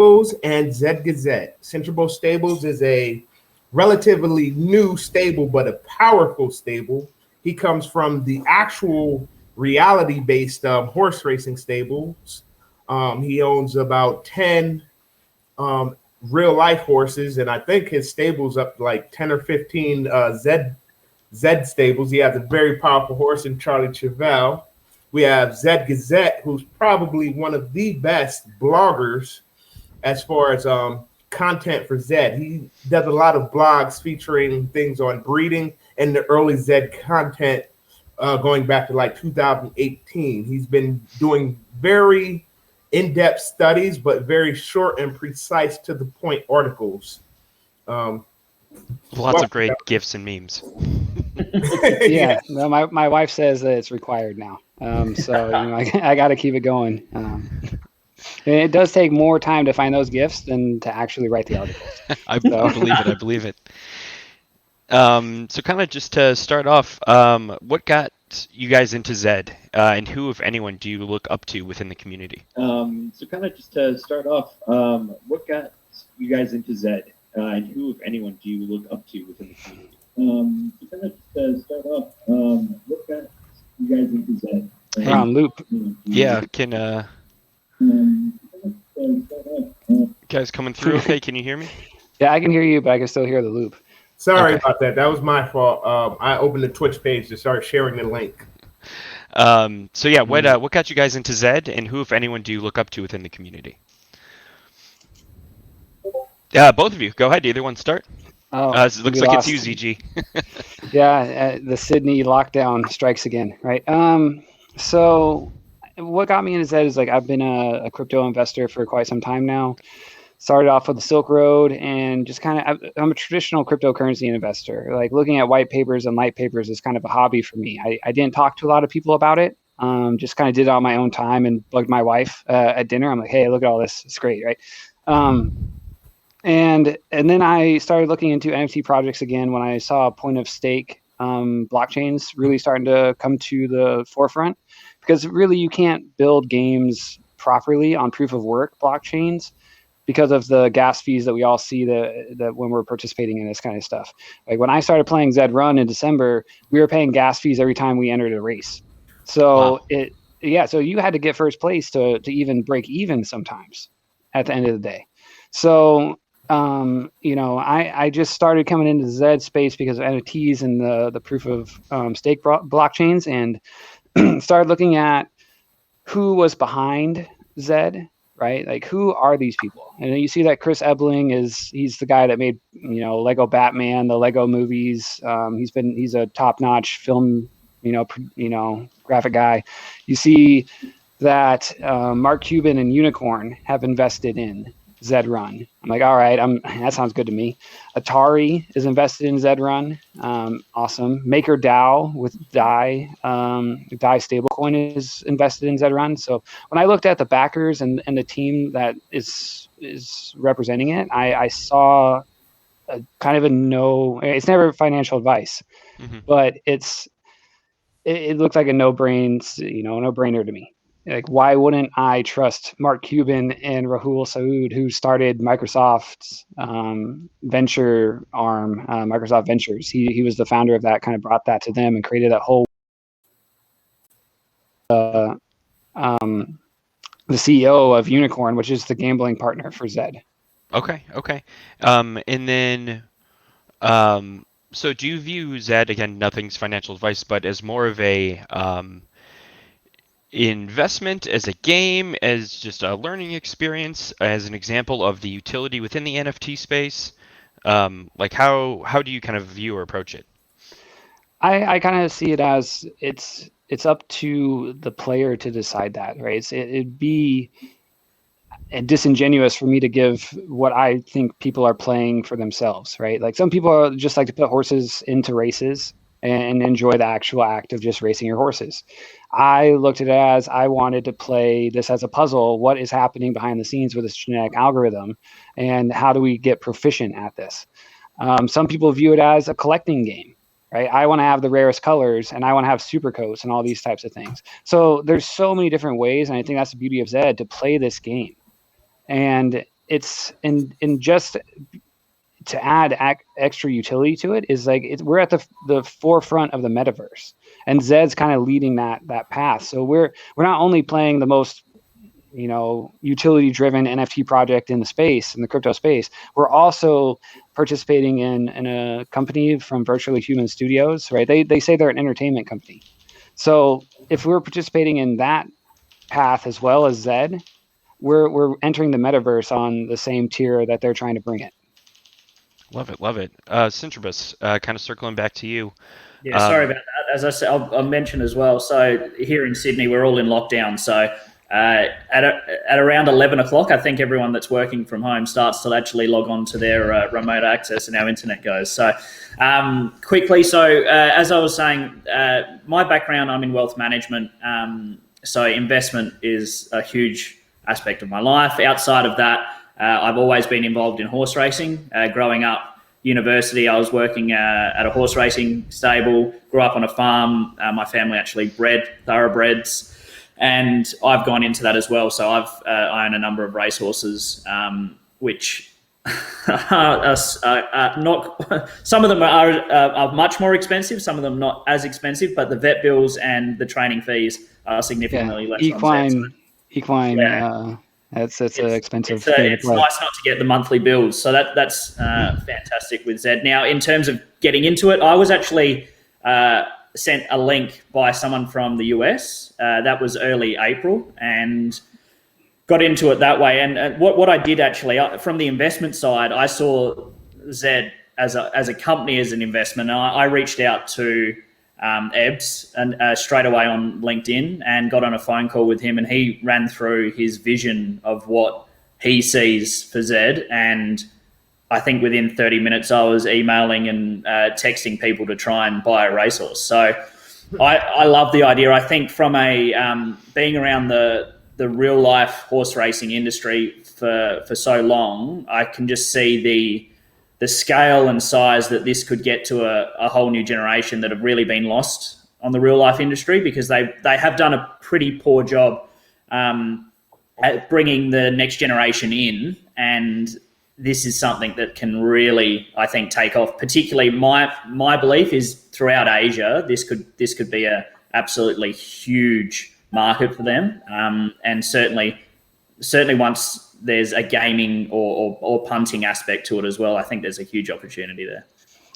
Syntribos and Gazette. Syntribos Stables is a relatively new stable, but a powerful stable. He comes from the actual reality-based horse racing stables. He owns about 10 real-life horses, and I think his stable's up to like 10 or 15 Zed stables. He has a very powerful horse in Charlie Chevelle. We have Zed Gazette, who's probably one of the best bloggers as far as content for Zed. He does a lot of blogs featuring things on breeding and the early Zed content going back to like 2018. He's been doing very in-depth studies, but very short and precise to the point articles. Lots of great GIFs and memes. Yeah, no, my wife says that it's required now. So I got to keep it going. And it does take more time to find those GIFs than to actually write the articles. I believe it. So kind of just to start off, what got you guys into Zed, and who, if anyone, do you look up to within the community? What got you guys into Zed, and who, if anyone, do you look up to within the community? What got you guys into Zed? We're on loop. Yeah, can guys coming through okay? Can you hear me? Yeah, I can hear you, but I can still hear the loop. Sorry about that. That was my fault. I opened the Twitch page to start sharing the link. So yeah, what got you guys into Zed, and who, if anyone, do you look up to within the community? Yeah, both of you. Go ahead. Either one start. It looks like it's you, ZG. Yeah, the Sydney lockdown strikes again, right? So what got me into Zed is like I've been a crypto investor for quite some time now. Started off with the Silk Road and just kind of, I'm a traditional cryptocurrency investor. Like looking at white papers and light papers is kind of a hobby for me. I didn't talk to a lot of people about it. Just kind of did it on my own time and bugged my wife at dinner. I'm like, hey, look at all this. It's great, right? And then I started looking into NFT projects again when I saw point of stake blockchains really starting to come to the forefront, because really you can't build games properly on proof of work blockchains because of the gas fees that we all see that when we're participating in this kind of stuff. Like when I started playing Zed.Run in December, we were paying gas fees every time we entered a race. So wow. So you had to get first place to even break even sometimes at the end of the day. So I just started coming into the Zed space because of NFTs and the proof of stake blockchains, and started looking at who was behind Zed, right? Like who are these people? And then you see that Chris Ebling he's the guy that made, Lego Batman, the Lego movies. He's a top-notch film, graphic guy. You see that Mark Cuban and Unicorn have invested in Zed.Run. I'm like, all right, that sounds good to me. Atari is invested in Zed.Run. Awesome. MakerDAO with DAI stablecoin is invested in Zed.Run. So when I looked at the backers and the team that is representing it, I saw a kind of it's never financial advice, but it looked like a no-brainer to me. Like, why wouldn't I trust Mark Cuban and Rahul Saud, who started Microsoft's venture arm, Microsoft Ventures? He was the founder of that, kind of brought that to them and created that whole the CEO of Unicorn, which is the gambling partner for Zed. Okay. And then, so do you view Zed, again, nothing's financial advice, but as more of a investment, as a game, as just a learning experience, as an example of the utility within the NFT space? Like how do you kind of view or approach it? I kind of see it as it's up to the player to decide that, right? It'd be disingenuous for me to give what I think people are playing for themselves, right? Like some people just like to put horses into races and enjoy the actual act of just racing your horses. I looked at it as I wanted to play this as a puzzle. What is happening behind the scenes with this genetic algorithm, and how do we get proficient at this? Some people view it as a collecting game, right? I want to have the rarest colors, and I want to have super coats and all these types of things. So there's so many different ways, and I think that's the beauty of Zed, to play this game. And it's in just to add extra utility to it is like we're at the forefront of the metaverse, and Zed's kind of leading that path. So we're not only playing the most utility driven NFT project in the crypto space, we're also participating in a company from Virtually Human Studios, right? They say they're an entertainment company. So if we're participating in that path as well as Zed, we're entering the metaverse on the same tier that they're trying to bring it. Love it, love it. Syntribos, kind of circling back to you. Yeah, sorry about that. As I said, I'll mention as well. So here in Sydney, we're all in lockdown. So at around 11 o'clock, I think everyone that's working from home starts to actually log on to their remote access, and our internet goes. So quickly, as I was saying, my background, I'm in wealth management. So investment is a huge aspect of my life. Outside of that, I've always been involved in horse racing. Growing up, university, I was working at a horse racing stable, grew up on a farm. My family actually bred thoroughbreds, and I've gone into that as well. So I own a number of racehorses, which are not, some of them are much more expensive, some of them not as expensive, but the vet bills and the training fees are significantly less. Equine. Yeah. It's expensive. It's nice not to get the monthly bills. So that's fantastic with Zed. Now, in terms of getting into it, I was actually sent a link by someone from the US. That was early April, and got into it that way. And what I did actually, from the investment side, I saw Zed as a company, as an investment. And I reached out to Ebbs and straight away on LinkedIn, and got on a phone call with him, and he ran through his vision of what he sees for Zed. And I think within 30 minutes I was emailing and texting people to try and buy a racehorse. So I love the idea. I think from a being around the real life horse racing industry for so long, I can just see the scale and size that this could get to a whole new generation that have really been lost on the real life industry, because they have done a pretty poor job at bringing the next generation in. And this is something that can really, I think, take off. Particularly my belief is throughout Asia, this could be a absolutely huge market for them. And certainly once there's a gaming or punting aspect to it as well, I think there's a huge opportunity there.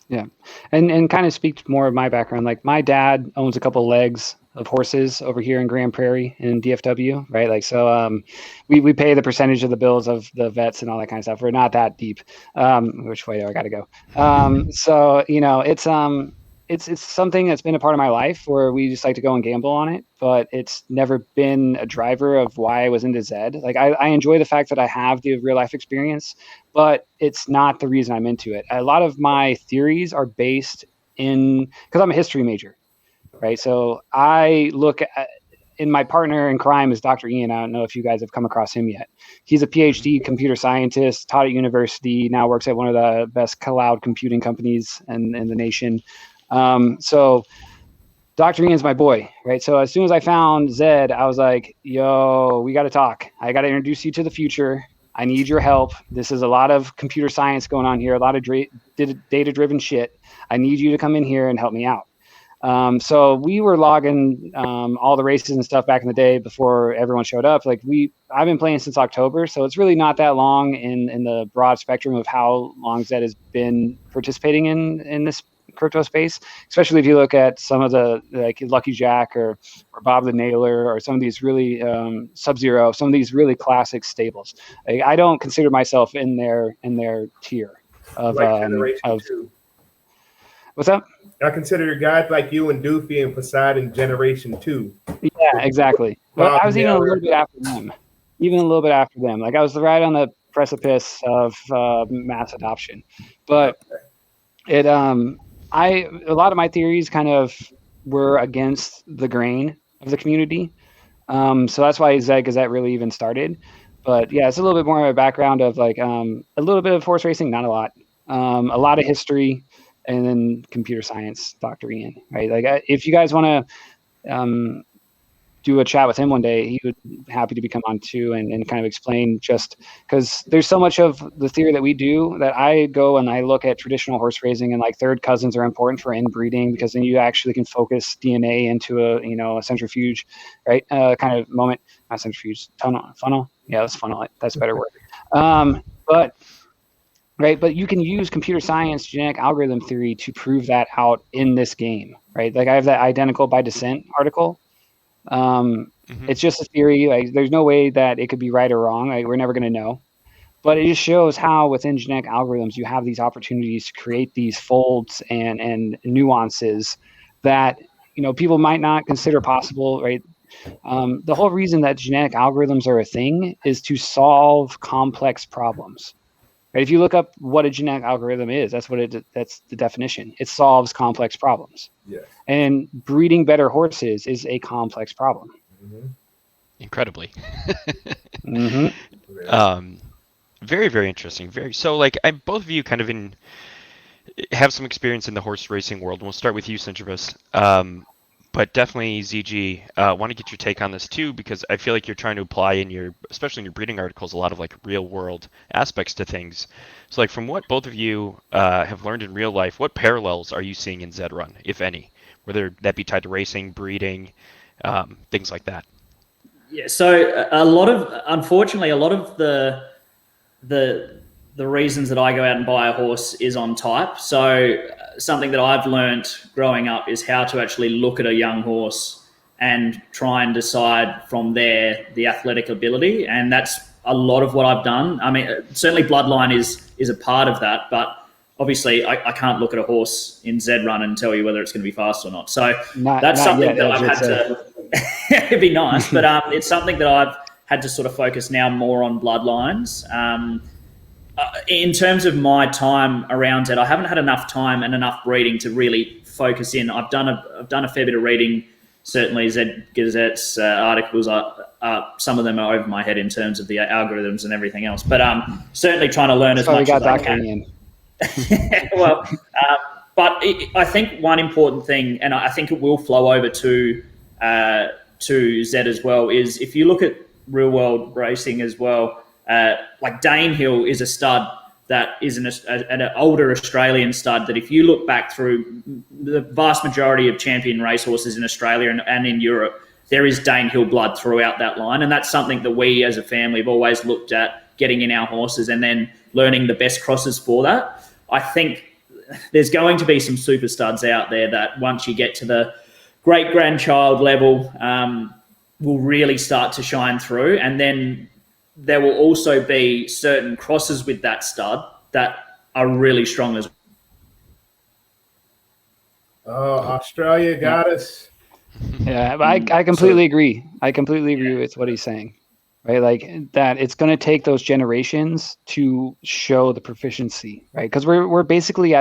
Yeah. And kind of speak more of my background. Like, my dad owns a couple legs of horses over here in Grand Prairie in DFW, right? Like, so we pay the percentage of the bills of the vets and all that kind of stuff. We're not that deep. Which way do I got to go? So, it's something that's been a part of my life where we just like to go and gamble on it, but it's never been a driver of why I was into Zed. Like, I enjoy the fact that I have the real life experience, but it's not the reason I'm into it. A lot of my theories are based because I'm a history major, right? So I look at, in my partner in crime is Dr. Ian. I don't know if you guys have come across him yet. He's a PhD computer scientist, taught at university, now works at one of the best cloud computing companies in the nation. So Dr. Ian's my boy, right? So as soon as I found Zed, I was like, yo, we got to talk. I got to introduce you to the future. I need your help. This is a lot of computer science going on here, a lot of data-driven shit. I need you to come in here and help me out. So we were logging all the races and stuff back in the day before everyone showed up. Like, I've been playing since October, so it's really not that long in the broad spectrum of how long Zed has been participating in this crypto space, especially if you look at some of the, like, Lucky Jack or Bob the Nailer, or some of these really Sub-Zero, some of these really classic stables. Like, I don't consider myself in their tier of Generation 2. What's up? I consider guys like you and Doofy and Poseidon Generation 2. Yeah, exactly. Well, I was even a little bit after them. Like, I was right on the precipice of mass adoption. But a lot of my theories kind of were against the grain of the community. So that's why Gazette really even started. But yeah, it's a little bit more of a background of, like, a little bit of horse racing, not a lot. A lot of history, and then computer science, Dr. Ian, right? Like, if you guys want to do a chat with him one day, he would be happy to become on too and kind of explain, just because there's so much of the theory that we do that I go and I look at traditional horse raising, and like third cousins are important for inbreeding, because then you actually can focus DNA into a centrifuge, right? Kind of moment, not centrifuge, funnel. Yeah, that's funnel. That's a better word. But you can use computer science, genetic algorithm theory to prove that out in this game, right? Like I have that identical by descent article. It's just a theory. Like there's no way that it could be right or wrong. Like, we're never going to know. But it just shows how within genetic algorithms you have these opportunities to create these folds and nuances that people might not consider possible, right? The whole reason that genetic algorithms are a thing is to solve complex problems. Right? If you look up what a genetic algorithm is, that's the definition. It solves complex problems. Yeah. And breeding better horses is a complex problem. Mm-hmm. Incredibly. Mm-hmm. Very, very interesting. So like both of you kind of have some experience in the horse racing world. We'll start with you, Syntribos. But definitely ZG, want to get your take on this too, because I feel like you're trying to apply especially in your breeding articles, a lot of like real world aspects to things. So like from what both of you have learned in real life, what parallels are you seeing in Zed.Run, if any, whether that be tied to racing, breeding, things like that? Yeah, so unfortunately, a lot of the reasons that I go out and buy a horse is on type. So something that I've learnt growing up is how to actually look at a young horse and try and decide from there the athletic ability. And that's a lot of what I've done. I mean, certainly bloodline is a part of that, but obviously I can't look at a horse in Zed.Run and tell you whether it's going to be fast or not. So that's something that I've had to, it'd be nice, but it's something that I've had to sort of focus now more on bloodlines. In terms of my time around it, I haven't had enough time and enough reading to really focus in. I've done a fair bit of reading. Certainly, Gazette's articles some of them are over my head in terms of the algorithms and everything else. But certainly trying to learn as much as I can. Well, but I think one important thing, and I think it will flow over to Zed as well, is if you look at real world racing as well. Like Danehill is a stud that is an older Australian stud that if you look back through the vast majority of champion racehorses in Australia and in Europe, there is Danehill blood throughout that line. And that's something that we as a family have always looked at getting in our horses and then learning the best crosses for that. I think there's going to be some super studs out there that once you get to the great-grandchild level will really start to shine through. And then there will also be certain crosses with that stud that are really strong as well. Oh, Australia got us. Yeah, but I completely agree. I completely agree with what he's saying, right? Like that it's going to take those generations to show the proficiency, right? Because we're basically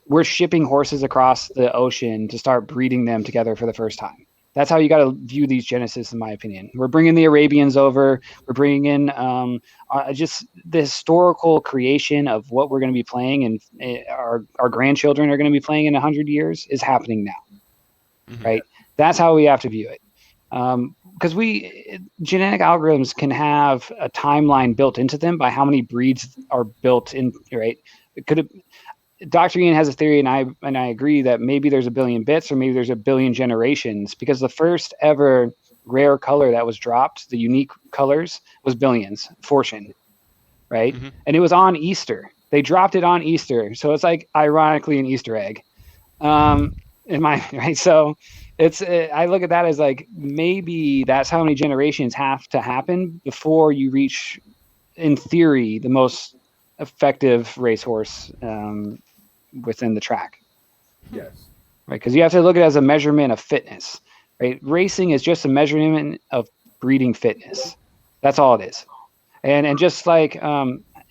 we're shipping horses across the ocean to start breeding them together for the first time. That's how you got to view these Genesis, in my opinion. We're bringing the Arabians over. We're bringing in just the historical creation of what we're going to be playing, and our grandchildren are going to be playing in 100 years is happening now, right? That's how we have to view it. Because genetic algorithms can have a timeline built into them by how many breeds are built in, right? Dr. Ian has a theory, and I agree that maybe there's a billion bits or maybe there's a billion generations, because the first ever rare color that was dropped, the unique colors, was billions, fortune, right? Mm-hmm. And it was on Easter. They dropped it on Easter, so it's like ironically an Easter egg. Right? So I look at that as like maybe that's how many generations have to happen before you reach, in theory, the most effective racehorse within the track. Yes. Right, because you have to look at it as a measurement of fitness. Right, racing is just a measurement of breeding fitness. That's all it is. And just like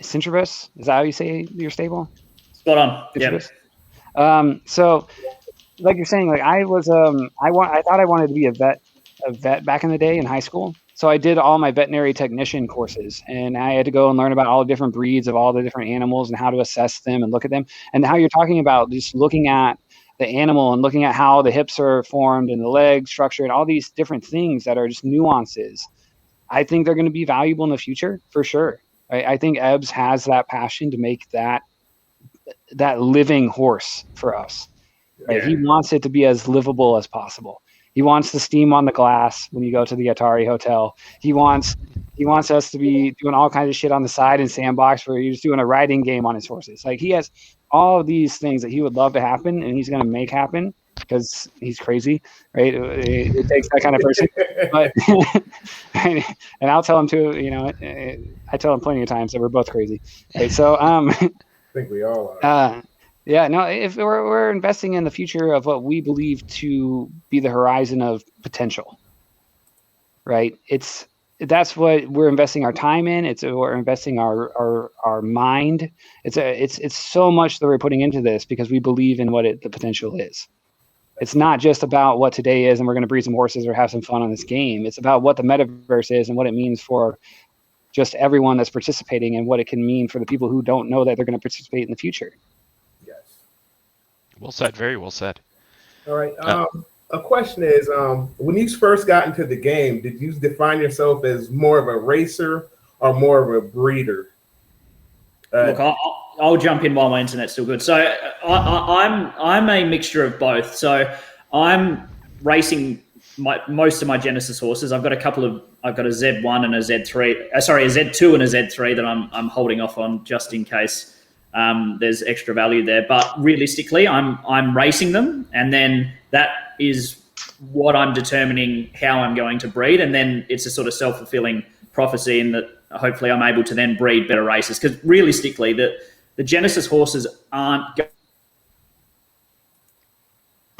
Syntribos, is that how you say your stable? Spot on. Yeah. So, like you're saying, like I thought I wanted to be a vet back in the day in high school. So I did all my veterinary technician courses, and I had to go and learn about all the different breeds of all the different animals and how to assess them and look at them. And how you're talking about just looking at the animal and looking at how the hips are formed and the leg structure and all these different things that are just nuances, I think they're going to be valuable in the future for sure. I think Ebbs has that passion to make that living horse for us. Right? Yeah. He wants it to be as livable as possible. He wants the steam on the glass when you go to the Atari Hotel. He wants us to be doing all kinds of shit on the side in Sandbox where you're just doing a riding game on his horses. Like, he has all of these things that he would love to happen, and he's going to make happen because he's crazy, right? It takes that kind of person. But and I'll tell him too. You know, I tell him plenty of times that we're both crazy. Right? So I think we all are. Yeah, no, if we're investing in the future of what we believe to be the horizon of potential, right? That's what we're investing our time in. It's what we're investing our mind. It's so much that we're putting into this because we believe in what the potential is. It's not just about what today is and we're going to breed some horses or have some fun on this game. It's about what the metaverse is and what it means for just everyone that's participating and what it can mean for the people who don't know that they're going to participate in the future. Yes. Well said. Very well said. All right. A question is, when you first got into the game, did you define yourself as more of a racer or more of a breeder? Look, I'll jump in while my internet's still good. So I'm a mixture of both. So I'm racing most of my Genesis horses. I've got a Zed.Run and a Z3. A Z2 and a Z3 that I'm holding off on just in case there's extra value there. But realistically, I'm racing them, and then that is what I'm determining how I'm going to breed, and then it's a sort of self-fulfilling prophecy in that hopefully I'm able to then breed better races. Because realistically, the Genesis horses aren't.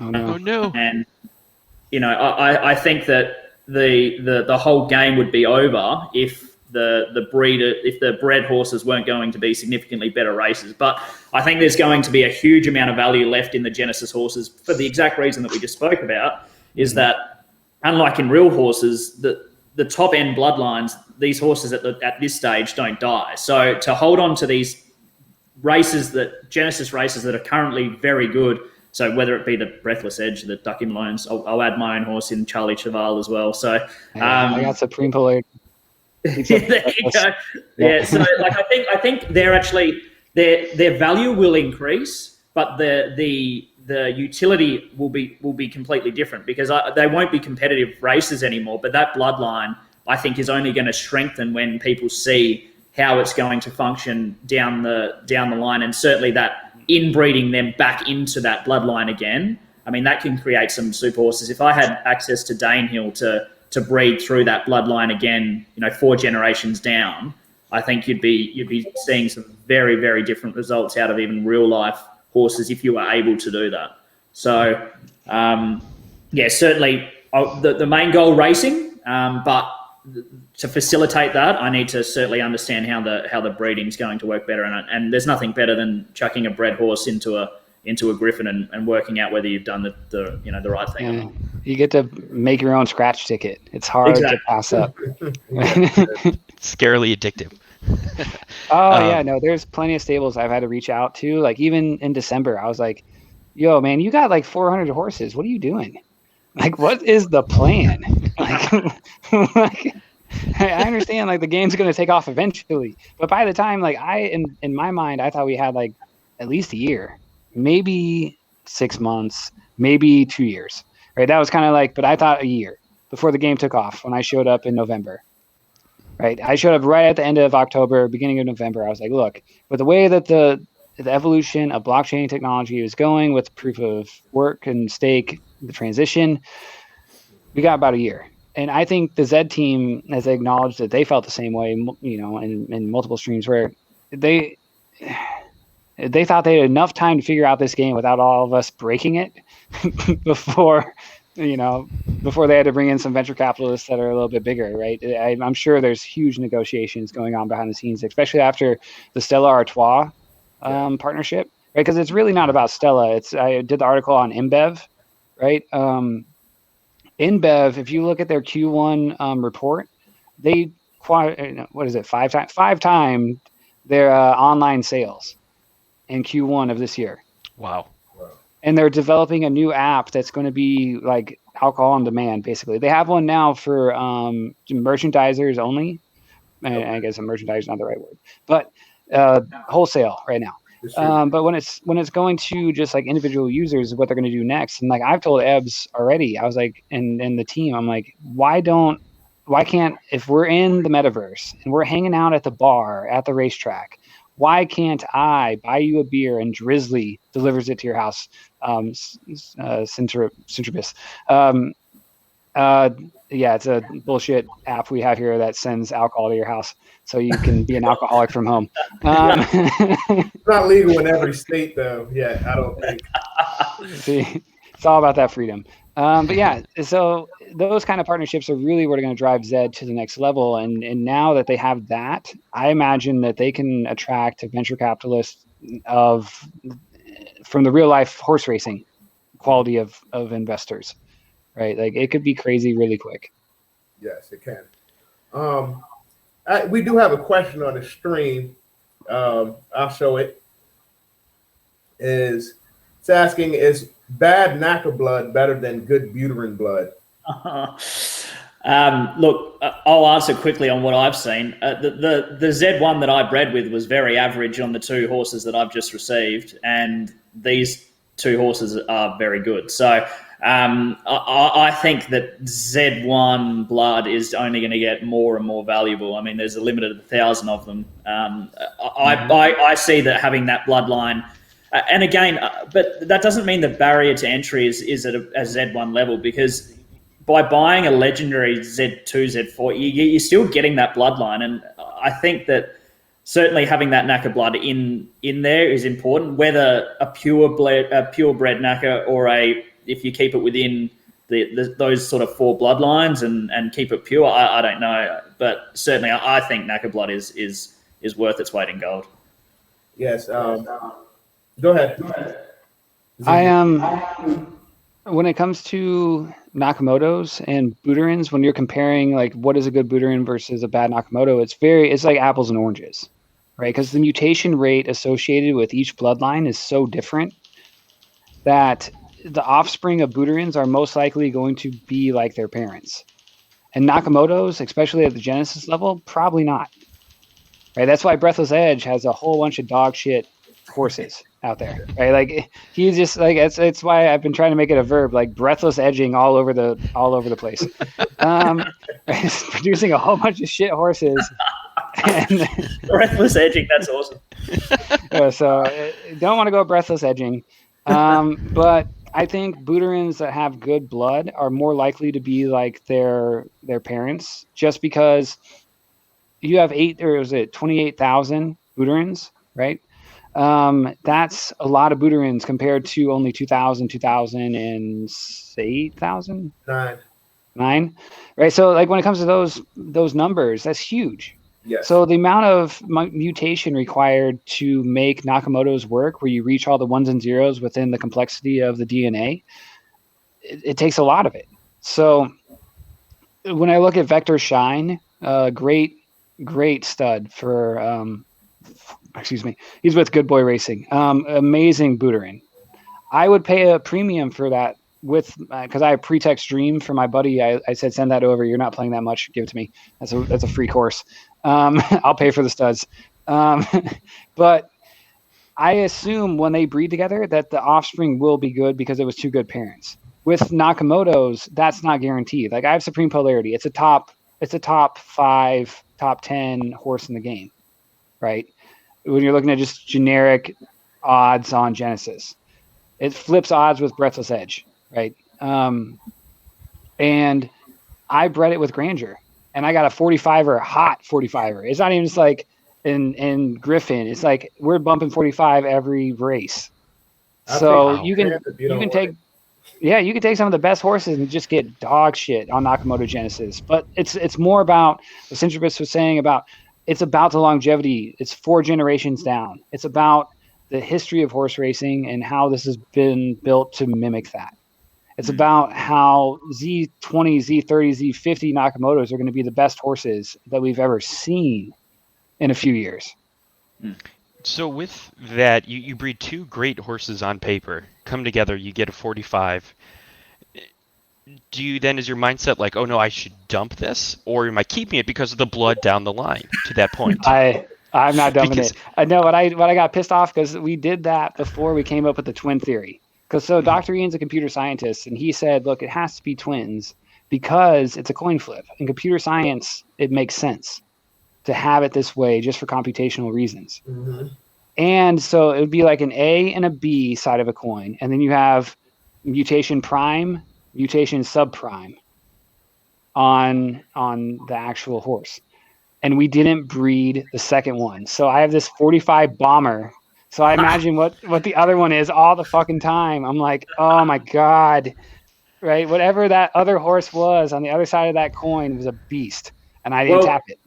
Oh no! And you know, I think that the whole game would be over if the bred horses weren't going to be significantly better races. But I think there's going to be a huge amount of value left in the Genesis horses for the exact reason that we just spoke about, is that unlike in real horses, the top end bloodlines, these horses at this stage don't die. So to hold on to these Genesis races that are currently very good, so whether it be the Breathless Edge, the Duck in Loans, I'll add my own horse in, Charlie Cheval as well. So I got Supreme Pollard. there you go. Yeah, so like I think they're actually their value will increase, but the utility will be completely different because they won't be competitive races anymore. But that bloodline, I think, is only going to strengthen when people see how it's going to function down the line, and certainly that inbreeding them back into that bloodline again. I mean, that can create some super horses. If I had access to Danehill to breed through that bloodline again, 4 generations down, I think you'd be seeing some very, very different results out of even real life horses if you were able to do that. So, certainly the main goal racing, but to facilitate that, I need to certainly understand how the breeding is going to work better. And there's nothing better than chucking a bred horse into a Griffin and working out whether you've done the right thing. Yeah. You get to make your own scratch ticket. It's hard to pass up. It's scarily addictive. No, there's plenty of stables I've had to reach out to. Like even in December, I was like, yo, man, you got like 400 horses. What are you doing? Like, what is the plan? Like, I understand like the game's going to take off eventually, but by the time like in my mind, I thought we had like at least a year, maybe 6 months, maybe 2 years, right? That was kind of like, but I thought a year before the game took off when I showed up in November, right? I showed up right at the end of October, beginning of November. I was like, look, but the way that the evolution of blockchain technology is going with proof of work and stake, the transition, we got about a year. And I think the Zed team has acknowledged that they felt the same way, in multiple streams where they thought they had enough time to figure out this game without all of us breaking it before they had to bring in some venture capitalists that are a little bit bigger, right? I'm sure there's huge negotiations going on behind the scenes, especially after the Stella Artois partnership, right? Because it's really not about Stella. I did the article on InBev, right? InBev, if you look at their Q1 report, they five times their online sales in Q1 of this year. Wow. and they're developing a new app that's going to be like alcohol on demand. Basically, they have one now for merchandisers only. And I guess a merchandiser is not the right word, but wholesale right now. But when it's going to just like individual users, what they're going to do next, and like I've told Ebbs already, I was like, and the team, I'm like, why can't, if we're in the metaverse and we're hanging out at the bar at the racetrack, why can't I buy you a beer and Drizzly delivers it to your house? Syntribos. Yeah, it's a bullshit app we have here that sends alcohol to your house, so you can be an alcoholic from home. It's not legal in every state, though. Yeah, I don't think. See, it's all about that freedom. But yeah, so those kind of partnerships are really what are going to drive Zed to the next level. And now that they have that, I imagine that they can attract venture capitalists from the real life horse racing quality of investors. Right, like it could be crazy really quick. Yes, it can. We do have a question on the stream. I'll show it. It's asking, is bad NACA blood better than good Buterin blood? Look, I'll answer quickly on what I've seen. The Zed.Run that I bred with was very average on the 2 horses that I've just received, and these 2 horses are very good. So I think that Zed.Run blood is only going to get more and more valuable. I mean, there's a limit of 1,000 of them. I see that having that bloodline, and again, but that doesn't mean the barrier to entry is at a Zed.Run level, because by buying a legendary Z2, Z4, you're still getting that bloodline. And I think that certainly having that NACA blood in there is important, whether a purebred NACA or if you keep it within those sort of 4 bloodlines and keep it pure, I don't know. But certainly I think NACA blood is worth its weight in gold. Yes. Go ahead. When it comes to Nakamotos and Buterins, when you're comparing like what is a good Buterin versus a bad Nakamoto, it's like apples and oranges, right? Because the mutation rate associated with each bloodline is so different that the offspring of Buterins are most likely going to be like their parents. And Nakamotos, especially at the Genesis level, probably not. Right? That's why Breathless Edge has a whole bunch of dog shit horses out there. Right? Like he's just like it's why I've been trying to make it a verb, like breathless edging all over the place. Producing a whole bunch of shit horses. And breathless edging, that's awesome. So don't want to go breathless edging. But I think Buterins that have good blood are more likely to be like their parents, just because you have 28,000 Buterins, right? That's a lot of Buterins compared to only 2,000 and 8,000? 9, right? So like when it comes to those numbers, that's huge. Yes. So the amount of mutation required to make Nakamoto's work, where you reach all the 1s and 0s within the complexity of the DNA, it takes a lot of it. So when I look at Vector Shine, great stud for, he's with Good Boy Racing. Amazing Buterin. I would pay a premium for that because I have Pretext Dream for my buddy. I said, send that over. You're not playing that much. Give it to me. That's a free course. I'll pay for the studs. But I assume when they breed together that the offspring will be good because it was 2 good parents. With Nakamoto's, that's not guaranteed. Like I have Supreme Polarity. It's a top 5, top 10 horse in the game, right? When you're looking at just generic odds on Genesis, it flips odds with Breathless Edge, right? And I bred it with Grandeur, and I got a 45er, hot 45er. It's not even just like in Griffin. It's like we're bumping 45 every race. So you can take some of the best horses and just get dog shit on Nakamoto Genesis. But it's more about what Syntribos was saying about. It's about the longevity. It's 4 generations down. It's about the history of horse racing and how this has been built to mimic that. It's about how Z20, Z30, Z50 Nakamotos are going to be the best horses that we've ever seen in a few years. So with that, you breed 2 great horses on paper. come together, you get a 45. Do you then, is your mindset like, oh no, I should dump this, or am I keeping it because of the blood down the line to that point? I'm not dumping Because- it. I know what I got pissed off because we did that before we came up with the twin theory. Because Dr. Ian's a computer scientist, and he said, look, it has to be twins because it's a coin flip. In computer science, it makes sense to have it this way just for computational reasons. Mhm. And so it would be like an A and a B side of a coin, and then you have mutation prime, mutation subprime on the actual horse. And we didn't breed the second one. So I have this 45 bomber. So I imagine what the other one is all the fucking time. I'm like, oh my God. Right? Whatever that other horse was on the other side of that coin was a beast. And I didn't tap it.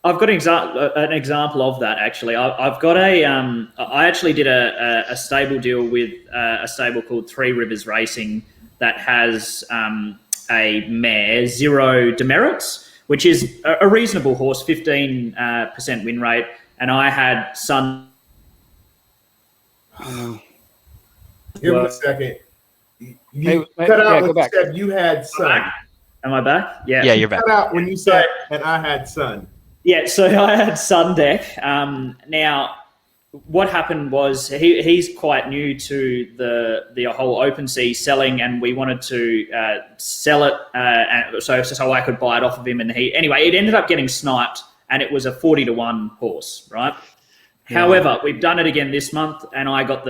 I've got an example of that, actually. I've got I actually did a stable deal with a stable called Three Rivers Racing that has a mare, 0 demerits, which is a reasonable horse, 15% win rate. And I had Sun. Give me a second. You Hey, cut out yeah, when go you back. said you had son. Am I back? Yeah. Yeah, you're back. Cut out when you said, and I had son. Yeah, so I had Sun deck. Now, what happened was he's quite new to the whole OpenSea selling, and we wanted to sell it so I could buy it off of him. And anyway, it ended up getting sniped, and it was a 40-1 horse, right? Yeah. However, we've done it again this month, and I got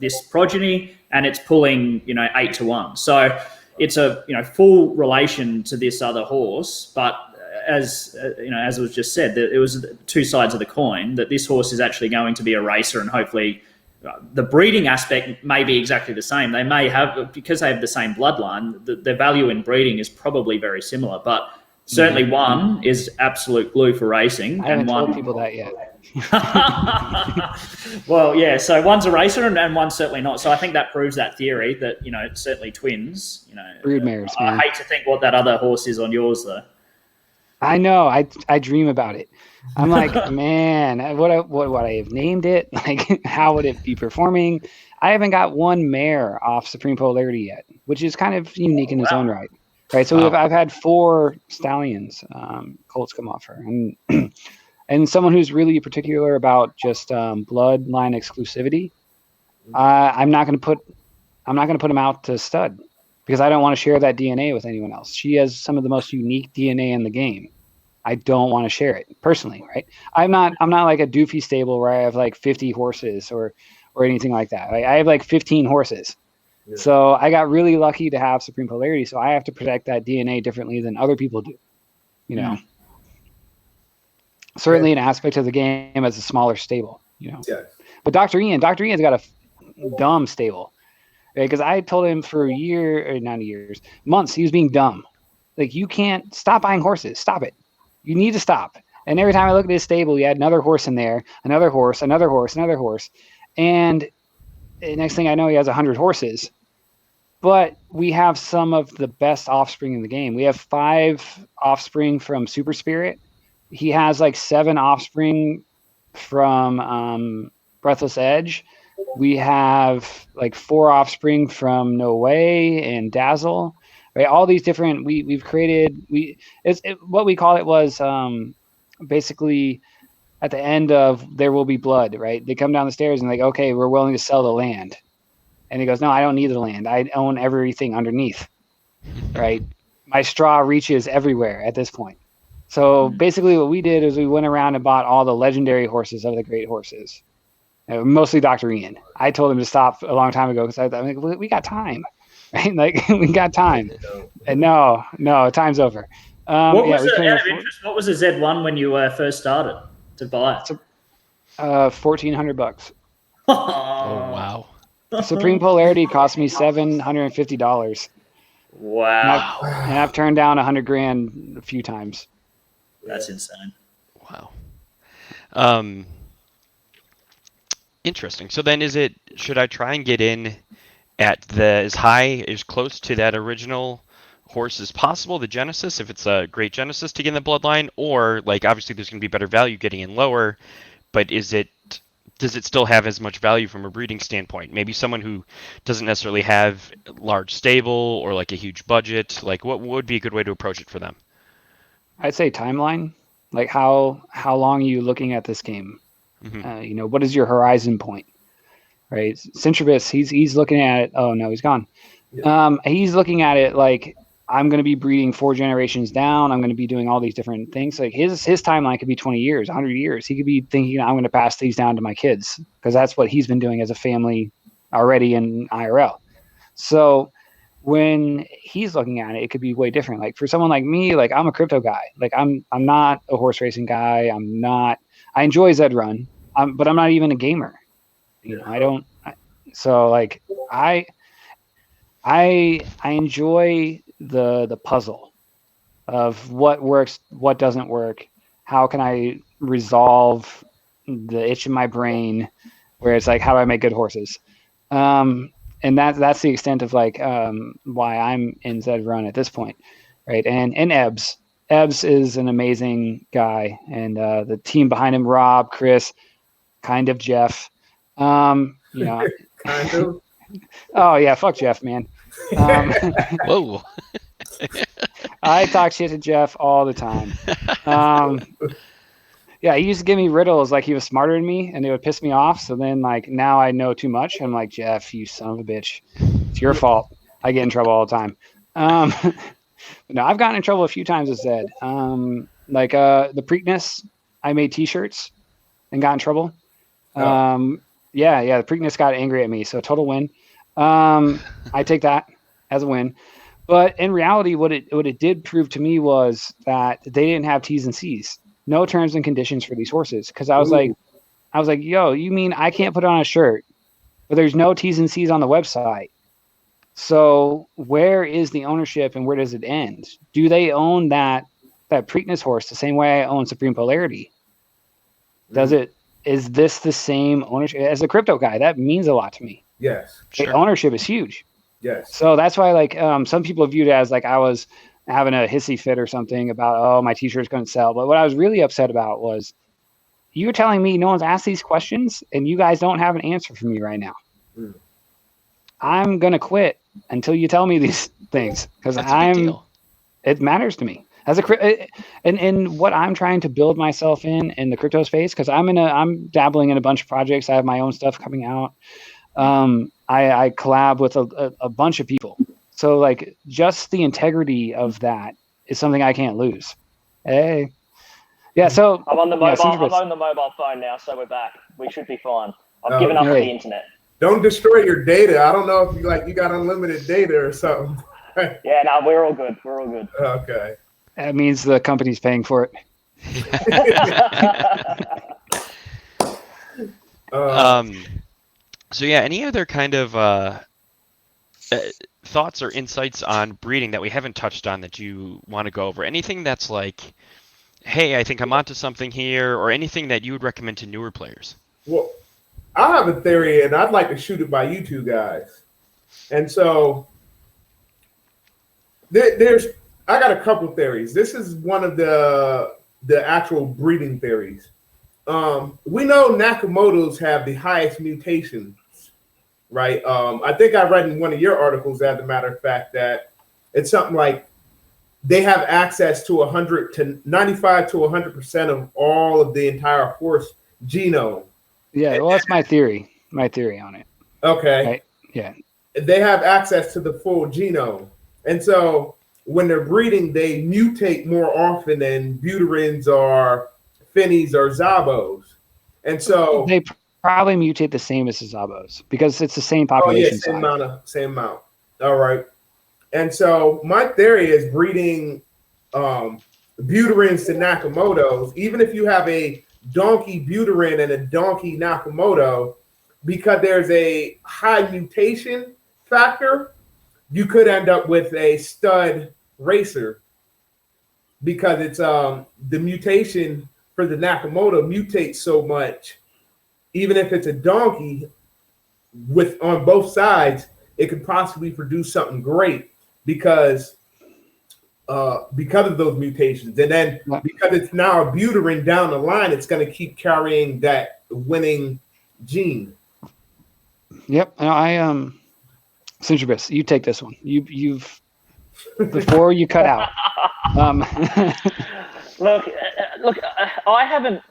this progeny, and it's pulling 8-1. So it's a full relation to this other horse, but as as was just said, that it was two sides of the coin, that this horse is actually going to be a racer, and hopefully the breeding aspect may be exactly the same. They may have, because they have the same bloodline, the value in breeding is probably very similar, but certainly one is absolute glue for racing. I haven't and one told people that yet. Well, yeah, so one's a racer and one's certainly not. So I think that proves that theory that, certainly twins, Broodmares, man. I hate to think what that other horse is on yours, though. I know. I dream about it. I'm like, man, what I have named it? Like, how would it be performing? I haven't got one mare off Supreme Polarity yet, which is kind of unique in its own right. Right. So I've had 4 stallions, colts come off her, and and someone who's really particular about just bloodline exclusivity. I'm not going to put him out to stud because I don't want to share that DNA with anyone else. She has some of the most unique DNA in the game. I don't want to share it personally, right? I'm not like a doofy stable where I have like 50 horses or anything like that. I have like 15 horses. Yeah. So I got really lucky to have Supreme Polarity. So I have to protect that DNA differently than other people do, Certainly an aspect of the game as a smaller stable, Yeah. But Dr. Ian's got a dumb stable. Because I told him for months, he was being dumb. Like, you can't stop buying horses. Stop it. You need to stop. And every time I looked at his stable, he had another horse in there, another horse, another horse, another horse. And the next thing I know, he has 100 horses. But we have some of the best offspring in the game. We have 5 offspring from Super Spirit. He has like 7 offspring from Breathless Edge. We have like 4 offspring from No Way and Dazzle, right? All these different, we've created, what we call it was basically at the end of There Will Be Blood, right? They come down the stairs and like, okay, we're willing to sell the land. And he goes, no, I don't need the land. I own everything underneath, right? My straw reaches everywhere at this point. So basically what we did is we went around and bought all the legendary horses of the great horses. Mostly Dr. Ian. I told him to stop a long time ago because I thought, like, we got time, right? Like, we got time. And no, time's over. What was the Zed.Run when you first started to buy it? $1,400. Oh, wow. Supreme Polarity cost me $750. Wow. And I've turned down $100,000 a few times. That's insane. Wow. Interesting. So then should I try and get in at as close to that original horse as possible, the Genesis, if it's a great Genesis to get in the bloodline, or like obviously there's going to be better value getting in lower, but is it does it still have as much value from a breeding standpoint? Maybe someone who doesn't necessarily have a large stable or like a huge budget, like what would be a good way to approach it for them? I'd say timeline. Like how long are you looking at this game? What is your horizon point? Right. Syntribos, he's looking at it. Oh no, he's gone. Yeah. He's looking at it like, I'm going to be breeding 4 generations down. I'm going to be doing all these different things. Like his timeline could be 20 years, 100 years. He could be thinking, I'm going to pass these down to my kids, because that's what he's been doing as a family already in IRL. So when he's looking at it, it could be way different. Like for someone like me, like I'm a crypto guy. Like I'm not a horse racing guy. I enjoy Zed.Run, but I'm not even a gamer. I enjoy the puzzle of what works, what doesn't work. How can I resolve the itch in my brain where it's like, how do I make good horses? And that's the extent of like why I'm in Zed.Run at this point, right? And Ebbs is an amazing guy, and the team behind him, Rob, Chris, kind of Jeff. Kind of. Oh yeah, fuck Jeff, man. Whoa. I talk shit to Jeff all the time. Yeah, he used to give me riddles like he was smarter than me, and they would piss me off. So then, like, now I know too much. I'm like, Jeff, you son of a bitch. It's your fault. I get in trouble all the time. No, I've gotten in trouble a few times with Zed. The Preakness, I made T-shirts and got in trouble. The Preakness got angry at me, so total win. I take that as a win. But in reality, what it did prove to me was that they didn't have T's and C's. No terms and conditions for these horses. Because I was like, yo, you mean I can't put on a shirt, but there's no T's and C's on the website. So where is the ownership and where does it end? Do they own that Preakness horse the same way I own Supreme Polarity? Is this the same ownership? As a crypto guy, that means a lot to me. Yes. The ownership is huge. Yes. So that's why, like, some people viewed it as like I was having a hissy fit or something about, oh, my T-shirt's going to sell. But what I was really upset about was you're telling me no one's asked these questions and you guys don't have an answer for me right now. I'm going to quit until you tell me these things, because it matters to me as and what I'm trying to build myself in the crypto space, because I'm dabbling in a bunch of projects. I have my own stuff coming out. I collab with a bunch of people. So like just the integrity of that is something I can't lose. Hey. Yeah, so I'm on the mobile I'm on the mobile phone now, so we're back. We should be fine. I've given up on the internet. Don't destroy your data. I don't know if you got unlimited data or something. Yeah, no, we're all good. We're all good. Okay. That means the company's paying for it. So yeah, any other kind of thoughts or insights on breeding that we haven't touched on that you want to go over? Anything that's like, hey, I think I'm onto something here, or anything that you would recommend to newer players? Well, I have a theory, and I'd like to shoot it by you two guys. And so I got a couple theories. This is one of the actual breeding theories. We know Nakamoto's have the highest mutations, right? I think I read in one of your articles, as a matter of fact, that it's something like they have access to 95 to 100% of all of the entire horse genome. Yeah, well, that's my theory. My theory on it. Okay. Right? Yeah. They have access to the full genome. And so when they're breeding, they mutate more often than Buterins or Finnies or Zabos. And so they probably mutate the same as the Zabos because it's the same population size. Same amount. All right. And so my theory is breeding Buterins to Nakamotos, even if you have a donkey Buterin and a donkey Nakamoto, because there's a high mutation factor, you could end up with a stud racer, because it's the mutation for the Nakamoto mutates so much. Even if it's a donkey on both sides, it could possibly produce something great because of those mutations. And then because it's now a Buterin down the line, it's going to keep carrying that winning Gene. Yep. Syntribos, you take this one. You've before you cut out. Look, I haven't.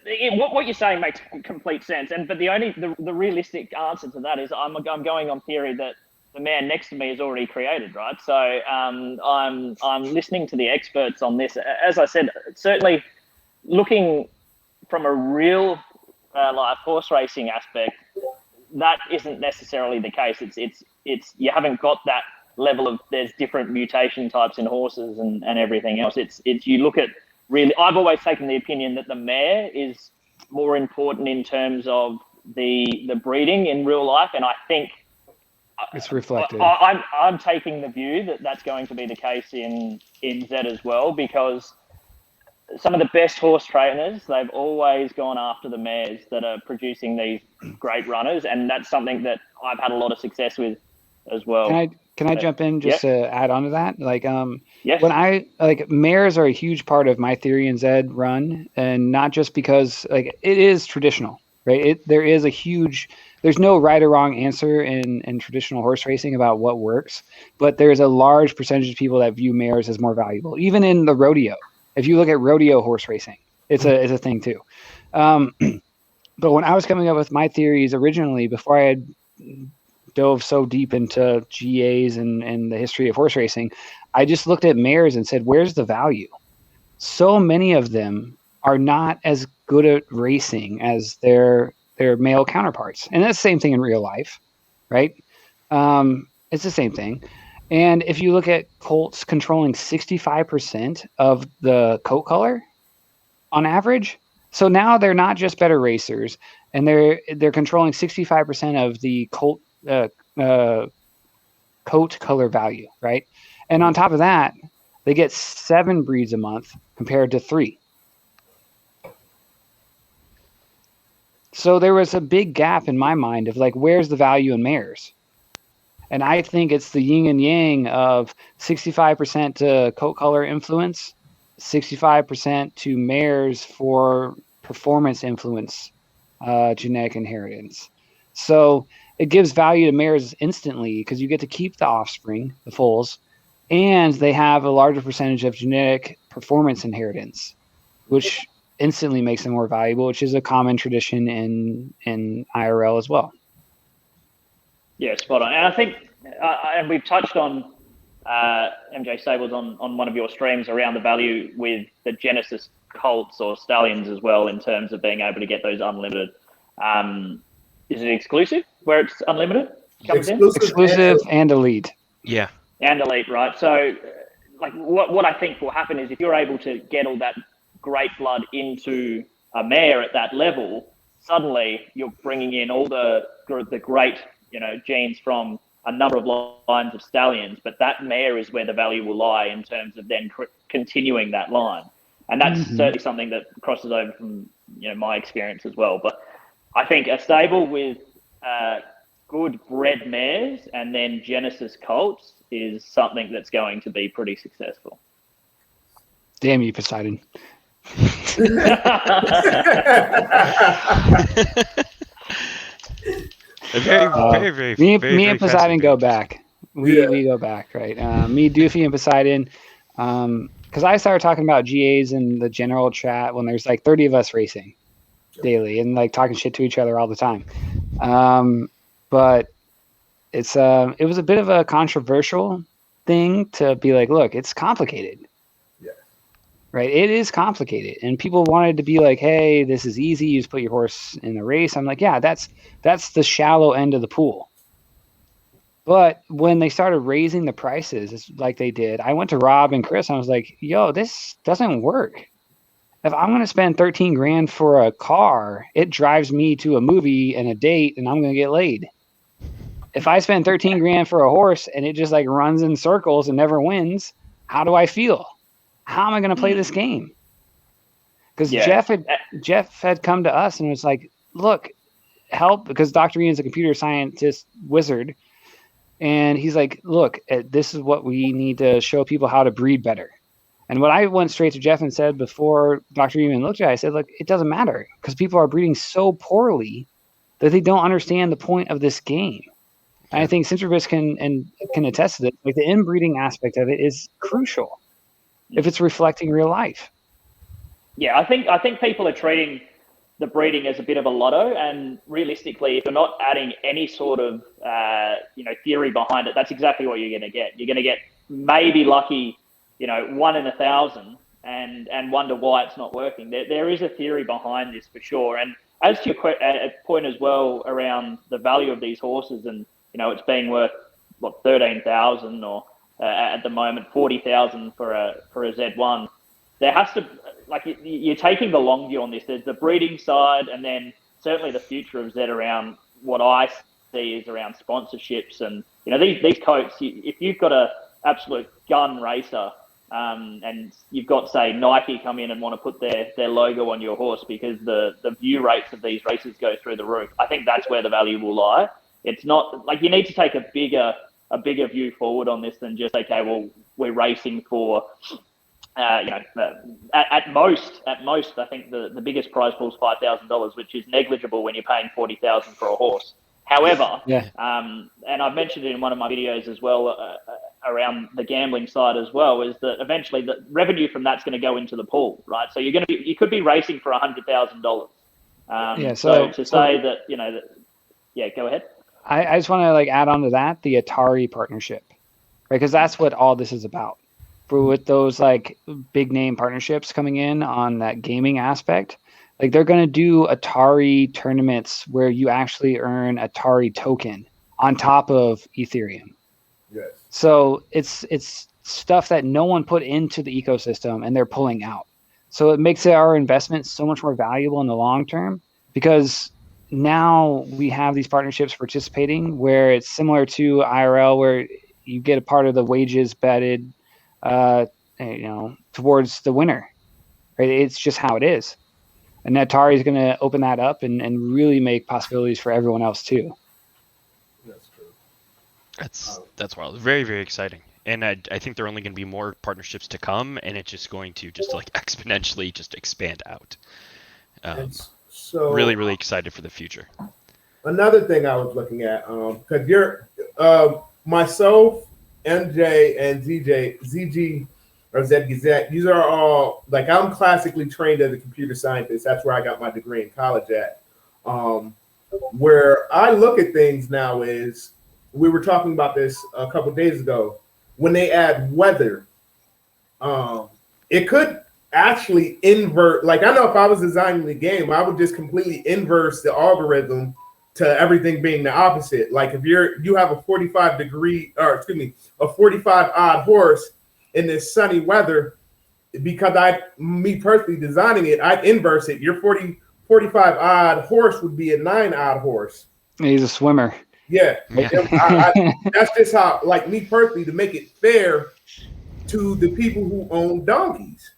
What you're saying makes complete sense, but the realistic answer to that is I'm going on theory that the man next to me is already created, right? So I'm listening to the experts on this. As I said, certainly looking from a real life horse racing aspect, that isn't necessarily the case. It's you haven't got that level of, there's different mutation types in horses and everything else. It's you look at really. I've always taken the opinion that the mare is more important in terms of the breeding in real life, and I think it's reflected. I'm taking the view that that's going to be the case in Zed as well, because some of the best horse trainers, they've always gone after the mares that are producing these great runners, and that's something that I've had a lot of success with as well. Can I jump in just to add on to that? Like, yes. When mares are a huge part of my theory in Zed.Run, and not just because it is traditional, right? There's no right or wrong answer in traditional horse racing about what works, but there's a large percentage of people that view mares as more valuable, even in the rodeo. If you look at rodeo horse racing, it's a thing too. But when I was coming up with my theories originally, before I had dove so deep into GAs and the history of horse racing, I just looked at mares and said, where's the value? So many of them are not as good at racing as their male counterparts. And that's the same thing in real life, right? It's the same thing. And if you look at colts controlling 65% of the coat color on average, so now they're not just better racers, and they're controlling 65% of the coat color value, right? And on top of that, they get 7 breeds a month compared to 3. So there was a big gap in my mind of where's the value in mares? And I think it's the yin and yang of 65% to coat color influence, 65% to mares for performance influence, genetic inheritance. So it gives value to mares instantly because you get to keep the offspring, the foals, and they have a larger percentage of genetic performance inheritance, which instantly makes them more valuable, which is a common tradition in IRL as well. Yeah, spot on. And I think, and we've touched on MJ Stables on one of your streams around the value with the Genesis colts or stallions as well, in terms of being able to get those unlimited. Is it exclusive where it's unlimited? Exclusive and elite. Yeah. And elite, right? So what I think will happen is if you're able to get all that great blood into a mare at that level, suddenly you're bringing in all the great genes from a number of lines of stallions, but that mare is where the value will lie in terms of then continuing that line. And that's certainly something that crosses over from my experience as well. But I think a stable with good bred mares and then Genesis colts is something that's going to be pretty successful. Damn you, Poseidon. Me and Poseidon go back. We go back, right? Me, Doofy, and Poseidon. Because I started talking about GAs in the general chat when there's 30 of us racing daily and talking shit to each other all the time. But it was a bit of a controversial thing to be look, it's complicated. Right, it is complicated, and people wanted to be hey, this is easy. You just put your horse in a race. I'm yeah, that's the shallow end of the pool. But when they started raising the prices, like they did, I went to Rob and Chris, and I was yo, this doesn't work. If I'm going to spend $13,000 for a car, it drives me to a movie and a date, and I'm going to get laid. If I spend $13,000 for a horse and it just runs in circles and never wins, how do I feel? How am I going to play this game? Because Jeff had come to us and was look, help, because Dr. Ian's a computer scientist wizard. And he's look, this is what we need to show people how to breed better. And what I went straight to Jeff and said before Dr. Ian looked at it, I said, look, it doesn't matter because people are breeding so poorly that they don't understand the point of this game. And I think Syntribos can attest to this. Like the inbreeding aspect of it is crucial if it's reflecting real life. Yeah, I think people are treating the breeding as a bit of a lotto, and realistically, if you're not adding any sort of theory behind it, that's exactly what you're going to get. You're going to get maybe lucky, 1 in 1,000, and wonder why it's not working. There is a theory behind this for sure. And as to your point as well around the value of these horses, and it's being worth 13,000 or at the moment 40,000 for a Zed.Run. There has to, you're taking the long view on this. There's the breeding side, and then certainly the future of Zed around what I see is around sponsorships. And these coats, if you've got a absolute gun racer, and you've got, say, Nike come in and want to put their logo on your horse because the view rates of these races go through the roof, I think that's where the value will lie. It's not you need to take a bigger view forward on this than just, okay, well, we're racing for, at most, I think the biggest prize pool is $5,000, which is negligible when you're paying $40,000 for a horse. However, and I've mentioned it in one of my videos as well, around the gambling side as well, is that eventually the revenue from that's going to go into the pool, right? So you could be racing for $100,000. So to say that, go ahead. I just want to add on to that the Atari partnership, right? Because that's what all this is about. With those big name partnerships coming in on that gaming aspect, they're going to do Atari tournaments where you actually earn Atari token on top of Ethereum. Yes. So it's stuff that no one put into the ecosystem and they're pulling out. So it makes our investment so much more valuable in the long term, because now we have these partnerships participating where it's similar to IRL, where you get a part of the wages betted towards the winner, right? It's just how it is. And Atari is going to open that up and really make possibilities for everyone else too. That's true. That's wild. Very, very exciting. And I think there are only going to be more partnerships to come, and it's just going to exponentially just expand out. So really, really excited for the future. Another thing I was looking at, because you're myself, MJ, and ZG or Zed Gazette, these are all I'm classically trained as a computer scientist. That's where I got my degree in college at. Where I look at things now is, we were talking about this a couple of days ago, when they add weather, it could actually invert. I know if I was designing the game, I would just completely inverse the algorithm to everything being the opposite. If you have a 45 odd horse in this sunny weather, because me personally designing it, I'd inverse it. Your 45 odd horse would be a 9 odd horse. He's a swimmer. Yeah. That's just how, me personally, to make it fair to the people who own donkeys.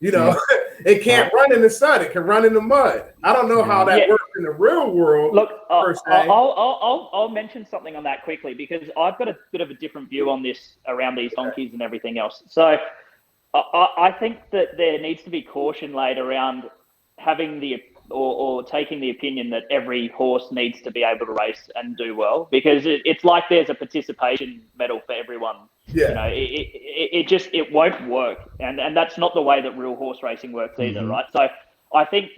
It can't run in the sun. It can run in the mud. I don't know how that works in the real world. Look, I'll mention something on that quickly, because I've got a bit of a different view on this around these donkeys and everything else. So I think that there needs to be caution laid around having or taking the opinion that every horse needs to be able to race and do well, because it's like there's a participation medal for everyone. Yeah. It won't work, and that's not the way that real horse racing works either, right? So I think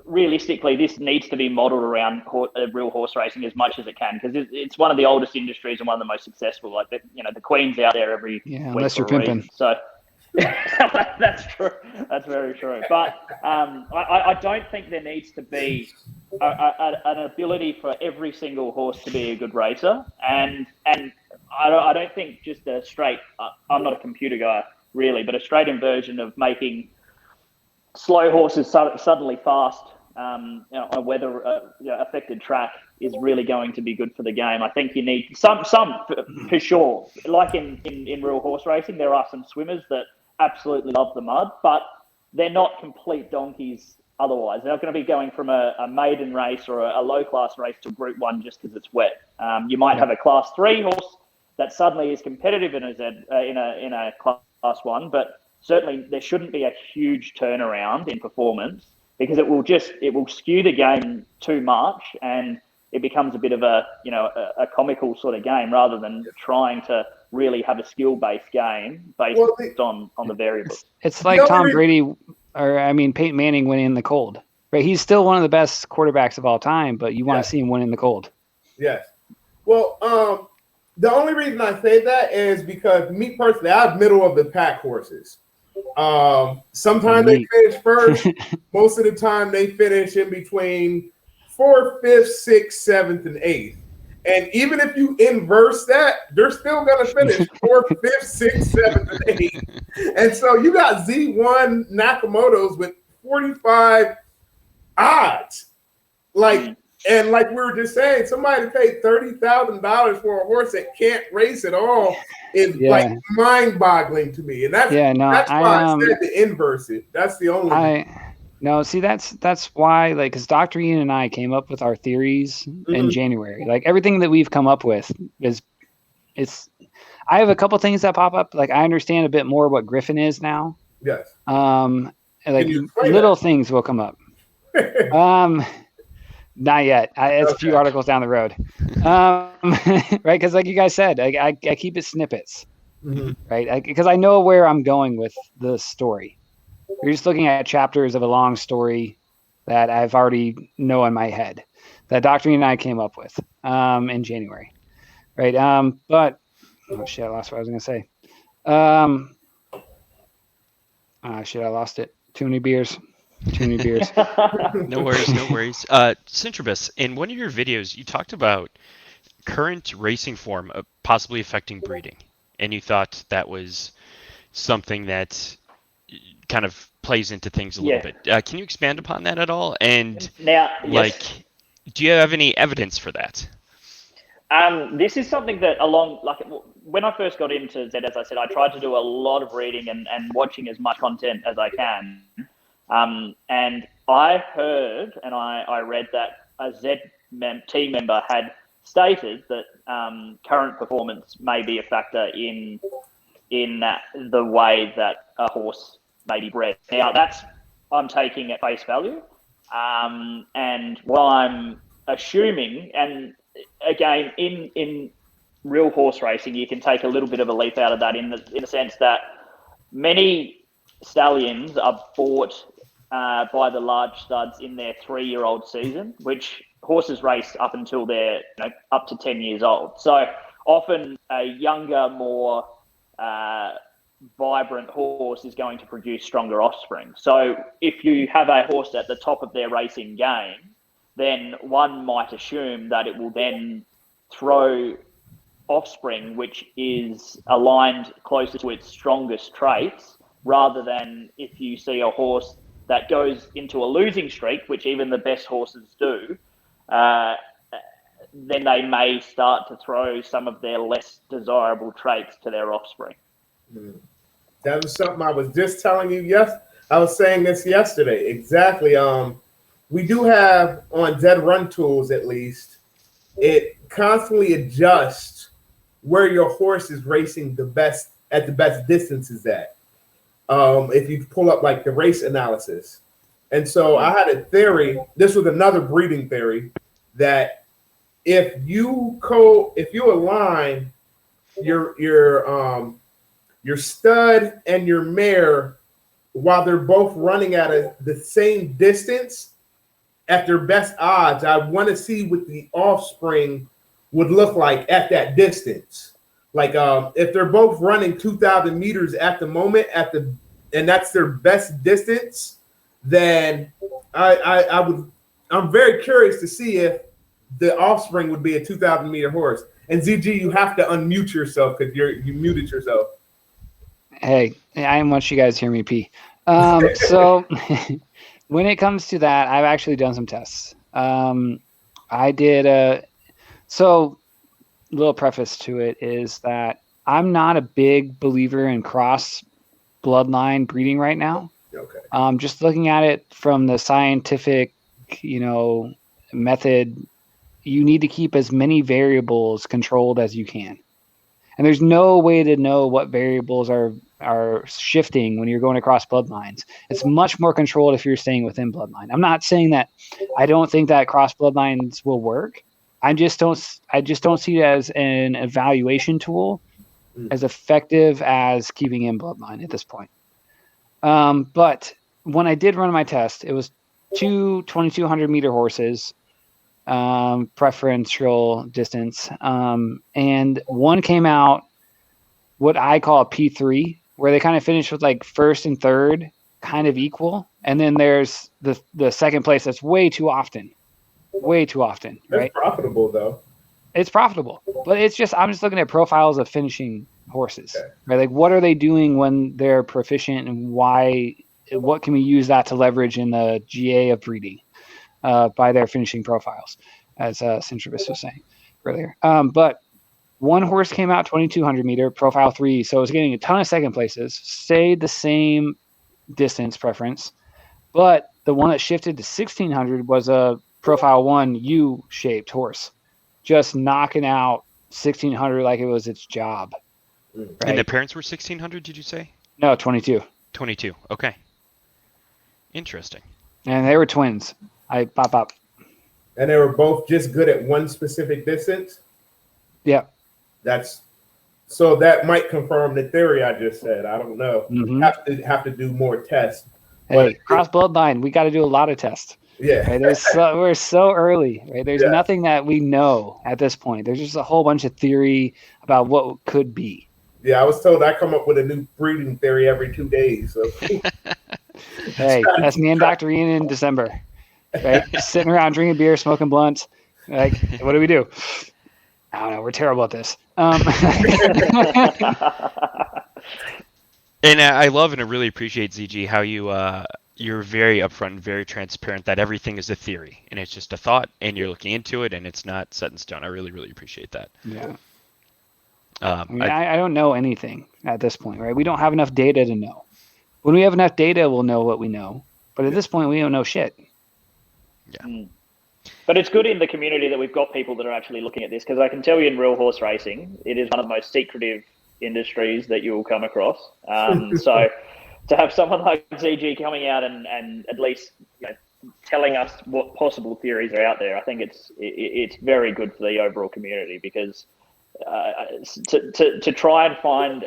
realistically this needs to be modeled around real horse racing as much as it can, because it's one of the oldest industries and one of the most successful. The Queen's out there every week unless you're pimping. So that's true. That's very true. But I don't think there needs to be an ability for every single horse to be a good racer, and I don't think just a straight. I'm not a computer guy really, but a straight inversion of making slow horses suddenly fast on a weather affected track is really going to be good for the game. I think you need some for sure. Like in real horse racing, there are some swimmers that absolutely love the mud, but they're not complete donkeys otherwise. They're not going to be going from a maiden race or a low class race to Group 1 just because it's wet. You might have a Class 3 horse that suddenly is competitive in a Class 1, but certainly there shouldn't be a huge turnaround in performance because it will skew the game too much, and it becomes a bit of a comical sort of game rather than trying to really have a skill-based game based on the variables. It's like Tom Brady, Peyton Manning winning in the cold. Right? He's still one of the best quarterbacks of all time, but you want to see him win in the cold. Yes. Well, the only reason I say that is because me personally, I have middle of the pack horses. Sometimes they finish first. Most of the time they finish in between 4th, 5th, 6th, 7th, and 8th. And even if you inverse that, they're still going to finish 4th, 5th, 6th, 7th, and 8th. And so you got Z1 Nakamoto's with 45 odds. And like we were just saying, somebody paid $30,000 for a horse that can't race at all is like mind-boggling to me. And that's why I said to inverse it. That's the only. No, see, that's why, like, because Dr. Ian and I came up with our theories in January. Like, everything that we've come up with I have a couple things that pop up. Like, I understand a bit more what Griffin is now. Yes. Like, little things will come up. Not yet. It's a few articles down the road. Right, because like you guys said, I keep it snippets. Right, because I know where I'm going with the story. You're just looking at chapters of a long story that I've already know in my head that Dr. and I came up with in January, right? But oh shit, I lost what I was gonna say. Shit, I lost it. Too many beers. No worries. Syntribos, in one of your videos, you talked about current racing form possibly affecting breeding, and you thought that was something that kind of plays into things a little bit. Can you expand upon that at all? And now, do you have any evidence for that? This is something that when I first got into Zed, as I said, I tried to do a lot of reading and watching as much content as I can. And I heard and I read that a Zed team member had stated that current performance may be a factor in the way that a horse may be bred. Now, I'm taking at face value. And while I'm assuming, and again, in real horse racing, you can take a little bit of a leap out of that in the sense that many stallions are bought by the large studs in their 3-year-old season, which horses race up until they're up to 10 years old. So often a younger, more vibrant horse is going to produce stronger offspring. So if you have a horse at the top of their racing game, then one might assume that it will then throw offspring which is aligned closer to its strongest traits, rather than if you see a horse that goes into a losing streak, which even the best horses do, then they may start to throw some of their less desirable traits to their offspring. That was something I was just telling you. I was saying this yesterday. Exactly. We do have on Zed.Run tools, at least, it constantly adjusts where your horse is racing the best distances at. If you pull up like the race analysis. And so I had a theory, this was another breeding theory, that if you align your stud and your mare while they're both running at the same distance at their best odds, I want to see what the offspring would look like at that distance. Like if they're both running 2,000 meters at the moment and that's their best distance, then I'm very curious to see if the offspring would be a 2,000 meter horse. And ZG, you have to unmute yourself because you muted yourself. Hey, I want you guys to hear me pee. So when it comes to that, I've actually done some tests. I did so a little preface to it is that I'm not a big believer in cross bloodline breeding right now. Okay. Just looking at it from the scientific, method, you need to keep as many variables controlled as you can. And there's no way to know what variables are shifting when you're going across bloodlines. It's much more controlled if you're staying within bloodline. I'm not saying that I don't think that cross bloodlines will work. I just don't see it as an evaluation tool as effective as keeping in bloodline at this point. But when I did run my test, it was two 2,200 meter horses, preferential distance, and one came out what I call a P3, where they kind of finished with like first and third kind of equal, and then there's the second place that's way too often, right? It's profitable though. It's profitable, but it's just I'm just looking at profiles of finishing horses, right? Like what are they doing when they're proficient, and what can we use that to leverage in the GA of breeding by their finishing profiles, as Syntribos was saying earlier. But one horse came out 2,200 meter profile 3, so it was getting a ton of second places, stayed the same distance preference, but the one that shifted to 1,600 was a profile 1 U-shaped horse, just knocking out 1,600 like it was its job. Right? And the parents were 1,600, did you say? No, 22. 22. Okay. Interesting. And they were twins. Pop. And they were both just good at one specific distance? Yeah. So that might confirm the theory I just said. I don't know. Mm-hmm. Have to do more tests. Hey, cross bloodline, we got to do a lot of tests. Yeah. Right? We're so early. Right? There's nothing that we know at this point. There's just a whole bunch of theory about what could be. Yeah, I was told I come up with a new breeding theory every 2 days. So. Hey, that's me and Dr. Ian in December. Right? Just sitting around drinking beer, smoking blunts. Like, what do we do? I don't know. We're terrible at this. And I love and I really appreciate, ZG, how you're very upfront and very transparent that everything is a theory and it's just a thought and you're looking into it and it's not set in stone. I really, really appreciate that. Yeah. I don't know anything at this point, right? We don't have enough data to know. When we have enough data, we'll know what we know. But at this point, we don't know shit. Yeah. But it's good in the community that we've got people that are actually looking at this, because I can tell you in real horse racing, it is one of the most secretive industries that you will come across. So to have someone like ZG coming out and at least telling us what possible theories are out there, I think it's very good for the overall community, because to try and find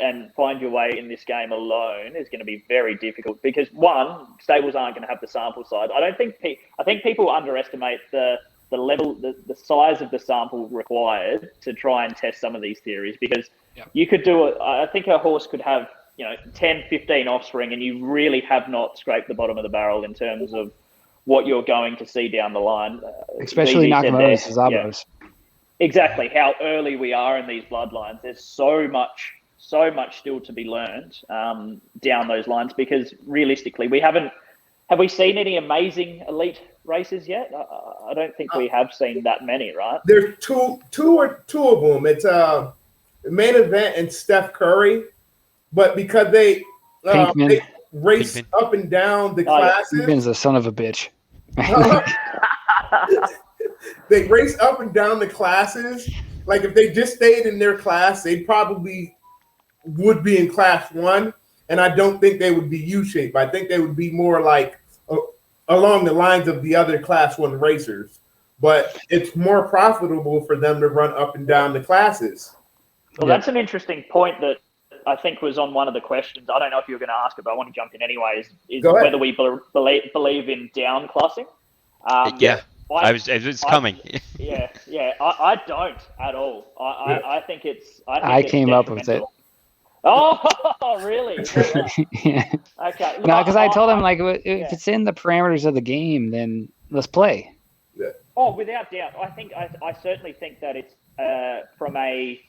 your way in this game alone is going to be very difficult, because one, stables aren't going to have the sample size. I think people underestimate the level, the size of the sample required to try and test some of these theories, because you could do I think a horse could have 10, 15 offspring, and you really have not scraped the bottom of the barrel in terms of what you're going to see down the line. Especially Nakamoto's and Szabos. Exactly how early we are in these bloodlines. There's so much still to be learned down those lines, because realistically, have we seen any amazing elite races yet? I don't think we have seen that many, right? There's two of them. It's Main Event and Steph Curry, but because they race up and down the classes. Pinkman's a son of a bitch. They race up and down the classes. Like if they just stayed in their class, they probably would be in class 1. And I don't think they would be U-shaped. I think they would be more like along the lines of the other class 1 racers. But it's more profitable for them to run up and down the classes. Well, that's an interesting point that I think was on one of the questions. I don't know if you were going to ask it, but I want to jump in anyway. Is whether we believe in down classing? It's coming. I don't at all. I think it's. I came up with it. Oh, really? Yeah. Okay. No, because I told him if it's in the parameters of the game, then let's play. Yeah. Oh, without doubt. I certainly think that it's from a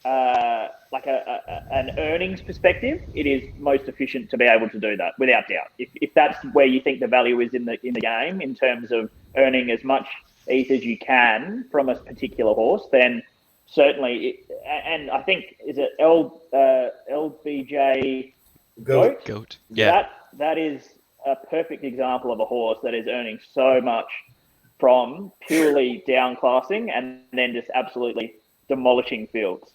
an earnings perspective, it is most efficient to be able to do that, without doubt. If that's where you think the value is in the game, in terms of earning as much ETH as you can from a particular horse, then certainly. And I think, is it LBJ Goat? Yeah. That is a perfect example of a horse that is earning so much from purely downclassing and then just absolutely demolishing fields.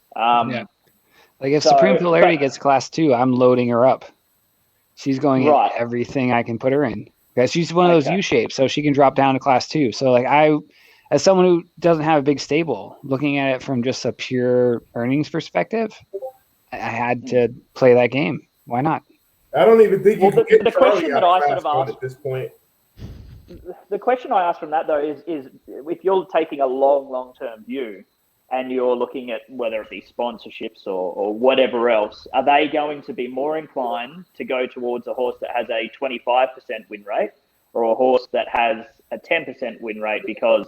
Like if So, Supreme Polarity but- gets Class 2, I'm loading her up. She's going in Right. everything I can put her in. Because she's one of those Okay. U-shapes, so she can drop down to Class 2. So like as someone who doesn't have a big stable, looking at it from just a pure earnings perspective, I had to play that game. Why not? I don't even think you Well, can get the Charlie question out that of I Class sort of 1 asked- at this point. The question I ask from that though is if you're taking a long-term view and you're looking at whether it be sponsorships or whatever else, are they going to be more inclined to go towards a horse that has a 25% win rate or a horse that has a 10% win rate because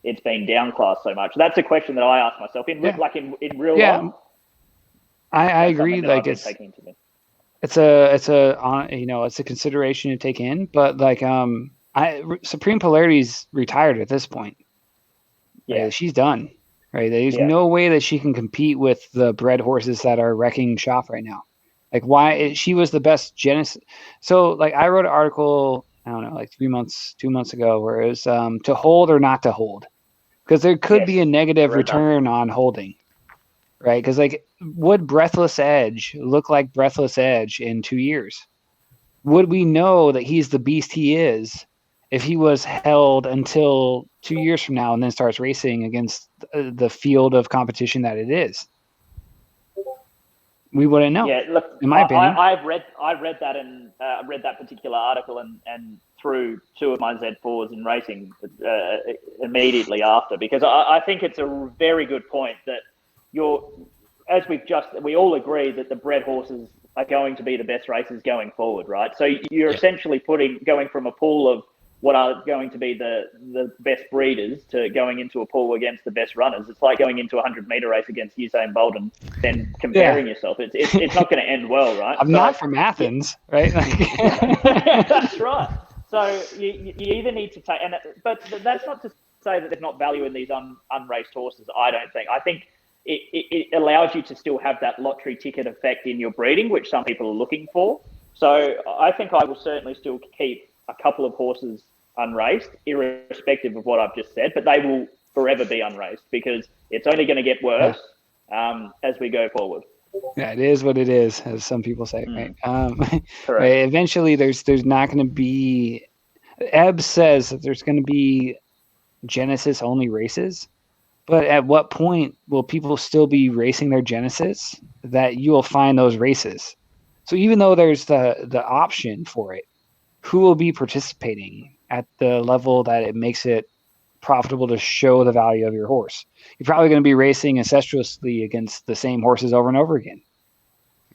it's been downclassed so much? That's a question that I ask myself in real life. I agree. Something that Like I've been taking into me. it's a consideration to take in, but like Supreme Polarity's retired at this point. Yeah. Right? She's done. Right? There's Yeah. no way that she can compete with the bred horses that are wrecking shop right now. Like why she was the best Genesis. So like I wrote an article, I don't know, like 2 months ago, where it was to hold or not to hold, because there could be a negative Right. return on holding. Right? Because like, would Breathless Edge look like Breathless Edge in 2 years? Would we know that he's the beast he is if he was held until 2 years from now and then starts racing against the field of competition that it is? We wouldn't know. Yeah, look, in my opinion. I read that and read that particular article and threw 2 of my Z4s in racing immediately after, because I think it's a very good point that we all agree that the bred horses are going to be the best races going forward, right? So you're essentially going from a pool of what are going to be the best breeders to going into a pool against the best runners. It's like going into a 100-meter race against Usain Bolt and then comparing yourself. It's not going to end well, right? I'm not from Athens, right? That's right. So you either need to take, but that's not to say that there's not value in these unraced horses. I don't think. I think it allows you to still have that lottery ticket effect in your breeding, which some people are looking for. So I think I will certainly still keep a couple of horses unraced, irrespective of what I've just said, but they will forever be unraced because it's only going to get worse as we go forward. Yeah, it is what it is, as some people say, right? Correct. Right, eventually, there's not going to be. Ebb says that there's going to be Genesis only races, but at what point will people still be racing their Genesis that you will find those races? So even though there's the option for it, who will be participating at the level that it makes it profitable to show the value of your horse? You're probably going to be racing ancestrously against the same horses over and over again.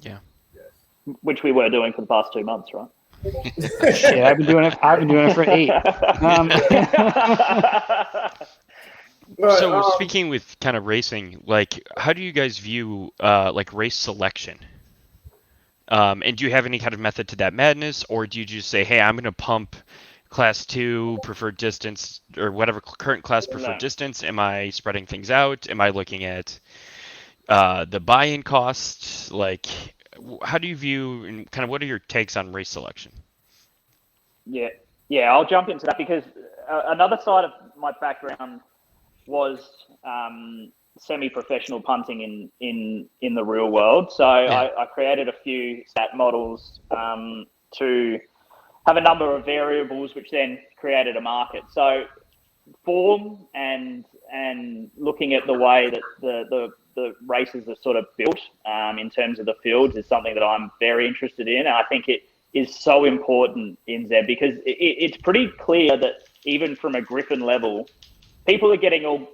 Yeah. Which we were doing for the past 2 months, right? Shit, I've been doing it for 8. So speaking with kind of racing, like how do you guys view like race selection? And do you have any kind of method to that madness, or do you just say, hey, I'm going to pump Class 2 preferred distance or whatever current class preferred distance? Am I spreading things out? Am I looking at the buy-in costs? Like, how do you view and kind of what are your takes on race selection? Yeah, I'll jump into that because another side of my background was semi-professional punting in the real world. So I created a few stat models to have a number of variables, which then created a market. So form and looking at the way that the races are sort of built in terms of the fields is something that I'm very interested in. And I think it is so important in Zed because it's pretty clear that even from a Griffin level, people are getting all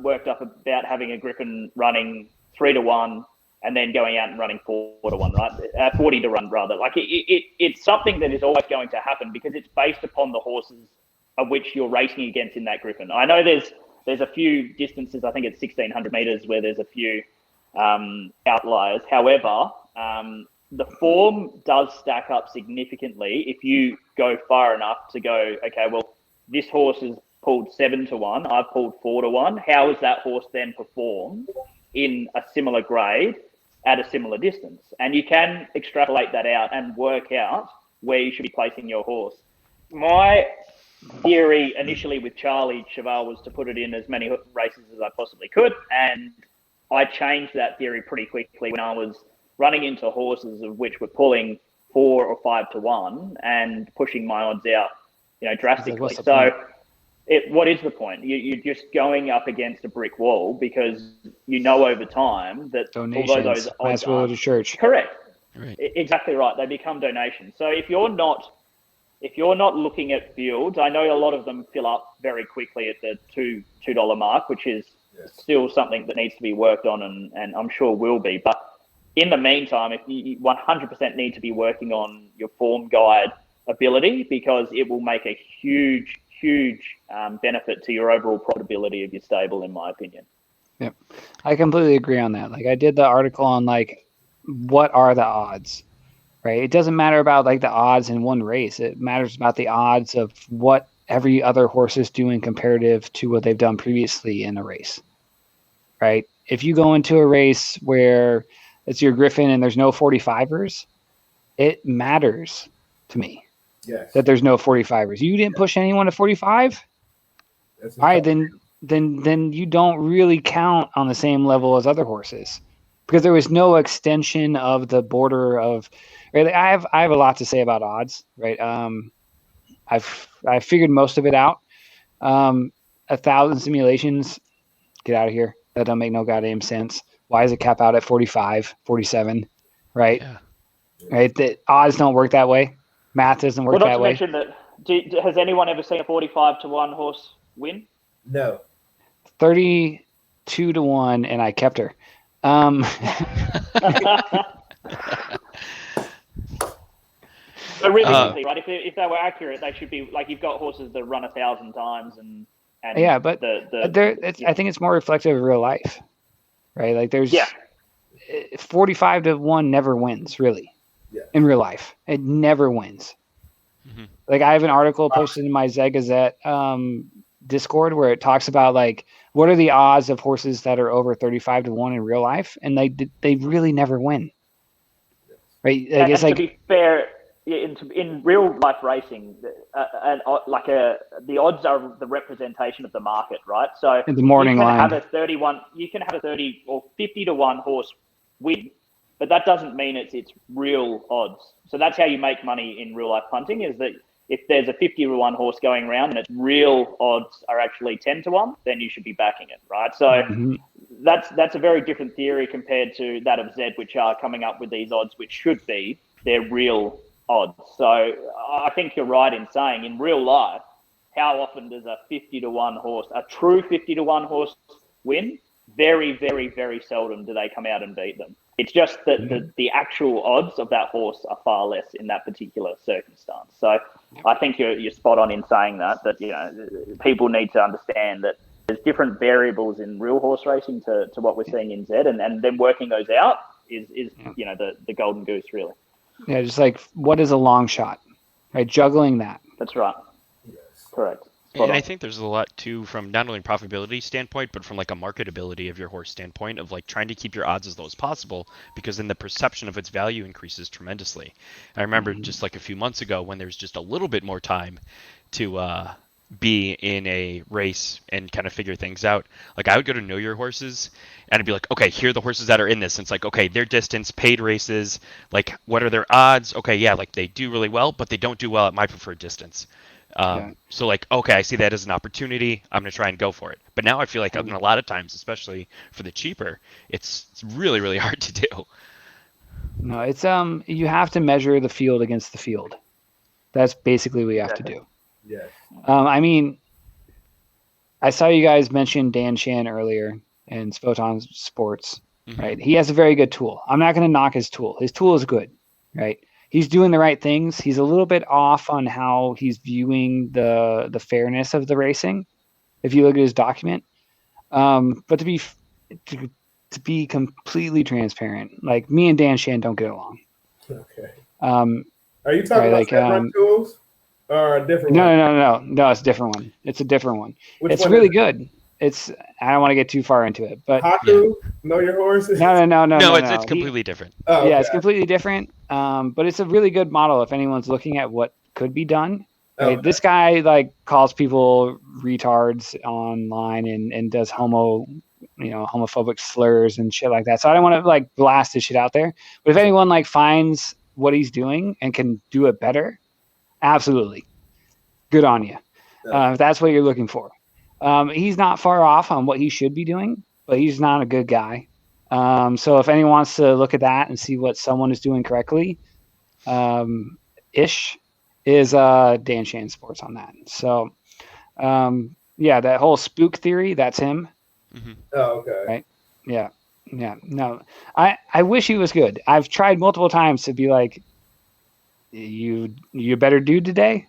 worked up about having a Griffin running 3-1 and then going out and running 4-1, right? 40-1 rather. Like it's something that is always going to happen because it's based upon the horses of which you're racing against in that Griffin. I know there's a few distances. I think it's 1,600 meters where there's a few outliers. However, the form does stack up significantly if you go far enough to go, okay, well, this horse is pulled 7-1. I've pulled 4-1. How has that horse then performed in a similar grade at a similar distance? And you can extrapolate that out and work out where you should be placing your horse. My theory initially with Charlie Cheval was to put it in as many races as I possibly could. And I changed that theory pretty quickly when I was running into horses of which were pulling 4 or 5 to 1 and pushing my odds out, drastically. What's the so point? what is the point? You're just going up against a brick wall because over time that Donations. although those odds Mass will to church. Correct. Right. Exactly right. They become donations. So if you're not looking at fields, I know a lot of them fill up very quickly at the $2 mark, which is still something that needs to be worked on and I'm sure will be. But in the meantime, if you 100% need to be working on your form guide ability because it will make a huge benefit to your overall profitability of your stable, in my opinion. Yep. I completely agree on that. Like I did the article on like, what are the odds, right? It doesn't matter about like the odds in one race. It matters about the odds of what every other horse is doing comparative to what they've done previously in a race, right? If you go into a race where it's your Griffin and there's no 45ers, it matters to me. Yes. That there's no 45ers. You didn't push anyone to 45? All right, then you don't really count on the same level as other horses because there was no extension of the border of. Right, I have a lot to say about odds. Right, I've figured most of it out. 1,000 simulations. Get out of here. That don't make no goddamn sense. Why is it cap out at 45, 47? Right, right. The odds don't work that way. Math doesn't work that way. Not to mention that, has anyone ever seen a 45 to 1 horse win? No. 32 to 1, and I kept her. But realistically, right? If they were accurate, they should be like you've got horses that run 1,000 times and yeah, but I think it's more reflective of real life, right? Like there's 45 to 1 never wins really. In real life, it never wins. Mm-hmm. Like I have an article posted in my Gazette Discord where it talks about like what are the odds of horses that are over 35 to 1 in real life, and they really never win. Right? Like, it's like, to be fair, in real life racing, the odds are the representation of the market, right? So in the morning line, you can have a 30 or 50 to 1 horse win. But that doesn't mean it's real odds. So that's how you make money in real life punting is that if there's a 50 to 1 horse going around and its real odds are actually 10 to 1, then you should be backing it, right? So that's a very different theory compared to that of Zed, which are coming up with these odds, which should be their real odds. So I think you're right in saying in real life, how often does a 50 to 1 horse, a true 50 to 1 horse win? Very, very, very seldom do they come out and beat them. It's just that the actual odds of that horse are far less in that particular circumstance. So I think you're spot on in saying that people need to understand that there's different variables in real horse racing to what we're seeing in Zed, and then working those out is the golden goose really. Yeah, just like what is a long shot, right? Juggling that. That's right. Yes. Correct. And I think there's a lot too from not only profitability standpoint, but from like a marketability of your horse standpoint of like trying to keep your odds as low as possible, because then the perception of its value increases tremendously. I remember just like a few months ago when there's just a little bit more time to be in a race and kind of figure things out. Like I would go to know your horses and I'd be like, okay, here are the horses that are in this. And it's like, okay, their distance, paid races, like what are their odds? Okay, yeah, like they do really well, but they don't do well at my preferred distance. So like, okay, I see that as an opportunity. I'm going to try and go for it. But now I feel like a lot of times, especially for the cheaper, it's really, really hard to do. No, it's you have to measure the field against the field. That's basically what you have to do. Yeah. I mean, I saw you guys mention Dan Shan earlier in Photon Sports, right? He has a very good tool. I'm not going to knock his tool. His tool is good, right? He's doing the right things. He's a little bit off on how he's viewing the fairness of the racing, if you look at his document. But to be completely transparent, like me and Dan Shan don't get along. Okay. Are you talking about Zed.Run tools or a different one? No, it's a different one. It's a different one. Which one really good. I don't want to get too far into it, but Haku, know your horses? No, it's completely different. Oh, okay. Yeah, it's completely different. But it's a really good model if anyone's looking at what could be done. Right? This guy like calls people retards online and does homo homophobic slurs and shit like that. So I don't want to like blast his shit out there. But if anyone like finds what he's doing and can do it better, absolutely, good on you. If that's what you're looking for. He's not far off on what he should be doing, but he's not a good guy. So if anyone wants to look at that and see what someone is doing correctly, Ish is Dan Shan Sports on that. So that whole spook theory, that's him. Mm-hmm. Oh, okay. Right? Yeah. No, I wish he was good. I've tried multiple times to be like, you a better dude today,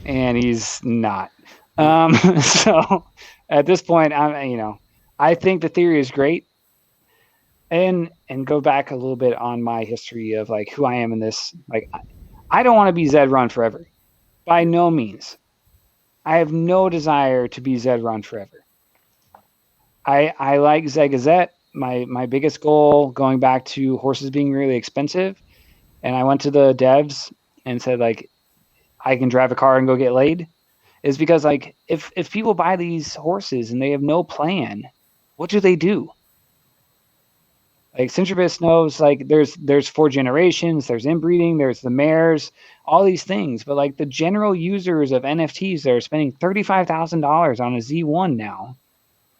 and he's not. So at this point, I think the theory is great. And go back a little bit on my history of like who I am in this. Like, I don't want to be Zed.Run forever, by no means. I have no desire to be Zed.Run forever. I like Gazette. My biggest goal, going back to horses being really expensive, and I went to the devs and said like, I can drive a car and go get laid, is because like if people buy these horses and they have no plan, what do they do? Like Syntribos knows like there's 4 generations, there's inbreeding, there's the mares, all these things. But like the general users of NFTs that are spending $35,000 on a Z1 now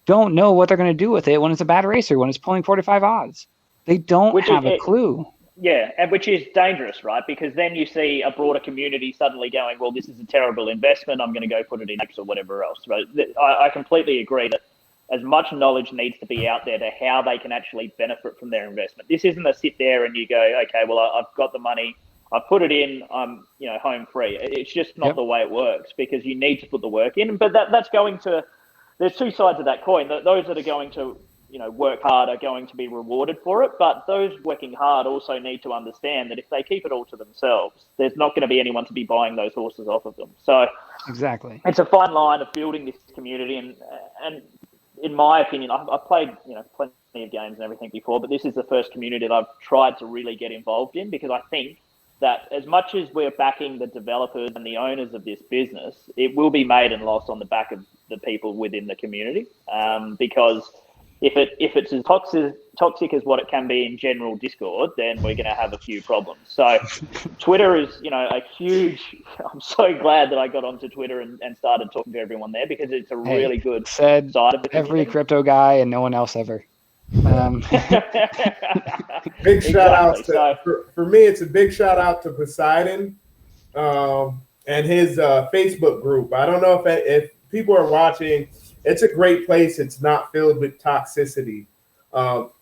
don't know what they're going to do with it when it's a bad racer, when it's pulling 45 odds. They don't have a clue. Yeah, and which is dangerous, right? Because then you see a broader community suddenly going, well, this is a terrible investment, I'm going to go put it in X or whatever else. Right? I completely agree that as much knowledge needs to be out there to how they can actually benefit from their investment. This isn't a sit there and you go, okay, well, I've got the money, I've put it in, I'm home free. It's just not the way it works, because you need to put the work in. But that's going to, there's 2 sides of that coin. Those that are going to work hard are going to be rewarded for it, but those working hard also need to understand that if they keep it all to themselves, there's not going to be anyone to be buying those horses off of them. So exactly, it's a fine line of building this community, and in my opinion, I've played plenty of games and everything before, but this is the first community that I've tried to really get involved in, because I think that as much as we're backing the developers and the owners of this business, it will be made and lost on the back of the people within the community, because if it's as toxic as what it can be in general Discord, then we're going to have a few problems. So Twitter is, a huge, I'm so glad that I got onto Twitter and started talking to everyone there, because it's a really good side of the every community. crypto guy and no one else ever. Big shout out to, for me, it's a big shout out to Poseidon and his Facebook group. I don't know if people are watching. It's a great place. It's not filled with toxicity.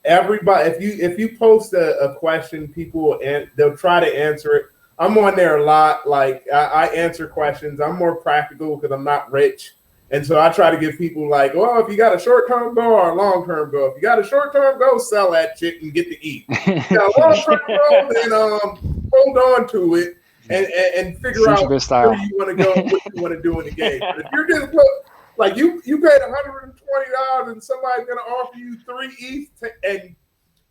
Everybody, if you post a question, people they'll try to answer it. I'm on there a lot. Like I answer questions. I'm more practical because I'm not rich, and so I try to give people like, well, if you got a short-term goal or a long-term goal. If you got a short-term goal, sell that shit and get to eat. If you got a long-term goal, then hold on to it and figure out where you want to go, and what you want to do in the game. But if you're just like you paid $120 and somebody's gonna offer you 3 ETH and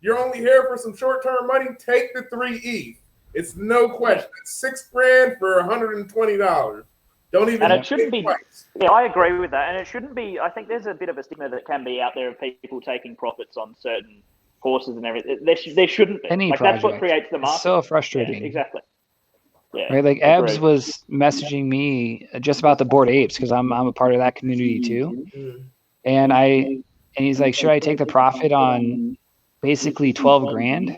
you're only here for some short-term money, take the 3 ETH. It's no question. It's $6,000 for $120. Don't even. And it shouldn't be. Yeah, I agree with that. And it shouldn't be. I think there's a bit of a stigma that can be out there of people taking profits on certain horses and everything. There shouldn't be. That's what creates the market. It's so frustrating. Yeah, exactly. Yeah, right, like Ebbs was messaging me just about the Bored Apes, because I'm a part of that community too, and he's like, should I take the profit on basically 12 grand?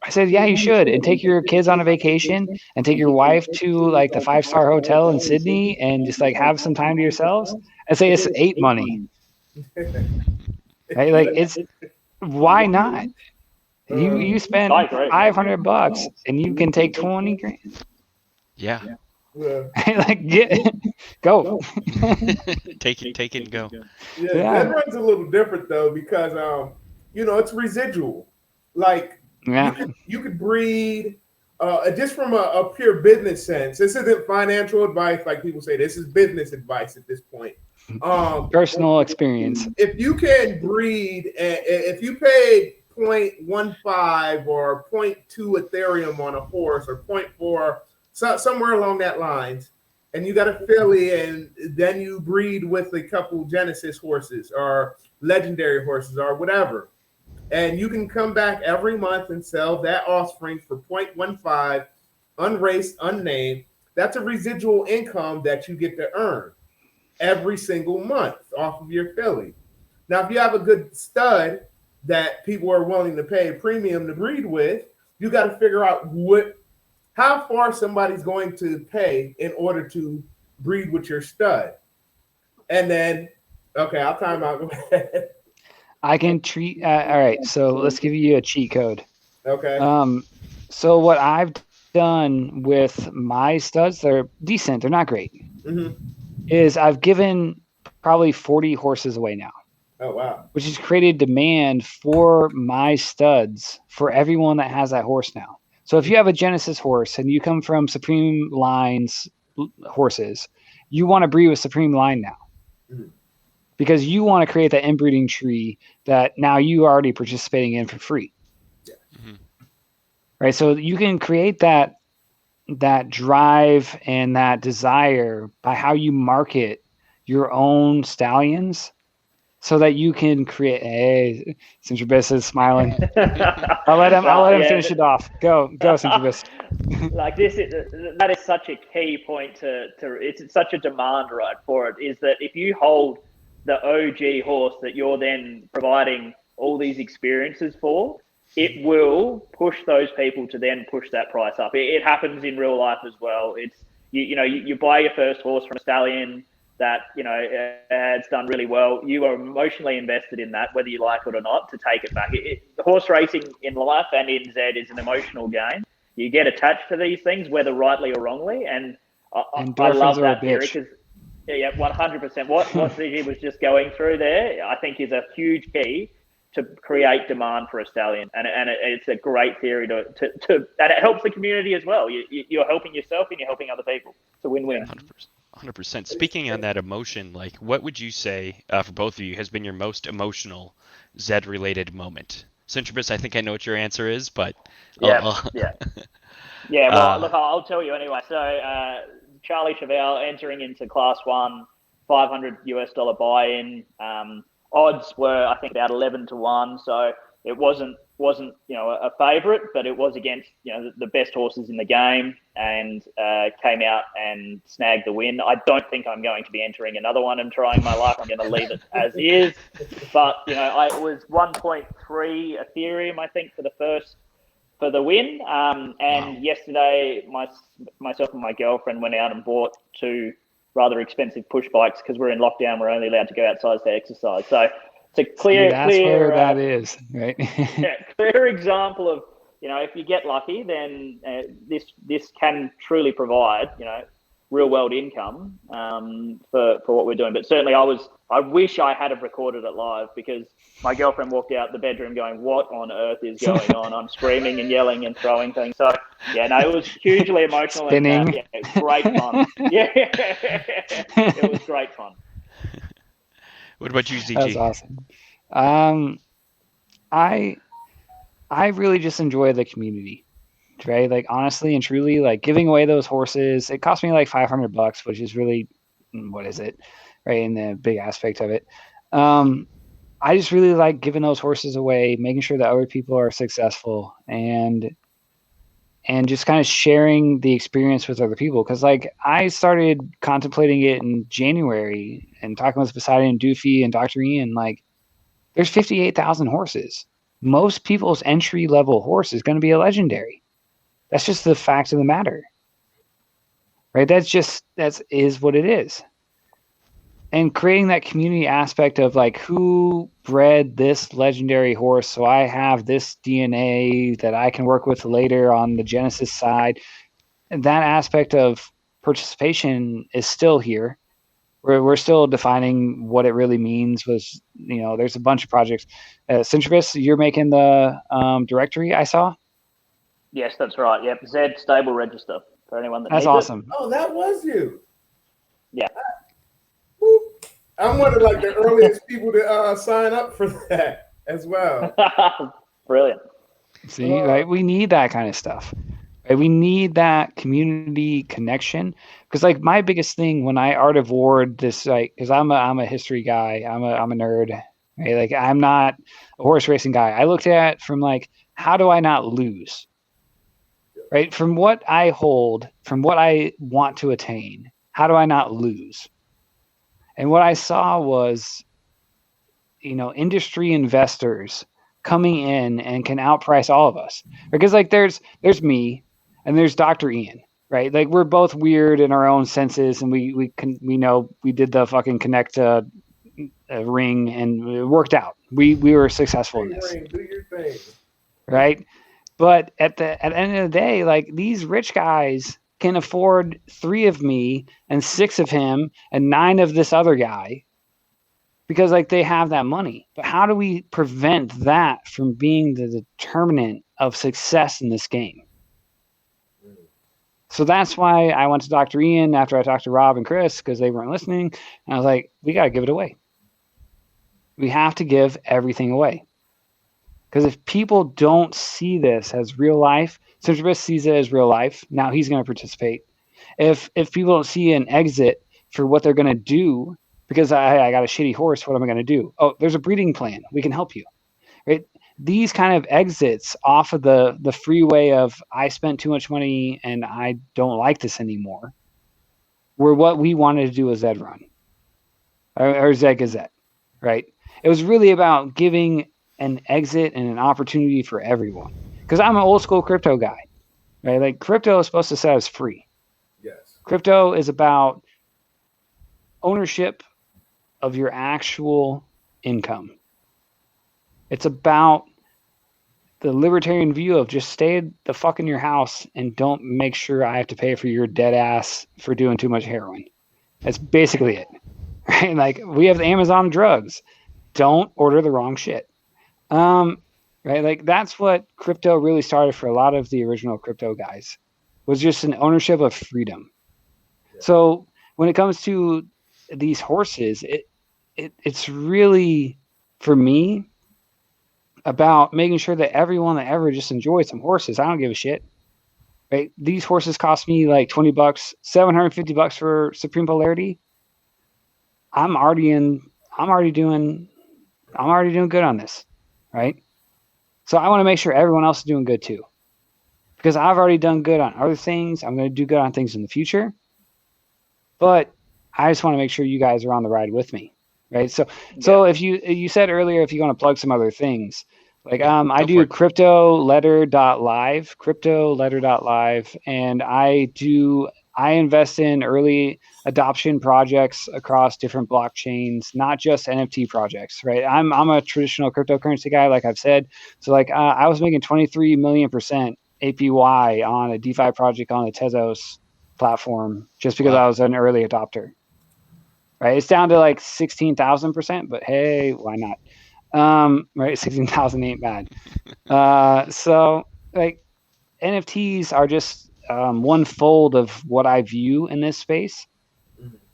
I said, yeah, you should, and take your kids on a vacation and take your wife to like the 5-star hotel in Sydney and just like have some time to yourselves and say it's 8 money. Right? Like it's why not? You spend $500 and you can take 20 grand. Yeah. Like go. Take it and go. Yeah, that runs a little different though, because it's residual. Like you could breed just from a pure business sense. This isn't financial advice like people say. This is business advice at this point. Personal experience. If you can breed, if you paid 0.15 or 0.2 Ethereum on a horse, or 0.4, somewhere along that lines, and you got a filly, and then you breed with a couple Genesis horses or legendary horses or whatever, and you can come back every month and sell that offspring for 0.15, unraced, unnamed. That's a residual income that you get to earn every single month off of your filly. Now, if you have a good stud that people are willing to pay a premium to breed with, you got to figure out how far somebody's going to pay in order to breed with your stud. And then, okay, I'll time out. Go ahead. I can treat. All right, so let's give you a cheat code. Okay. So what I've done with my studs, they're decent. They're not great. Mm-hmm. Is I've given probably 40 horses away now. Oh, wow. Which has created demand for my studs for everyone that has that horse now. So if you have a Genesis horse and you come from Supreme Lines horses, you want to breed with Supreme Line now. Mm-hmm. Because you want to create that inbreeding tree that now you are already participating in for free. Yeah. Mm-hmm. Right. So you can create that drive and that desire by how you market your own stallions so that you can create. Hey, Syntribos is smiling. I'll let him finish it off. Go, Syntribos. Like that is such a key point to it's such a demand, right, for it, is that if you hold the OG horse that you're then providing all these experiences for, it will push those people to then push that price up. It happens in real life as well. It's you buy your first horse from a stallion that has done really well. You are emotionally invested in that, whether you like it or not, to take it back. Horse racing in life and in Zed is an emotional game. You get attached to these things, whether rightly or wrongly, and I love that theory because 100%. What CG was just going through there, I think, is a huge key to create demand for a stallion, and it's a great theory to and it helps the community as well. You're helping yourself and you're helping other people. It's a win-win. 100%. Speaking on that emotion, like, what would you say for both of you has been your most emotional Zed-related moment? Syntribos, I think I know what your answer is, but Well, look, I'll tell you anyway. So Charlie Chevelle entering into Class 1, $500 buy-in. Odds were, I think, about 11-1, so it wasn't a favourite, but it was against the best horses in the game, and came out and snagged the win. I don't think I'm going to be entering another one and trying my luck. I'm going to leave it as is. But it was 1.3 Ethereum, I think, for the win. And yesterday, myself and my girlfriend went out and bought 2 rather expensive push bikes because we're in lockdown. We're only allowed to go outside to exercise. So it's a clear, where that is, right? Clear example of if you get lucky, then this can truly provide real world income for what we're doing. But certainly, I wish I had have recorded it live, because my girlfriend walked out the bedroom going, "What on earth is going on?" I'm screaming and yelling and throwing things. So it was hugely emotional. Spinning. And great fun. It was great fun. What about you, ZG? That's awesome. I really just enjoy the community, right? Like, honestly and truly, like, giving away those horses, it cost me like $500, which is really, what is it, right? In the big aspect of it. I just really like giving those horses away, making sure that other people are successful, and just kind of sharing the experience with other people. Because, like, I started contemplating it in January and talking with Poseidon and Doofy and Dr. Ian, like, there's 58,000 horses. Most people's entry-level horse is going to be a legendary. That's just the fact of the matter, right? That is what it is. And creating that community aspect of, like, who bred this legendary horse, so I have this DNA that I can work with later on the Genesis side. And that aspect of participation is still here. We're still defining what it really means. There's a bunch of projects. Syntribos, you're making the directory, I saw? Yes, that's right. Yep, Zed Stable Register for anyone that That's needs awesome. it. Oh, that was you. Yeah. I'm one of the earliest people to sign up for that as well. Brilliant. See, right? We need that kind of stuff. Right? We need that community connection, because like my biggest thing when I art of ward this, like, because I'm a history guy, I'm a nerd, right? Like I'm not a horse racing guy. I looked at from like, how do I not lose? Right? From what I hold, from what I want to attain, how do I not lose? And what I saw was, industry investors coming in and can outprice all of us, because like there's me and there's Dr. Ian, right? Like we're both weird in our own senses, and we did the fucking connect ring and it worked out. We were successful in this. Do your thing. Right? But at the end of the day, like these rich guys can afford 3 of me and 6 of him and 9 of this other guy, because like they have that money. But how do we prevent that from being the determinant of success in this game? So that's why I went to Dr. Ian after I talked to Rob and Chris, because they weren't listening. And I was like, we got to give it away. We have to give everything away. Because if people don't see this as real life, Syntribos sees it as real life. Now he's going to participate. If people don't see an exit for what they're going to do, because I got a shitty horse, what am I going to do? Oh, there's a breeding plan. We can help you. Right? These kind of exits off of the freeway of I spent too much money and I don't like this anymore, were what we wanted to do with Zed.Run or Zed Gazette. Right? It was really about giving an exit and an opportunity for everyone. Because I'm an old school crypto guy, right? Like crypto is supposed to set us free. Yes. Crypto is about ownership of your actual income. It's about the libertarian view of just stay the fuck in your house and don't make sure I have to pay for your dead ass for doing too much heroin. That's basically it, right? Like we have the Amazon drugs. Don't order the wrong shit. Right? Like that's what crypto really started for a lot of the original crypto guys, was just an ownership of freedom. Yeah. So when it comes to these horses, it's really, for me, about making sure that everyone that ever just enjoyed some horses, I don't give a shit. Right? These horses cost me like $20, $750 for Supreme Polarity. I'm already doing good on this. Right? So I want to make sure everyone else is doing good too, because I've already done good on other things. I'm going to do good on things in the future, but I just want to make sure you guys are on the ride with me, right? So if you said earlier, if you want to plug some other things, like I do cryptoletter.live, and I invest in early adoption projects across different blockchains, not just NFT projects, right? I'm a traditional cryptocurrency guy, like I've said. So like I was making 23 million% APY on a DeFi project on the Tezos platform just because I was an early adopter, right? It's down to like 16,000%, but hey, why not? Right? 16,000 ain't bad. So like NFTs are just one fold of what I view in this space,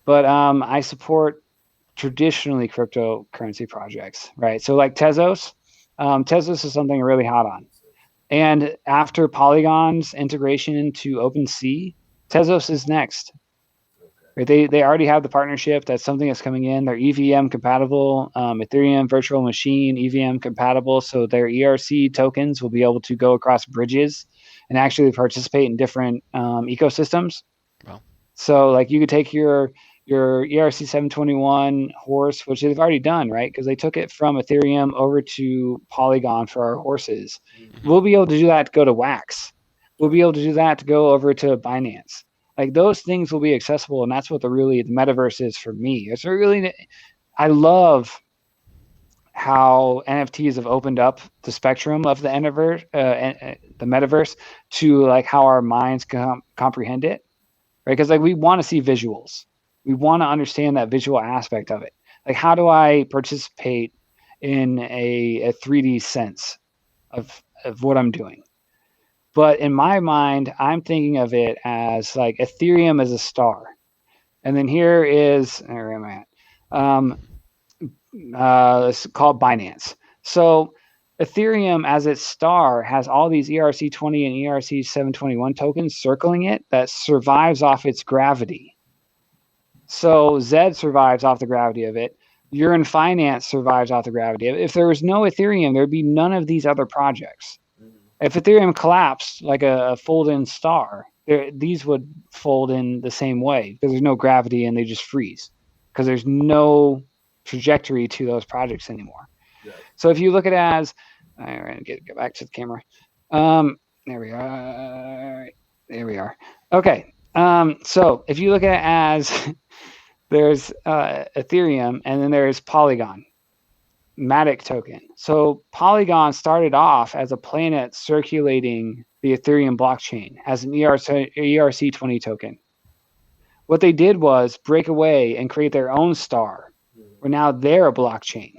but I support traditionally cryptocurrency projects, right? So like Tezos is something really hot on, and after Polygon's integration into OpenSea, Tezos is next. Right? They already have the partnership. That's something that's coming in. They're EVM compatible, Ethereum virtual machine EVM compatible, so their ERC tokens will be able to go across bridges and actually participate in different ecosystems. Wow. So like you could take your ERC 721 horse, which they've already done, right? Because they took it from Ethereum over to Polygon for our horses. Mm-hmm. We'll be able to do that to go to Wax. We'll be able to do that to go over to Binance. Like those things will be accessible, and that's what the metaverse is for me. It's really, I love how NFTs have opened up the spectrum of the metaverse to like how our minds comprehend it, right? Because like we want to see visuals, we want to understand that visual aspect of it. Like how do I participate in a 3D sense of what I'm doing? But in my mind, I'm thinking of it as like Ethereum as a star. And then here is, where am I at? It's called Binance. So Ethereum as its star has all these ERC20 and ERC721 tokens circling it that survives off its gravity. So Zed survives off the gravity of it. Urine Finance survives off the gravity of it. If there was no Ethereum, there'd be none of these other projects. If Ethereum collapsed like a fold-in star, these would fold in the same way because there's no gravity and they just freeze because there's no trajectory to those projects anymore. Yeah. So if you look at it as, all right, get back to the camera. There we are. There we are. Okay. So if you look at it as there's Ethereum and then there's Polygon, Matic token. So Polygon started off as a planet circulating the Ethereum blockchain as an ERC20 token. What they did was break away and create their own star, where now they're a blockchain.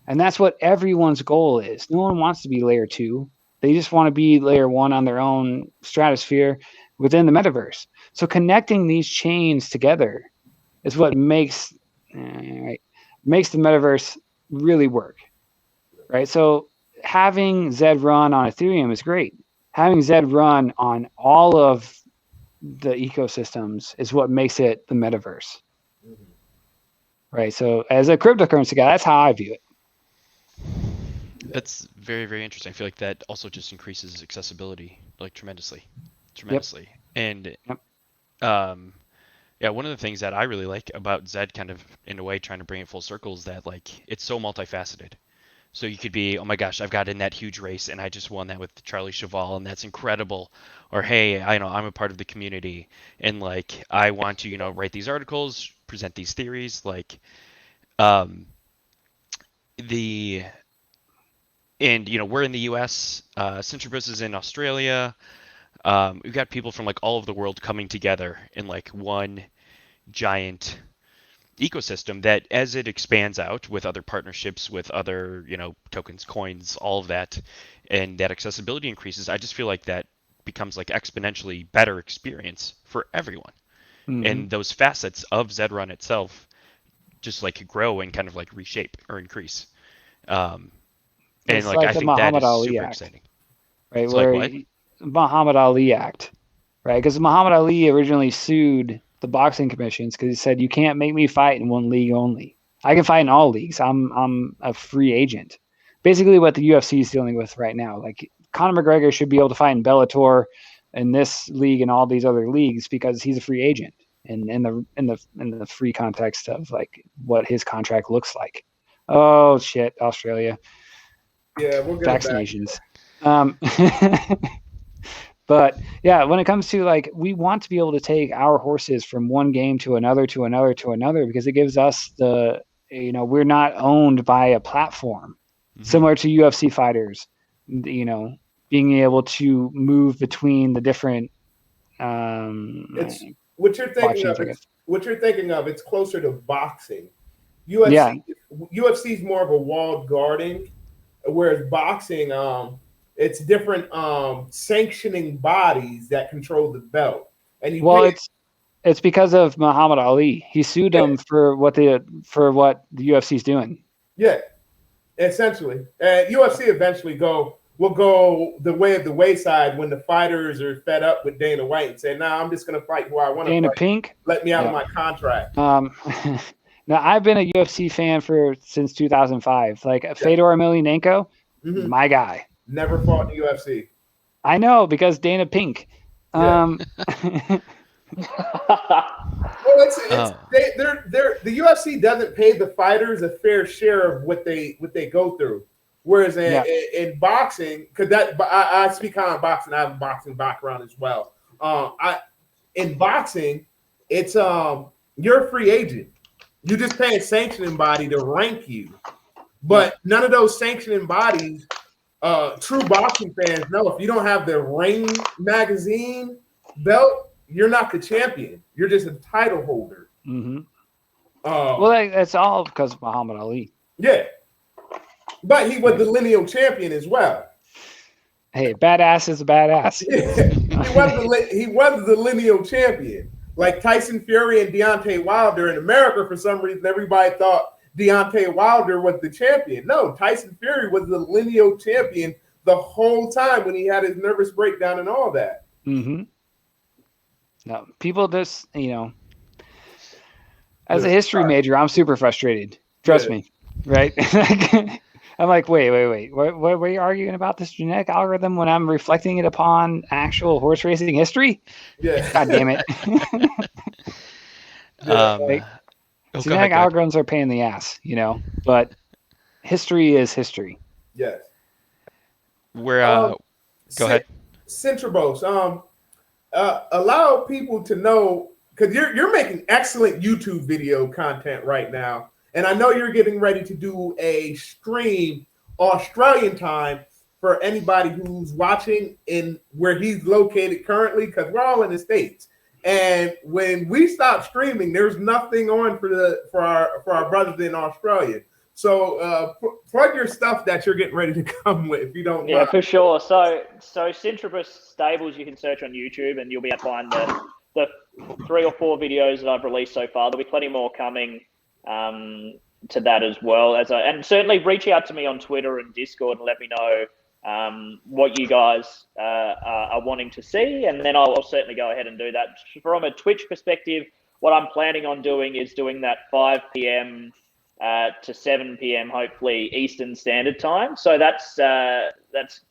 And that's what everyone's goal is. No one wants to be layer 2. They just want to be layer 1 on their own stratosphere within the metaverse. So connecting these chains together is what makes the metaverse really work, right? So having Zed.Run on Ethereum is great. Having Zed.Run on all of the ecosystems is what makes it the metaverse, right? So as a cryptocurrency guy, that's how I view it. That's very, very interesting. I feel like that also just increases accessibility like tremendously. Yep. And yeah, one of the things that I really like about Zed, kind of in a way trying to bring it full circle, is that like it's so multifaceted. So you could be, oh my gosh, I've got in that huge race and I just won that with Charlie Cheval and that's incredible. Or hey, I know I'm a part of the community and like I want to, write these articles, present these theories, like we're in the US, Syntribos is in Australia. We've got people from like all over the world coming together in like one giant ecosystem that, as it expands out with other partnerships, with other, tokens, coins, all of that, and that accessibility increases, I just feel like that becomes like exponentially better experience for everyone. Mm-hmm. And those facets of Zed.Run itself just like grow and kind of like reshape or increase. And like I think that is super exciting. Right, where Muhammad Ali Act, right? Because Muhammad Ali originally sued the boxing commissions because he said, you can't make me fight in one league only. I can fight in all leagues. I'm a free agent. Basically what the UFC is dealing with right now. Like Conor McGregor should be able to fight in Bellator, in this league and all these other leagues because he's a free agent and in the free context of like what his contract looks like. Oh shit, Australia. Yeah, we'll get vaccinations. But yeah, when it comes to like, we want to be able to take our horses from one game to another, because it gives us we're not owned by a platform, similar to UFC fighters, being able to move between the different. It's what you're thinking of. What you're thinking of. It's closer to boxing. UFC is more of a walled garden, whereas boxing, it's different sanctioning bodies that control the belt. And it's because of Muhammad Ali. He sued them for what the UFC is doing. Yeah, essentially. UFC eventually will go the way of the wayside when the fighters are fed up with Dana White and say, "Nah, I'm just going to fight who I want to fight. Dana Pink, let me out of my contract." Now I've been a UFC fan since 2005. Like Fedor Emelianenko, my guy. Never fought in the UFC. I know, because Dana Pink. Yeah. The UFC doesn't pay the fighters a fair share of what they go through. Whereas in boxing, because I speak on boxing, I have a boxing background as well. In boxing, it's you're a free agent. You just pay a sanctioning body to rank you, but none of those sanctioning bodies. True boxing fans know if you don't have the Ring magazine belt, you're not the champion. You're just a title holder. Mm-hmm. Well, that's all because of Muhammad Ali. Yeah, but he was the lineal champion as well. Hey, badass is a badass. He was the lineal champion. Like Tyson Fury and Deontay Wilder in America, for some reason, everybody thought Deontay Wilder was the champion. No, Tyson Fury was the lineal champion the whole time when he had his nervous breakdown and all that. Mm-hmm. No, people just, as a history major, I'm super frustrated. Trust me, right? I'm like, wait. What are you arguing about this genetic algorithm when I'm reflecting it upon actual horse racing history? Yeah. God damn it. Genetic algorithms are a pain in the ass, but history is history. Yes. Go ahead. Syntribos, allow people to know, because you're making excellent YouTube video content right now, and I know you're getting ready to do a stream Australian time for anybody who's watching in where he's located currently, because we're all in the States. And when we stop streaming, there's nothing on for our brothers in Australia. So plug your stuff that you're getting ready to come with, if you don't Yeah, mind. for sure. So Syntribos Stables, you can search on YouTube and you'll be able to find the 3 or 4 videos that I've released so far. There'll be plenty more coming to that as well. And certainly reach out to me on Twitter and Discord and let me know what you guys are wanting to see, and then I'll certainly go ahead and do that. From a Twitch perspective, what I'm planning on doing is doing that 5 p.m. To 7 p.m. hopefully Eastern Standard Time. So that's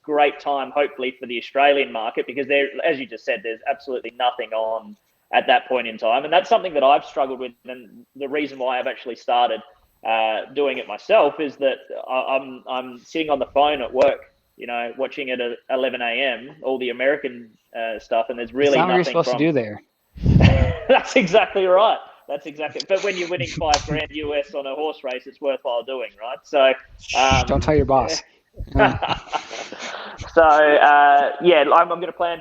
great time hopefully for the Australian market, because there, as you just said, there's absolutely nothing on at that point in time, and that's something that I've struggled with. And the reason why I've actually started doing it myself is that I'm sitting on the phone at work, watching it at 11 a.m. all the American stuff, and there's really nothing you're supposed to do there. That's exactly right. But when you're winning $5,000 US on a horse race, it's worthwhile doing, right? So don't tell your boss. So I'm going to plan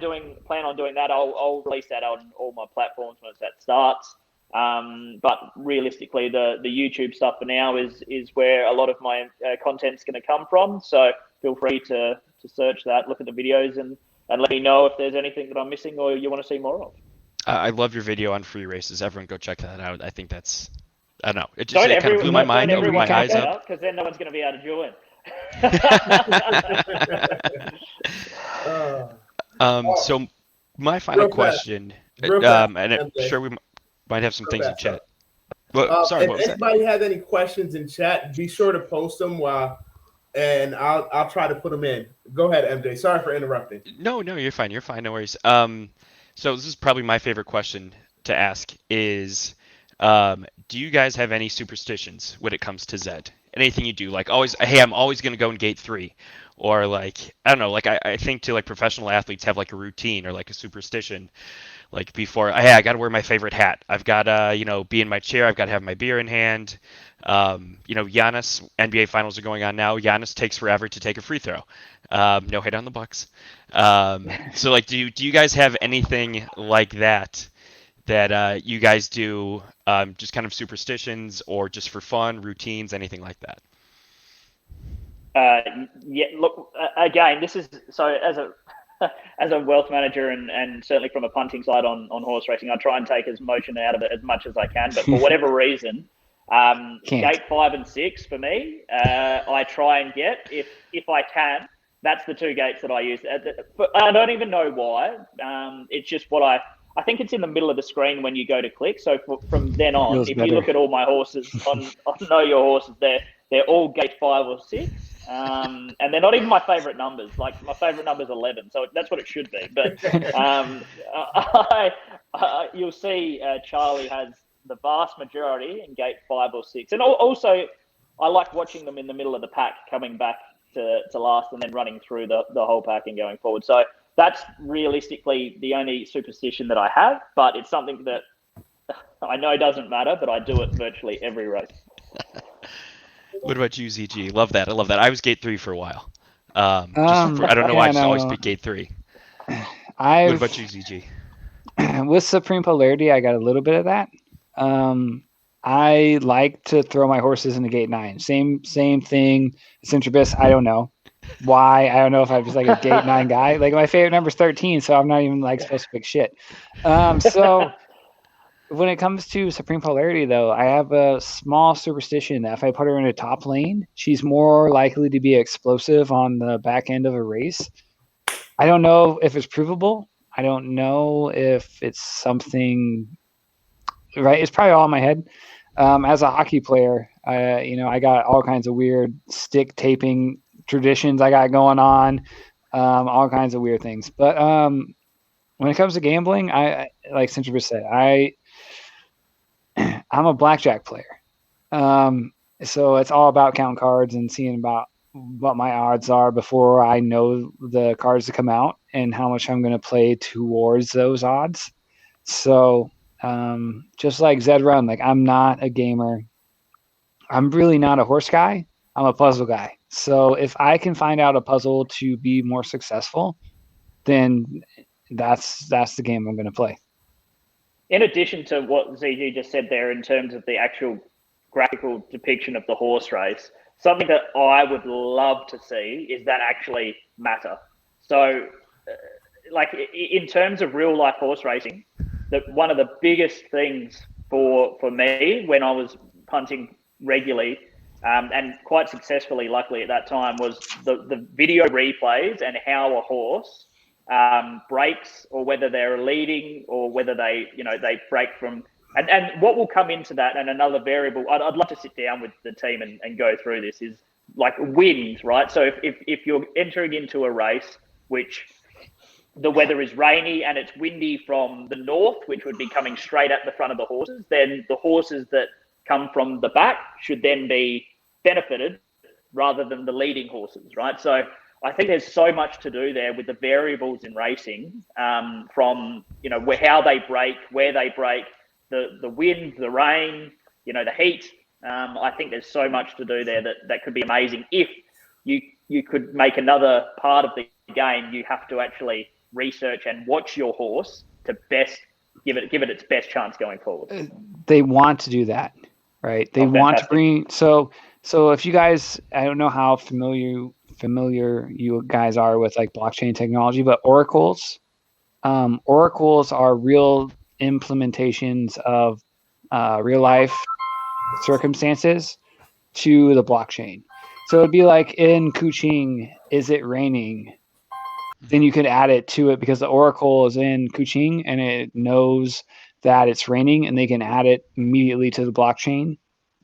on doing that. I'll release that on all my platforms once that starts. But realistically, the YouTube stuff for now is where a lot of my content's going to come from. So feel free to search that, look at the videos, and let me know if there's anything that I'm missing or you want to see more of. I love your video on free races. Everyone go check that out. I think that's, I don't know. It just kind of blew my mind, opened my eyes up. Because then no one's going to be able to join. So my final question, and I'm sure we might have some things in chat. Well, sorry, if anybody has any questions in chat, be sure to post them and I'll try to put them in. Go ahead, MJ. Sorry for interrupting. No, you're fine. You're fine. No worries. So this is probably my favorite question to ask is, do you guys have any superstitions when it comes to Zed? Anything you do, like always, hey, I'm always going to go in gate 3, or like, I don't know, like I think to like professional athletes have like a routine or like a superstition, like before, hey, I got to wear my favorite hat. I've got to, be in my chair. I've got to have my beer in hand. Giannis, NBA finals are going on now. Giannis takes forever to take a free throw. No hate on the Bucks. So like, do you guys have anything like that you guys do, just kind of superstitions or just for fun, routines, anything like that? Yeah, look, again, this is, so as a wealth manager and certainly from a punting side on horse racing, I try and take as motion out of it as much as I can, but for whatever reason, gate 5 and 6 for me, I try and get, if I can, that's the 2 gates that I use. I don't even know why. It's just what I think it's in the middle of the screen when you go to click. So from then on, if you look at all my horses on Know Your Horses, they're all gate 5 or 6. And they're not even my favorite numbers. Like my favorite number is 11, so that's what it should be. But you'll see Charlie has the vast majority in gate 5 or 6, and also I like watching them in the middle of the pack, coming back to last and then running through the whole pack and going forward. So that's realistically the only superstition that I have, but it's something that I know doesn't matter, but I do it virtually every race. What about you, ZG? Love that. I love that. I was gate 3 for a while. I don't know why I just always pick gate 3. What about you, ZG? With Supreme Polarity, I got a little bit of that. I like to throw my horses into gate 9. Same thing. Syntribos, I don't know why. I don't know if I'm just like a gate 9 guy. Like my favorite number is 13, so I'm not even like supposed to pick shit. So when it comes to Supreme Polarity, though, I have a small superstition that if I put her in a top lane, she's more likely to be explosive on the back end of a race. I don't know if it's provable. I don't know if it's something, right? It's probably all in my head. As a hockey player, I got all kinds of weird stick taping traditions I got going on, all kinds of weird things. But when it comes to gambling, I like Syntribos said, I'm a blackjack player. So it's all about counting cards and seeing about what my odds are before I know the cards to come out and how much I'm going to play towards those odds. So just like Zed.Run, like I'm not a gamer. I'm really not a horse guy. I'm a puzzle guy. So if I can find out a puzzle to be more successful, then that's the game I'm going to play. In addition to what ZG just said there in terms of the actual graphical depiction of the horse race, something that I would love to see is that actually matter. So, like in terms of real life horse racing, one of the biggest things for me when I was punting regularly and quite successfully, luckily at that time, was the video replays and how a horse breaks, or whether they're leading, or whether they break from. And what will come into that, and another variable, I'd love to sit down with the team and go through this, is like winds, right? So if you're entering into a race which the weather is rainy and it's windy from the north, which would be coming straight at the front of the horses, then the horses that come from the back should then be benefited rather than the leading horses, right? So I think there's so much to do there with the variables in racing, from how they break, where they break, the wind, the rain, the heat. I think there's so much to do there that could be amazing. If you could make another part of the game, you have to actually research and watch your horse to best give it its best chance going forward. They want to do that, right? They want to bring so if you guys, I don't know how familiar you guys are with like blockchain technology, but oracles are real implementations of real life circumstances to the blockchain. So it'd be like in Kuching, is it raining? Then you could add it to it because the oracle is in Kuching and it knows that it's raining, and they can add it immediately to the blockchain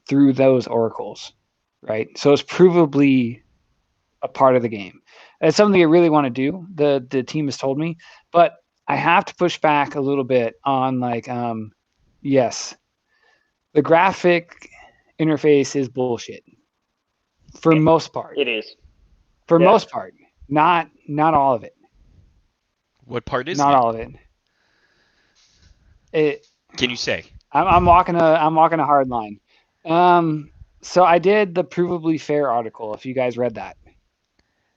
through those oracles, right? So it's provably a part of the game. It's something I really want to do. The team has told me, but I have to push back a little bit on yes, the graphic interface is bullshit for most part. It is. For most part, not all of it. What part is not it? all of it? Can you say? I'm walking a hard line. So I did the Provably Fair article, if you guys read that.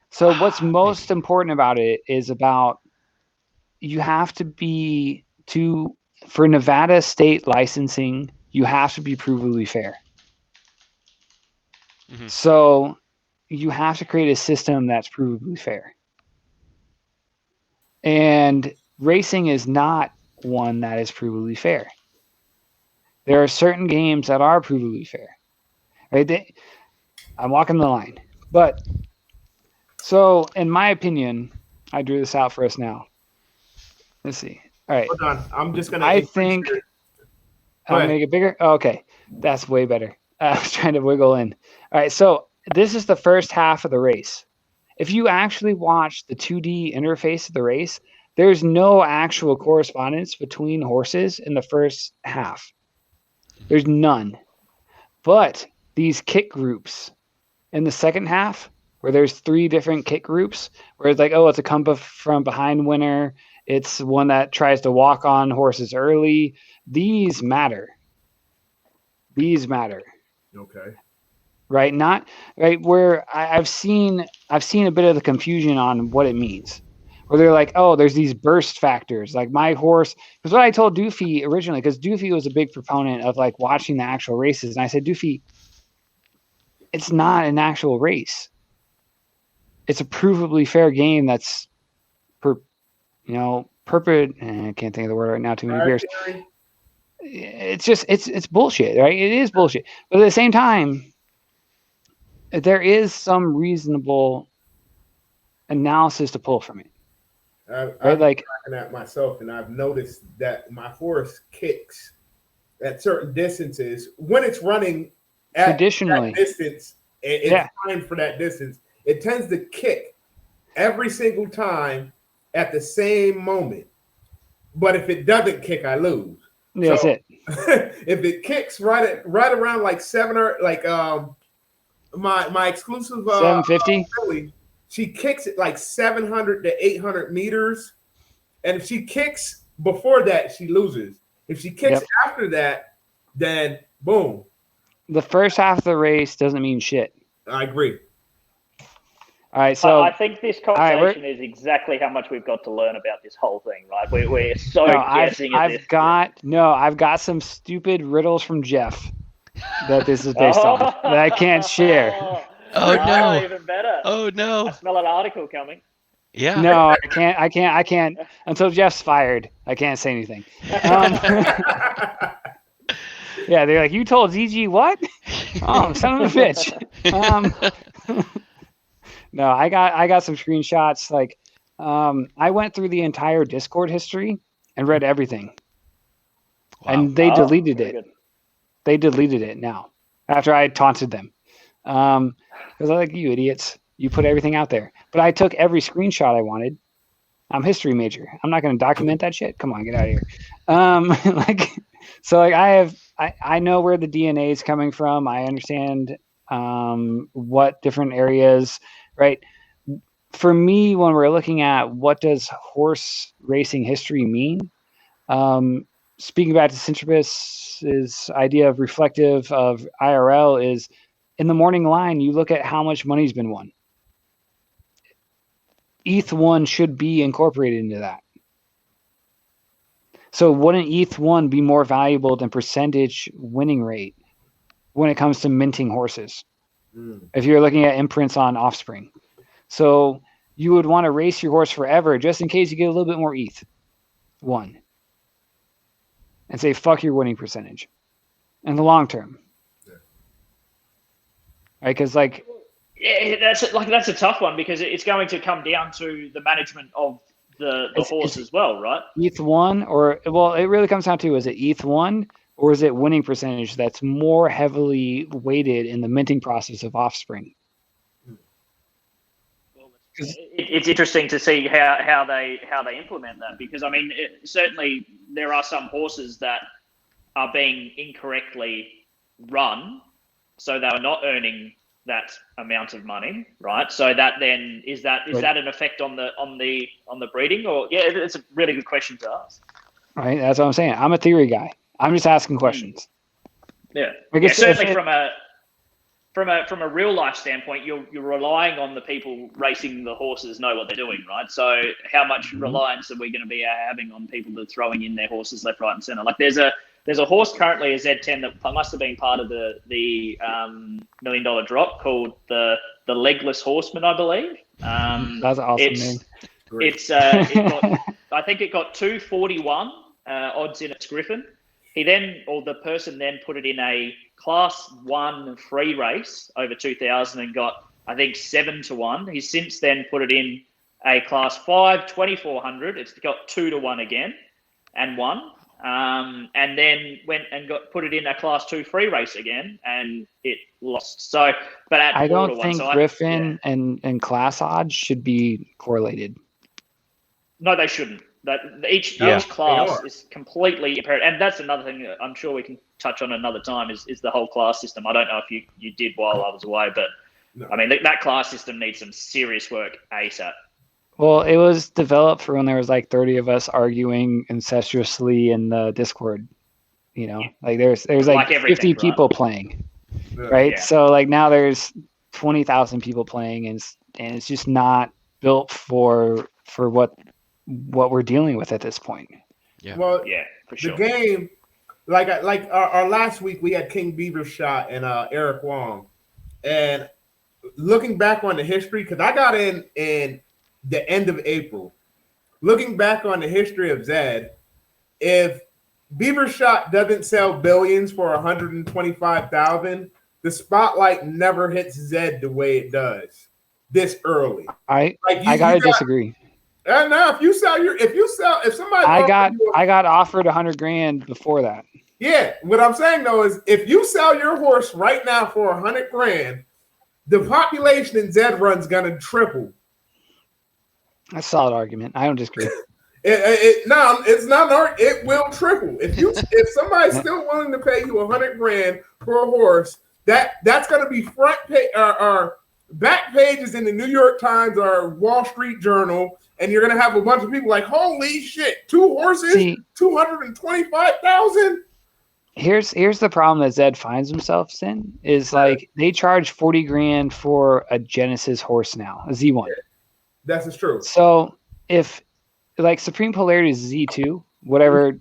So what's most important about it is about you have to be for Nevada state licensing, you have to be provably fair. Mm-hmm. So you have to create a system that's provably fair. And racing is not one that is provably fair. There are certain games that are provably fair. Right? I'm walking the line. But so in my opinion, I drew this out for us now. Let's see. All right. Hold on. I'm just going to... I think... I'll make it bigger? Oh, okay. That's way better. I was trying to wiggle in. All right. So this is the first half of the race. If you actually watch the 2D interface of the race, there's no actual correspondence between horses in the first half. There's none. But these kit groups in the second half, where there's 3 different kit groups, where it's like, oh, it's a come from behind winner. It's one that tries to walk on horses early. These matter. Okay. Right? Not right where I've seen a bit of the confusion on what it means. Where they're like, oh, there's these burst factors. Like my horse, because what I told Doofy originally, because Doofy was a big proponent of like watching the actual races, and I said, Doofy, it's not an actual race. It's a provably fair game that's I can't think of the word right now, too many beers. it's just it's bullshit, right? It is bullshit. But at the same time, there is some reasonable analysis to pull from it. I've Right? Like been at myself, and I've noticed that my horse kicks at certain distances when it's running at traditionally that distance. It's fine for that distance. It tends to kick every single time at the same moment. But if it doesn't kick, I lose. That's it. If it kicks right around like 7 or like my exclusive 750, Philly, she kicks it like 700 to 800 meters, and if she kicks before that, she loses. If she kicks after that, then boom. The first half of the race doesn't mean shit. I agree. All right, so I think this conversation is exactly how much we've got to learn about this whole thing, right? We're so guessing at this. I've got some stupid riddles from Jeff that this is based on that I can't share. Oh no! Even better. Oh no! I smell an article coming. Yeah. No, I can't until Jeff's fired. I can't say anything. Yeah, they're like, you told ZG what? Oh, son of a bitch. No, I got some screenshots. Like, I went through the entire Discord history and read everything, and they deleted it. Good. They deleted it now after I had taunted them, because I'm like, you idiots, you put everything out there. But I took every screenshot I wanted. I'm a history major. I'm not going to document that shit. Come on, get out of here. I know where the DNA is coming from. I understand what different areas, right? For me, when we're looking at what does horse racing history mean, speaking back to Syntribos' idea of reflective of IRL is in the morning line, you look at how much money's been won. ETH1 should be incorporated into that. So wouldn't ETH1 be more valuable than percentage winning rate when it comes to minting horses? If you're looking at imprints on offspring. So you would want to race your horse forever just in case you get a little bit more ETH1. And say, fuck your winning percentage in the long term. Yeah. Right? Because that's a tough one because it's going to come down to the management of the horse as well, right? ETH1 it really comes down to, is it ETH1 or is it winning percentage that's more heavily weighted in the minting process of offspring? It's interesting to see how they implement that because I mean certainly there are some horses that are being incorrectly run, so they are not earning that amount of money, right? So that then is that an effect on the breeding? Or it's a really good question to ask. Right, that's what I'm saying. I'm a theory guy. I'm just asking questions. Yeah, certainly from a real life standpoint, you're relying on the people racing the horses know what they're doing, right? So how much reliance are we going to be having on people that are throwing in their horses left, right, and center? Like there's a horse currently, a Z10 that must have been part of the $1 million drop called the Legless Horseman, I believe. That's an awesome name. I think it got 241 odds in its Griffin. The person then put it in a Class 1 free race over 2,000 and got, I think, 7-1. He's since then put it in a Class 5 2,400. It's got 2-1 again and won. And then went and put it in a Class 2 free race again, and it lost. So, but I don't think Griffin and class odds should be correlated. No, they shouldn't. Each class is completely imperative, and that's another thing that I'm sure we can touch on another time. Is the whole class system? I don't know if you did while I was away, but no. I mean that class system needs some serious work ASAP. Well, it was developed for when there was like 30 of us arguing incestuously in the Discord. You know, like there's like 50 people playing, right? Yeah. So like now there's 20,000 people playing, and it's just not built for what we're dealing with at this point. Yeah. Well, yeah, for sure. The game, like our last week, we had King Beaver Shot and Eric Wong, and looking back on the history, because I got in the end of April. Looking back on the history of Zed, if Beaver Shot doesn't sell billions for 125,000. The spotlight never hits Zed the way it does this early. I gotta disagree. No, if somebody I got offered $100,000 before that. Yeah, what I'm saying though is if you sell your horse right now for $100,000, the population in Zed.Run's gonna triple. That's a solid argument. I don't disagree. It's not. It will triple if somebody's still willing to pay you $100,000 for a horse. That's going to be front page or back pages in the New York Times or Wall Street Journal, and you're going to have a bunch of people like, "Holy shit! 2 horses, 225,000." Here's the problem that Zed finds himself in is like they charge $40,000 for a Genesis horse now, a Z1. That's true. So if like Supreme Polarity is Z2, whatever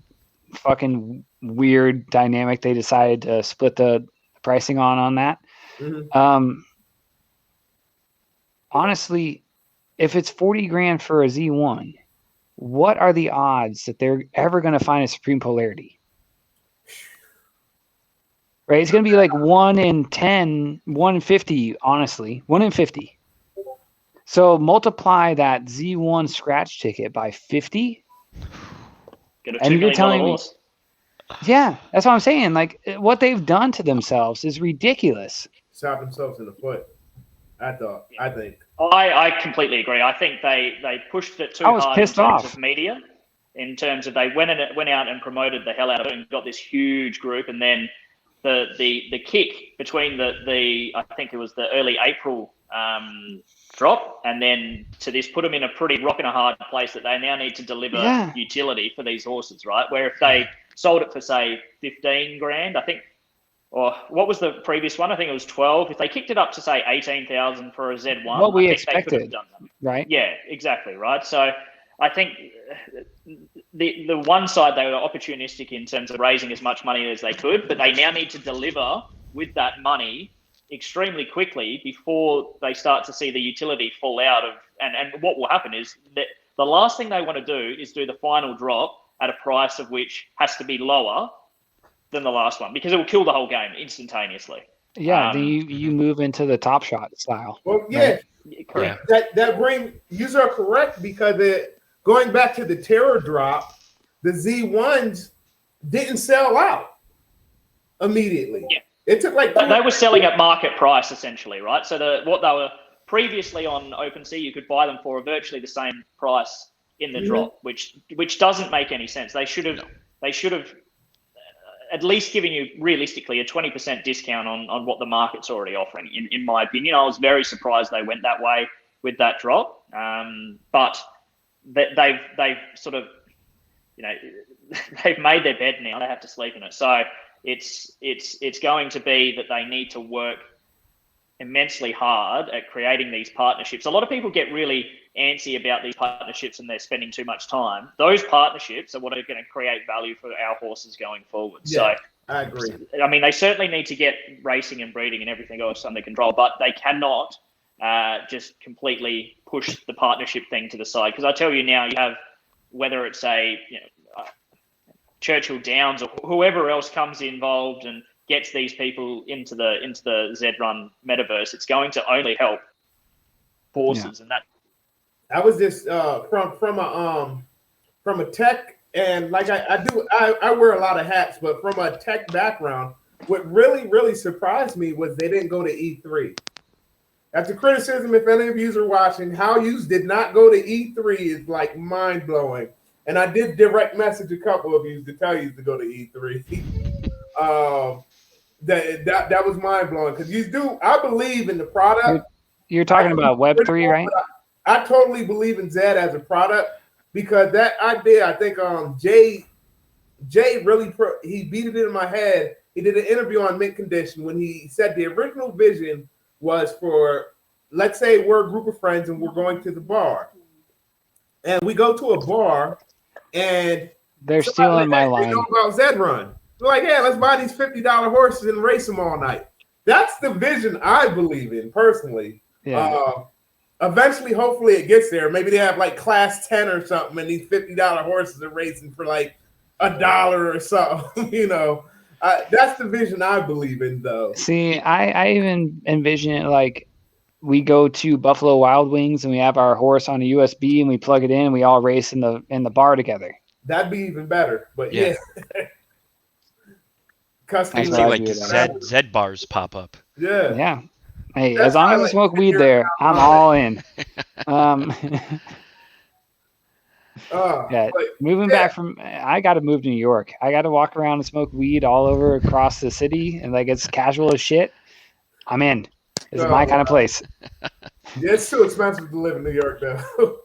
fucking weird dynamic they decided to split the pricing on that. Mm-hmm. Honestly, if it's $40,000 for a Z1, what are the odds that they're ever going to find a Supreme Polarity? Right? It's going to be like 1 in 10, 1 in 50, honestly. 1 in 50. So multiply that Z1 scratch ticket by 50. And you're telling me, yeah, that's what I'm saying. Like what they've done to themselves is ridiculous. Shot themselves in the foot. I think. I completely agree. I think they pushed it too hard in terms of media. In terms of they went out and promoted the hell out of it and got this huge group, and then the kick between the I think it was the early April drop, and then to this put them in a pretty rock and a hard place that they now need to deliver utility for these horses, right? Where if they sold it for say $15,000, I think, or what was the previous one? I think it was 12. If they kicked it up to say 18,000 for a Z1, what we expected, right? Yeah, exactly, right. So I think the one side they were opportunistic in terms of raising as much money as they could, but they now need to deliver with that money extremely quickly before they start to see the utility fall out of. And what will happen is that the last thing they want to do is do the final drop at a price of which has to be lower than the last one, because it will kill the whole game instantaneously. Yeah, you move into the Top Shot style. Well, yeah, right? that brings you are correct, because going back to the terror drop, the Z1s didn't sell out immediately. Yeah. It took like they were selling at market price essentially, right? So what they were previously on OpenSea, you could buy them for virtually the same price in the drop, which doesn't make any sense. They should have at least given you realistically a 20% discount on what the market's already offering. In my opinion, I was very surprised they went that way with that drop. But they've sort of, they've made their bed now. They have to sleep in it. So it's going to be that they need to work immensely hard at creating these partnerships. A lot of people get really antsy about these partnerships and they're spending too much time. Those partnerships are what are going to create value for our horses going forward. Yeah, so I agree. I mean, they certainly need to get racing and breeding and everything else under control, but they cannot just completely push the partnership thing to the side. Because I tell you now, you have, whether it's Churchill Downs or whoever else comes involved and gets these people into the Zed.Run metaverse, it's going to only help horses. And that I was just from a tech, and like I wear a lot of hats, but from a tech background, what really surprised me was they didn't go to E3. That's a criticism, if any of you are watching, how you did not go to E3 is like mind blowing. And I did direct message a couple of you to tell you to go to E3. That was mind blowing, because I believe in the product. You're talking about Web3, right? I totally believe in Zed as a product, because that idea, I think Jay really he beat it in my head. He did an interview on Mint Condition when he said the original vision was for, let's say we're a group of friends and we're going to the bar, and we go to a bar and they're stealing my line. They know about Zed.Run. They're like, yeah, let's buy these $50 horses and race them all night. That's the vision I believe in personally. Yeah. Eventually, hopefully it gets there. Maybe they have like class 10 or something, and these $50 horses are racing for like $1 or something. That's the vision I believe in, though. See, I even envision it like we go to Buffalo Wild Wings and we have our horse on a USB and we plug it in and we all race in the bar together. That'd be even better. But Yeah. Custom I can That's see what like I'd do with Zed bars pop up. Yeah. Yeah. Hey, That's as long how as I I smoke like weed there, I'm all in. Yeah, but moving back from, I got to move to New York. I got to walk around and smoke weed all over across the city, and like it's casual as shit. I'm in. It's my kind of place. Yeah, it's too expensive to live in New York, though.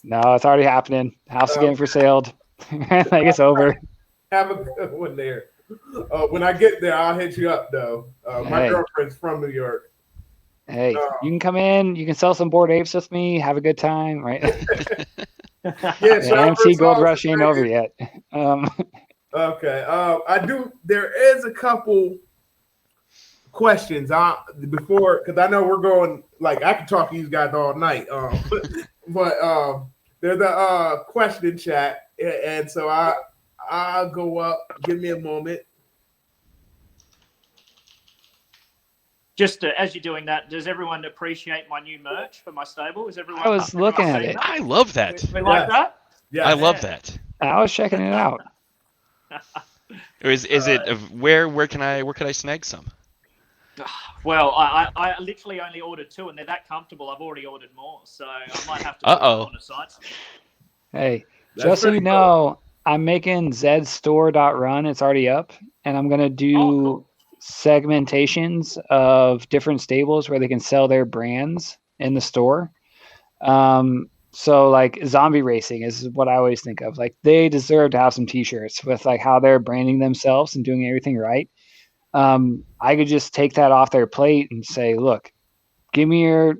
No, it's already happening. House is getting for sale. Like it's over. Have a good one there. When I get there, I'll hit you up, though. My Hey. girlfriend's from New York. Hey, you can come in. You can sell some bored apes with me. Have a good time, right? Yeah, The Shopper MC Gold Sauce Rush is ain't great. over yet. Okay. There is a couple questions before, because I know we're going, like, I could talk to you guys all night. But there's a question chat, and so I'll go up. Give me a moment. Just as you're doing that, does everyone appreciate my new merch for my stable? Is everyone? I was looking at seeing it. that? I love that. We like that. Yeah. I love that. I was checking it out. Is it where can I snag some? Well, I literally only ordered 2, and they're that comfortable. I've already ordered more, so I might have to put them on the site. Hey, That's just so you pretty know, I'm making Zed.Run. It's already up, and I'm gonna do cool. segmentations of different stables where they can sell their brands in the store. So like zombie racing is what I always think of. Like they deserve to have some T-shirts with like how they're branding themselves and doing everything right. I could just take that off their plate and say, look, give me your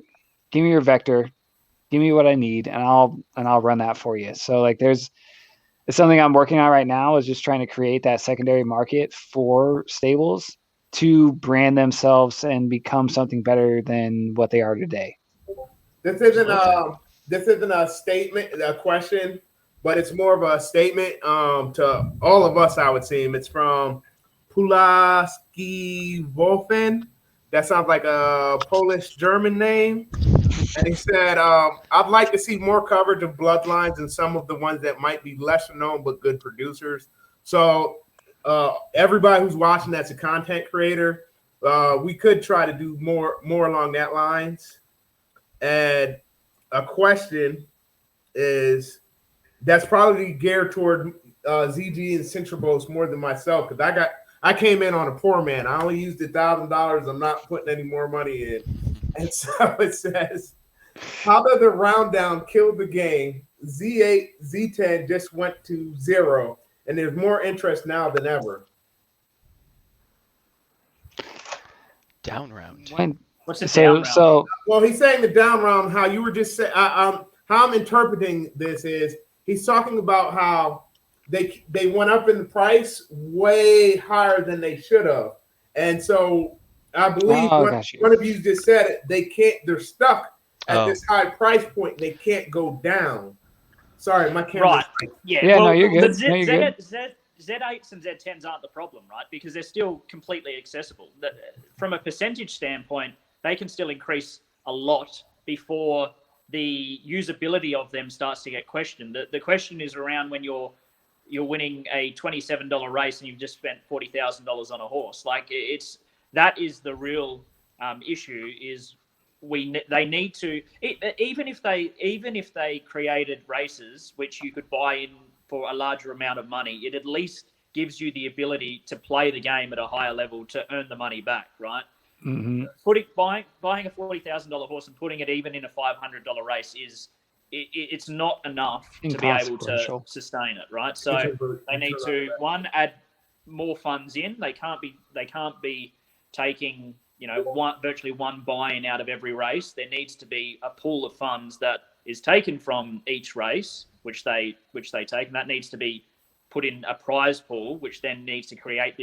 vector, give me what I need, and I'll run that for you. So like it's something I'm working on right now, is just trying to create that secondary market for stables to brand themselves and become something better than what they are today. This isn't a statement, a question, but it's more of a statement to all of us, I would seem. It's from Pulaski Wolfen. That sounds like a Polish-German name. And he said, I'd like to see more coverage of bloodlines and some of the ones that might be lesser known but good producers. So everybody who's watching that's a content creator, we could try to do more along that lines. And a question is that's probably geared toward ZG and Syntribos more than myself, because I came in on a poor man. I only used $1,000. I'm not putting any more money in. And so it says, how did the round down kill the game? Z8, Z10 just went to 0, and there's more interest now than ever. Down round. What's the down round? Well, he's saying the down round. How you were just saying. How I'm interpreting this is he's talking about how they went up in the price way higher than they should have, and so I believe one of you just said it. They can't. They're stuck at this high price point. They can't go down. Sorry, my camera. Right. Yeah. Yeah. Well, No, you're good. The No, you're good. Z8s and Z10s aren't the problem, right? Because they're still completely accessible. From a percentage standpoint, they can still increase a lot before the usability of them starts to get questioned. The question is around when you're winning a $27 race and you've just spent $40,000 on a horse. Like that is the real issue. Is they need to, even if they created races which you could buy in for a larger amount of money, it at least gives you the ability to play the game at a higher level to earn the money back, right? Mm-hmm. Buying a $40,000 horse and putting it even in a $500 race it's not enough to be able to sustain it, right? So they need to add more funds in. They can't be taking virtually one buy-in out of every race. There needs to be a pool of funds that is taken from each race, which they take, and that needs to be put in a prize pool, which then needs to create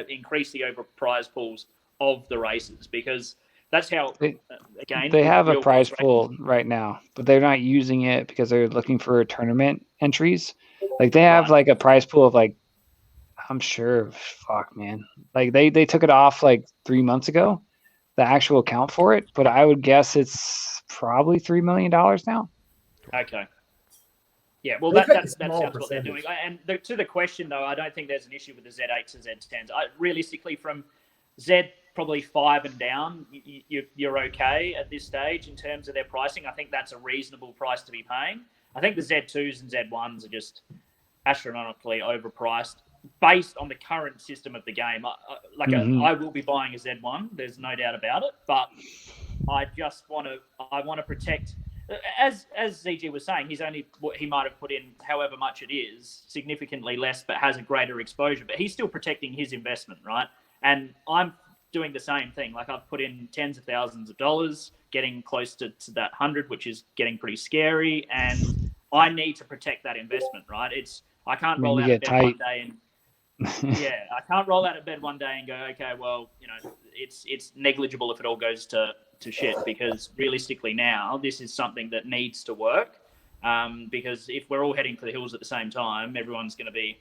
increase the over prize pools of the races, because that's how they have a prize pool right now, but they're not using it because they're looking for tournament entries. Like they have like a prize pool of like, I'm sure, fuck man. Like they took it off like 3 months ago, the actual count for it, but I would guess it's probably $3 million now. Okay. Yeah, well, They that take a sounds small what they're doing. percentage. And to the question, though, I don't think there's an issue with the Z8s and Z10s. Realistically, from Z probably 5 and down, you're okay at this stage in terms of their pricing. I think that's a reasonable price to be paying. I think the Z2s and Z1s are just astronomically overpriced based on the current system of the game. I will be buying a Z1. There's no doubt about it, but I just want to protect. As ZG was saying, he might have put in however much it is, significantly less, but has a greater exposure. But he's still protecting his investment, right? And I'm doing the same thing. Like I've put in tens of thousands of dollars, getting close to that 100, which is getting pretty scary. And I need to protect that investment, right? I can't roll out of bed one day and I can't roll out of bed one day and go, okay, well, it's negligible if it all goes to shit, because realistically now this is something that needs to work, because if we're all heading for the hills at the same time, everyone's going to be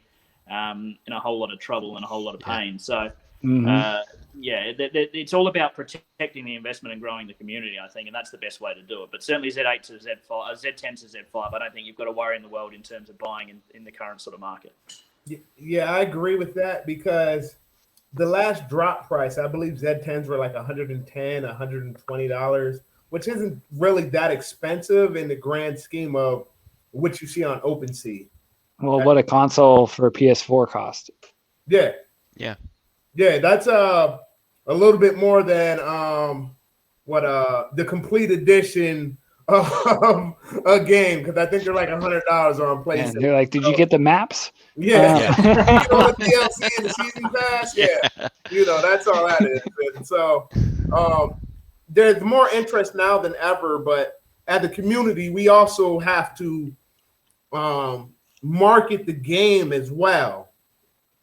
in a whole lot of trouble and a whole lot of pain. So it's all about protecting the investment and growing the community, I think, and that's the best way to do it. But certainly Z8 to Z5, Z10 to Z5, I don't think you've got to worry in the world in terms of buying in the current sort of market. Yeah, I agree with that, because the last drop price, I believe Z10s were like $110, $120, which isn't really that expensive in the grand scheme of what you see on OpenSea. Well, what a console for PS4 cost. Yeah. That's a little bit more than what the complete edition of a game, because I think they're like $100 on PlayStation. And they're like, did you get the maps? Yeah. The DLC and the season pass. Yeah. That's all that is. And so there's more interest now than ever, but as a community, we also have to market the game as well,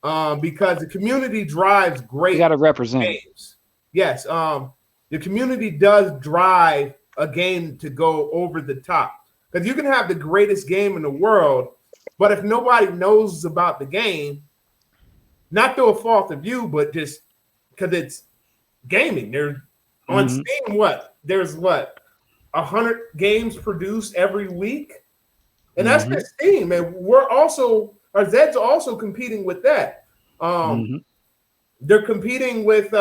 because the community drives great. You got to represent games. Yes. The community does drive a game to go over the top, because you can have the greatest game in the world, but if nobody knows about the game, not through a fault of you, but just because it's gaming. There's on Steam, there's 100 games produced every week, and that's just Steam, and Zed's also competing with that. They're competing with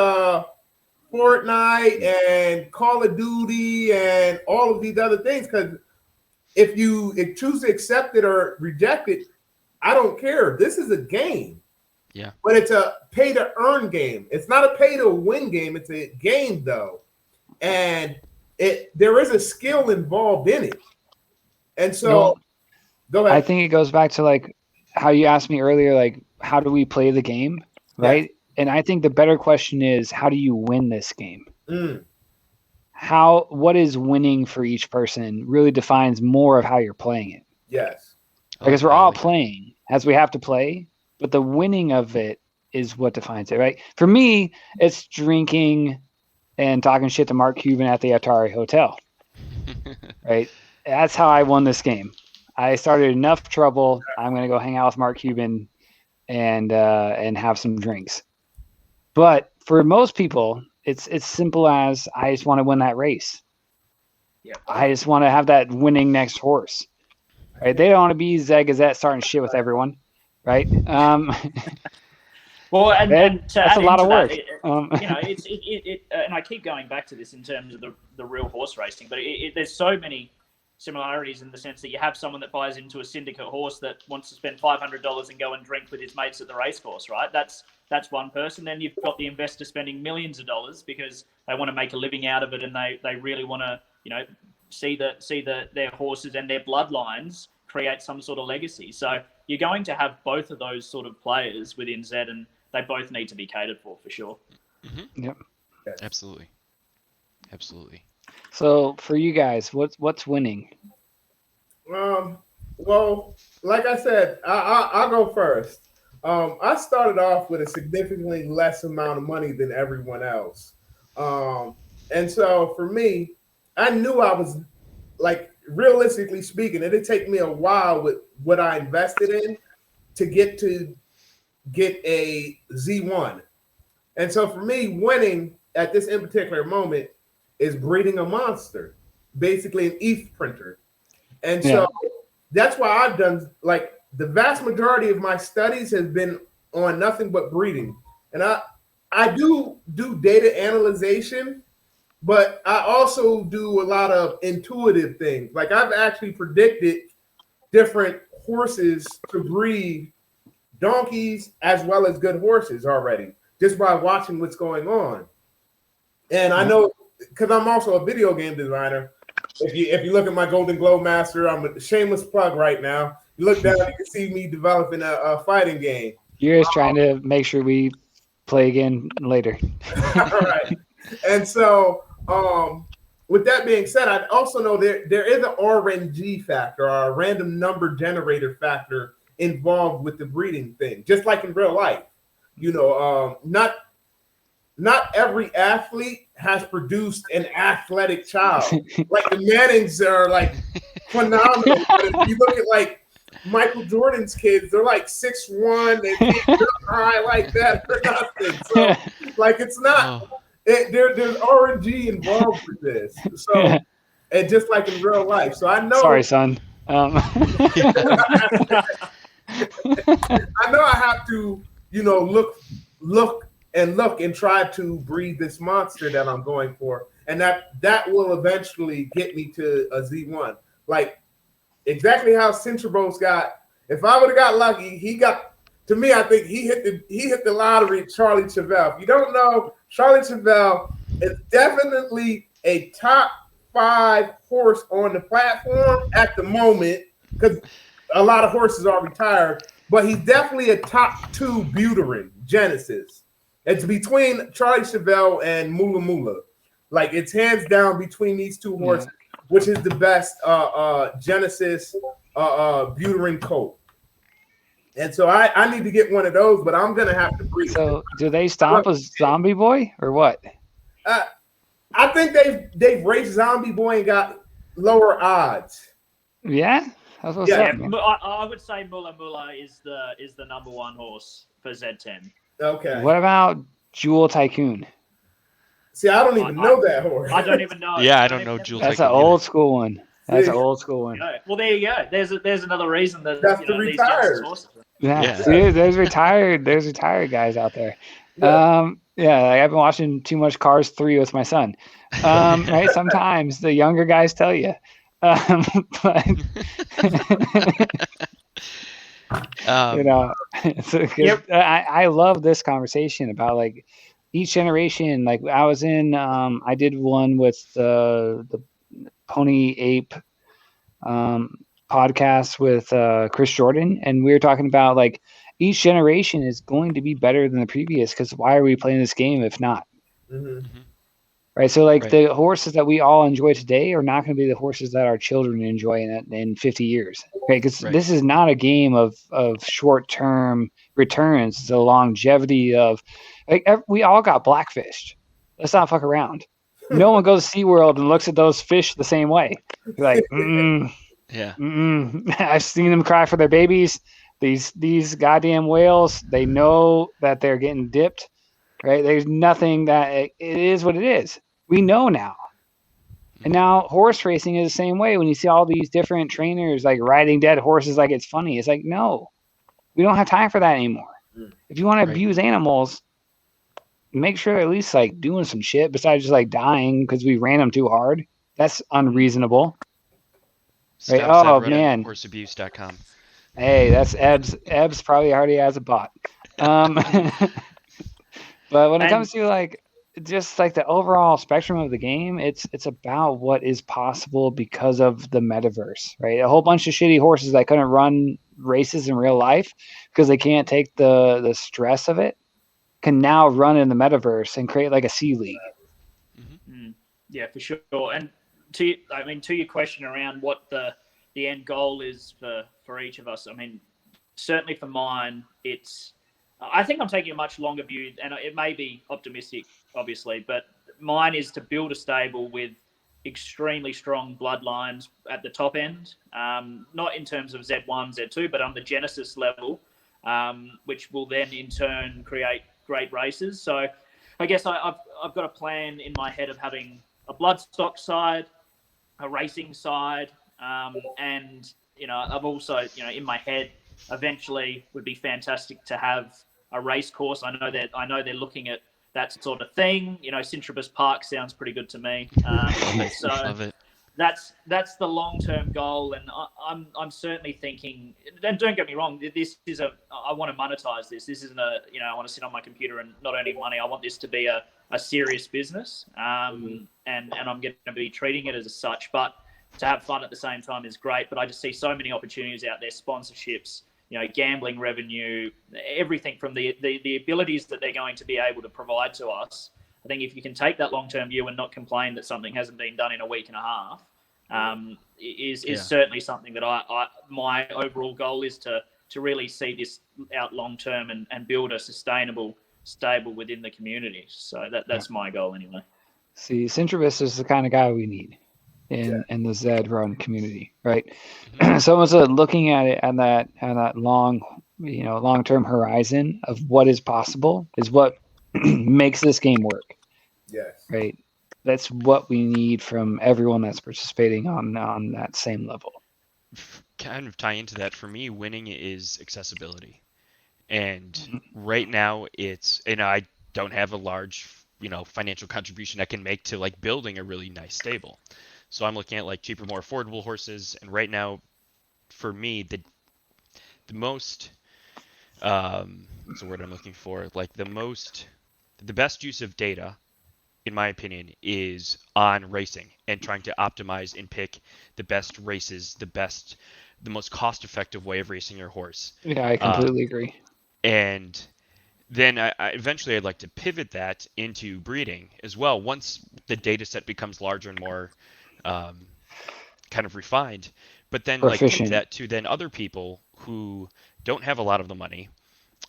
Fortnite and Call of Duty and all of these other things, because if you choose to accept it or reject it, I don't care. This is a game. Yeah. But it's a pay-to-earn game. It's not a pay-to-win game. It's a game, though. And there is a skill involved in it. And so, go ahead. I think it goes back to like how you asked me earlier, like, how do we play the game, right? Yeah. And I think the better question is, how do you win this game? What is winning for each person really defines more of how you're playing it. Yes. Because we're all playing as we have to play, but the winning of it is what defines it, right? For me, it's drinking and talking shit to Mark Cuban at the Atari Hotel, right? That's how I won this game. I started enough trouble. I'm going to go hang out with Mark Cuban and have some drinks. But for most people, it's simple as, I just want to win that race. Yeah. I just want to have that winning next horse. Right? They don't want to be Gazette starting shit with everyone, right? Well, and that's a lot of work. And I keep going back to this in terms of the real horse racing, but there's so many similarities in the sense that you have someone that buys into a syndicate horse that wants to spend $500 and go and drink with his mates at the racecourse, right? That's one person. Then you've got the investor spending millions of dollars because they want to make a living out of it, and they really want to, see their horses and their bloodlines create some sort of legacy. So you're going to have both of those sort of players within Zed, and they both need to be catered for sure. Mm-hmm. Yep. Absolutely. So for you guys, what's winning? Well, like I said, I'll go first. I started off with a significantly less amount of money than everyone else. And so for me, I knew I was like, realistically speaking, it'd take me a while with what I invested in to get a Z1. And so for me, winning at this in particular moment is breeding a monster, basically an ETH printer. And so that's why I've done, like, the vast majority of my studies has been on nothing but breeding. And I do data analyzation, but I also do a lot of intuitive things. Like, I've actually predicted different horses to breed donkeys as well as good horses already, just by watching what's going on. And I know, because I'm also a video game designer, if you look at my Golden Globe Master, I'm a shameless plug right now. You look down, you can see me developing a fighting game. You're just trying to make sure we play again later. All right. And so, with that being said, I also know there is an RNG factor, or a random number generator factor, involved with the breeding thing, just like in real life. You know, not every athlete has produced an athletic child. Like, the Mannings are like phenomenal. But if you look at like Michael Jordan's kids, they're like 6'1", they can't jump high like that or nothing. So, like, it's not. There's RNG involved with this. So, and just like in real life. So I know. Sorry, son. I know I have to, you know, look and try to breed this monster that I'm going for, and that will eventually get me to a Z1. Like, exactly how Syntribos got. If I would have got lucky, he got. To me, I think he hit the lottery. Charlie Chevelle. If you don't know, Charlie Chevelle is definitely a top 5 horse on the platform at the moment, because a lot of horses are retired, but he's definitely a top 2 Buterin Genesis. It's between Charlie Chevelle and Mula Mula. Like, it's hands down between these two horses, which is the best Genesis Buterin colt. And so I need to get one of those, but I'm gonna have to breed. So, do they stomp a Zombie Boy or what? I think they've raced Zombie Boy and got lower odds. Yeah, that's what's Yeah, up, man. I would say Mula Mula is the number 1 horse for Z10. Okay. What about Jewel Tycoon? See, I don't even know that horse. I don't even know. Yeah, I don't know Jewel That's an Tycoon either. old school one. That's an old school one. Well, there you go. There's another reason that That's these the Genesis retired. horses. Yeah, see, there's retired guys out there. Like, I've been watching too much Cars 3 with my son. Right? Sometimes the younger guys tell you. But you know, I love this conversation about, like, each generation. Like, I was in, I did one with the Pony Ape podcast with Chris Jordan, and we were talking about, like, each generation is going to be better than the previous, because why are we playing this game if not? Right? So, like, the horses that we all enjoy today are not going to be the horses that our children enjoy in 50 years. Right? Because this is not a game of short-term returns. It's a longevity of, like, we all got blackfished. Let's not fuck around. No one goes to SeaWorld and looks at those fish the same way. You're like, I've seen them cry for their babies. These goddamn whales, they know that they're getting dipped, right? There's nothing that it is what it is. We know now. And now horse racing is the same way. When you see all these different trainers, like, riding dead horses like it's funny, it's like, no, we don't have time for that anymore. If you want to abuse animals, make sure they're at least, like, doing some shit besides just, like, dying because we ran them too hard. That's unreasonable. Right? Oh, man. Horseabuse.com. Hey, that's Ebbs. Ebbs probably already has a bot. But when it comes to, like, just, like, the overall spectrum of the game, it's about what is possible because of the metaverse, right? A whole bunch of shitty horses that couldn't run races in real life because they can't take the stress of it can now run in the metaverse and create, like, a C League. Yeah, for sure. And to your question around what the end goal is for each of us, I mean, certainly for mine, I think I'm taking a much longer view, and it may be optimistic, obviously, but mine is to build a stable with extremely strong bloodlines at the top end, not in terms of Z1, Z2, but on the Genesis level, which will then in turn create great races. So I guess I've got a plan in my head of having a bloodstock side, a racing side, and I've also in my head eventually would be fantastic to have a race course. I know they're looking at that sort of thing. Syntribos Park sounds pretty good to me. So Love it. that's the long-term goal, and I'm certainly thinking. And don't get me wrong, I want to monetize this. This isn't I want to sit on my computer and not earning money. I want this to be a serious business, and I'm going to be treating it as such. But to have fun at the same time is great. But I just see so many opportunities out there, sponsorships, gambling revenue, everything from the abilities that they're going to be able to provide to us. I think if you can take that long-term view and not complain that something hasn't been done in a week and a half, is certainly something that my overall goal is to really see this out long-term and build a sustainable, stable within the community. So that's my goal anyway. See, Syntribos is the kind of guy we need in the Zed.Run community, right? Someone's looking at it on that long-term horizon of what is possible is what makes this game work. Yes. Right. That's what we need from everyone that's participating on that same level. Kind of tie into that, for me, winning is accessibility. And right now I don't have a large, financial contribution I can make to like building a really nice stable. So I'm looking at like cheaper, more affordable horses. And right now, for me, the most, what's the word I'm looking for? Like the best use of data, in my opinion, is on racing and trying to optimize and pick the best races, the most cost-effective way of racing your horse. Yeah, I completely agree. And then eventually I'd like to pivot that into breeding as well. Once the data set becomes larger and more kind of refined, but then like take that to then other people who don't have a lot of the money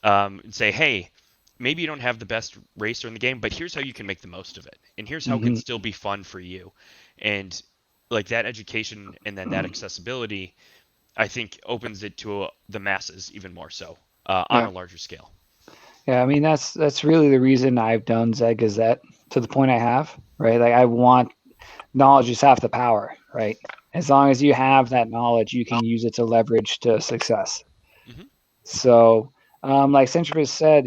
and say, hey, maybe you don't have the best racer in the game, but here's how you can make the most of it. And here's how it can still be fun for you. And like that education and then that accessibility, I think opens it to the masses even more so on a larger scale. Yeah, I mean, that's really the reason I've done Zed Gazette to the point I have, right? Like I want knowledge is half the power, right? As long as you have that knowledge, you can use it to leverage to success. So, like Syntribos said,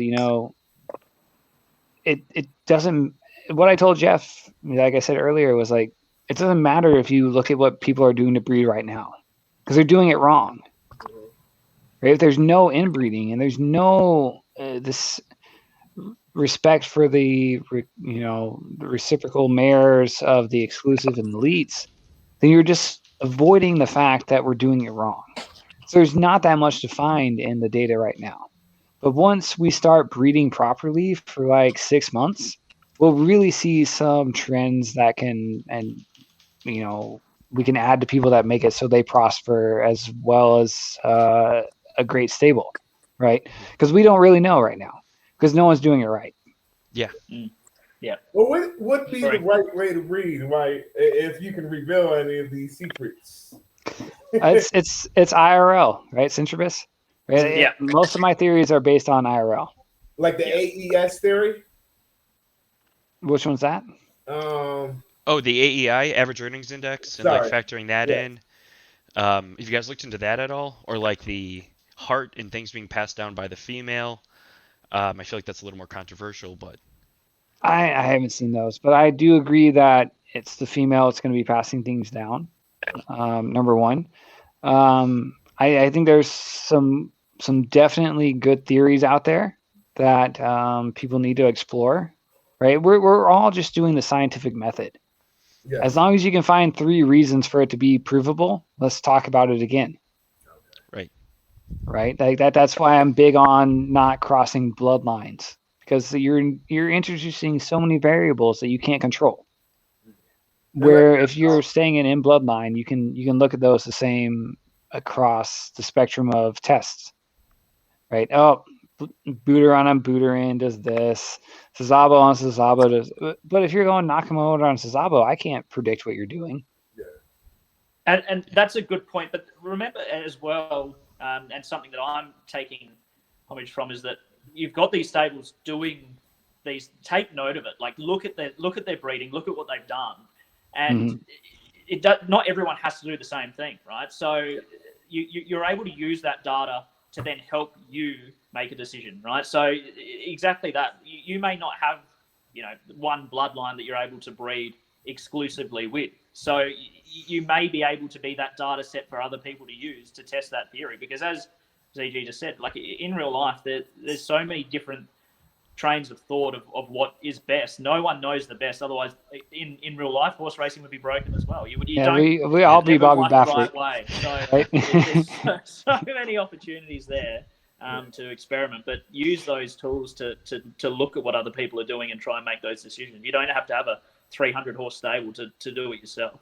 it doesn't. What I told Jeff, like I said earlier, was like it doesn't matter if you look at what people are doing to breed right now, because they're doing it wrong. Right? If there's no inbreeding and there's no this respect for the reciprocal mares of the exclusive and elites, then you're just avoiding the fact that we're doing it wrong. So there's not that much to find in the data right now. But once we start breeding properly for like 6 months, we'll really see some trends that we can add to people that make it so they prosper as well as a great stable, right? Because we don't really know right now because no one's doing it right. Yeah. Yeah. Well, what would be the right way to breed, right? If you can reveal any of these secrets. It's IRL, right, Syntribos? Right? Yeah. Most of my theories are based on IRL. Like the AES theory? Which one's that? The AEI, Average Earnings Index, and like factoring that in. Have you guys looked into that at all? Or like the heart and things being passed down by the female? I feel like that's a little more controversial, but I haven't seen those, but I do agree that it's the female that's going to be passing things down. Number one. I think there's some definitely good theories out there that people need to explore. Right? We're all just doing the scientific method. Yes. As long as you can find 3 reasons for it to be provable, let's talk about it again. Right? Like that's why I'm big on not crossing bloodlines, because you're introducing so many variables that you can't control. Where if you're staying in bloodline, you can look at those the same across the spectrum of tests. Right? Oh, Booter on Booterin does this. Sazabo on Sazabo does. But if you're going Nakamoto on Sazabo, I can't predict what you're doing. And that's a good point. But remember as well, and something that I'm taking homage from is that you've got these stables doing these. Take note of it. Like look at their breeding. Look at what they've done, and not everyone has to do the same thing, right? So you're able to use that data to then help you make a decision, right? So exactly that. You may not have, one bloodline that you're able to breed exclusively with. So you may be able to be that data set for other people to use to test that theory. Because as ZG just said, like in real life, there's so many different trains of thought of what is best. No one knows the best. Otherwise, in real life, horse racing would be broken as well. We all be Bobby Baffert. Right way. So there's so many opportunities there to experiment, but use those tools to look at what other people are doing and try and make those decisions. You don't have to have a 300 horse stable to do it yourself.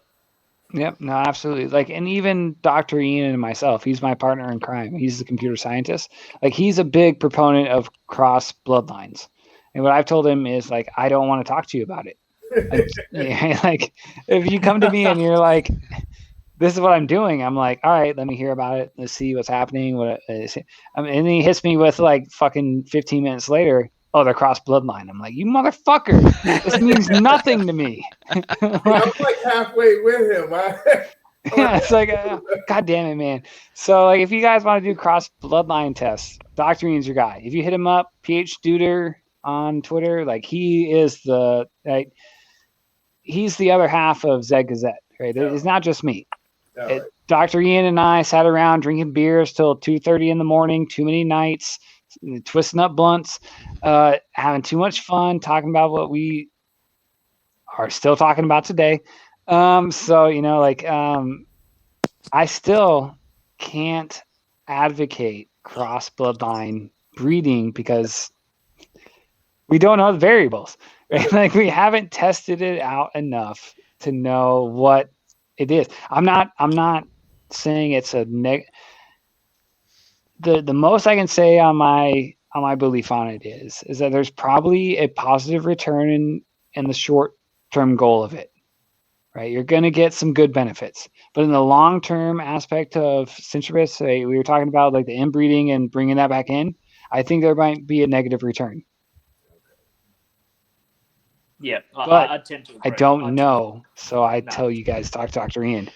Yep, no, absolutely. And even Dr. Ian and myself, he's my partner in crime. He's the computer scientist. He's a big proponent of cross bloodlines. And what I've told him is I don't want to talk to you about it. If you come to me and you're like, this is what I'm doing, I'm like, all right, let me hear about it. Let's see what's happening. And then he hits me with fucking 15 minutes later, oh, they're cross bloodline. I'm like, you motherfucker, this means nothing to me. I'm halfway with him. Yeah, it's God damn it, man. So if you guys want to do cross bloodline tests, Dr. Ian's your guy. If you hit him up, PH Duder on Twitter, he is he's the other half of Zed Gazette, right? Yeah. It's not just me. Right. Dr. Ian and I sat around drinking beers till 2:30 in the morning, too many nights, twisting up blunts, having too much fun, talking about what we are still talking about today. I still can't advocate cross bloodline breeding because we don't know the variables. Right? We haven't tested it out enough to know what it is. I'm not saying it's a the most I can say on my belief on it is that there's probably a positive return in the short term goal of it. Right, you're going to get some good benefits, but in the long term aspect of Syntribos, we were talking about the inbreeding and bringing that back in. I think there might be a negative return. Yeah, but I tend to agree. I don't know, so I tell you guys, talk to Dr. Ian.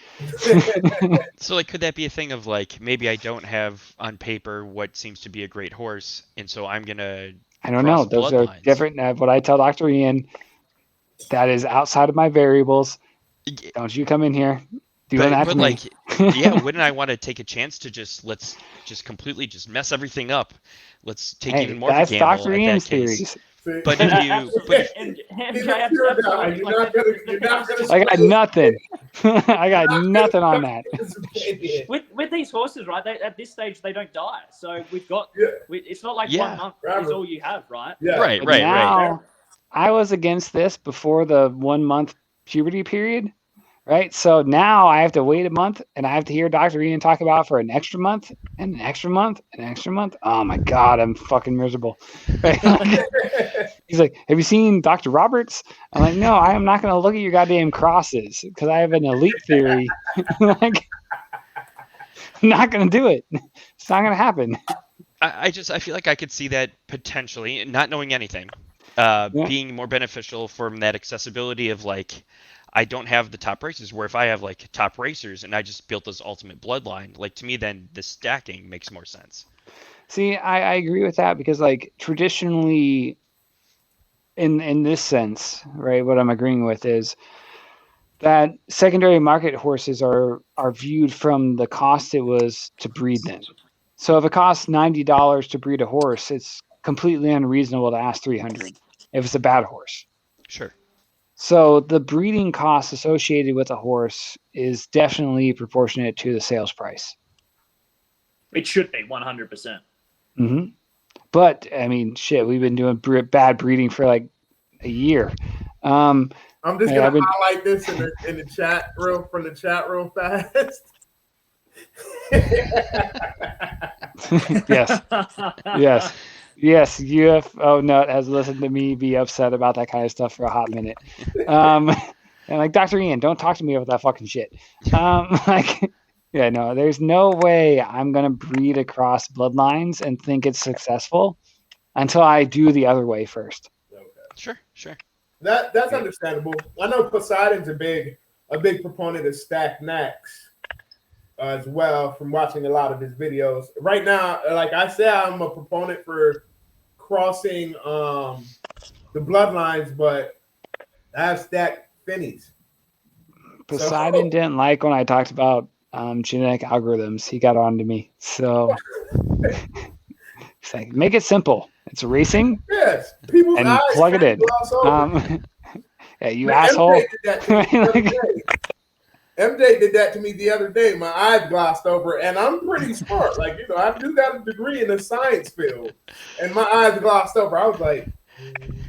So, could that be a thing of maybe I don't have on paper what seems to be a great horse, and so I'm gonna. I don't know. Those are different. What I tell Dr. Ian, that is outside of my variables. Don't you come in here doing that to me. Wouldn't I want to take a chance to let's completely mess everything up? Let's take even more of a gamble. That's Dr. Ian's theories. But I got nothing. I got nothing on that. With these horses, right? At this stage, they don't die. So we've got. It's not 1 month is all you have, right? Yeah. Right. I was against this before the 1 month puberty period, right? So now I have to wait a month and I have to hear Dr. Ian talk about for an extra month and an extra month and an extra month. Oh my God, I'm fucking miserable. Right? He's like, have you seen Dr. Roberts? I'm like, no, I am not going to look at your goddamn crosses because I have an elite theory. I'm not going to do it. It's not going to happen. I feel like I could see that potentially, not knowing anything, being more beneficial from that accessibility of I don't have the top racers, where if I have top racers and I just built this ultimate bloodline, to me then the stacking makes more sense. See, I agree with that because traditionally in this sense, right, what I'm agreeing with is that secondary market horses are viewed from the cost it was to breed them. So if it costs $90 to breed a horse, it's completely unreasonable to ask $300 if it's a bad horse. Sure. So the breeding cost associated with a horse is definitely proportionate to the sales price. It should be 100%. Mm-hmm. But I mean, shit, we've been doing bad breeding for a year. I'm just gonna highlight this in the chat real fast. Yes. Yes, UFO Nut has listened to me be upset about that kind of stuff for a hot minute. And like, Dr. Ian, don't talk to me about that fucking shit. Like, yeah, no, there's no way I'm gonna breed across bloodlines and think it's successful until I do the other way first. Sure. That's understandable. I know Poseidon's a big proponent of stacked necks as well, from watching a lot of his videos. Right now, like I said, I'm a proponent for crossing the bloodlines, but I have stacked finnies. Poseidon didn't like when I talked about genetic algorithms. He got on to me. So it's like, make it simple. It's racing. Yes, people's and eyes plug it in. gloss over. Yeah, you Man, asshole. MJ did that to me the other day. My eyes glossed over, and I'm pretty smart. Like, I do got a degree in the science field, and my eyes glossed over. I was like,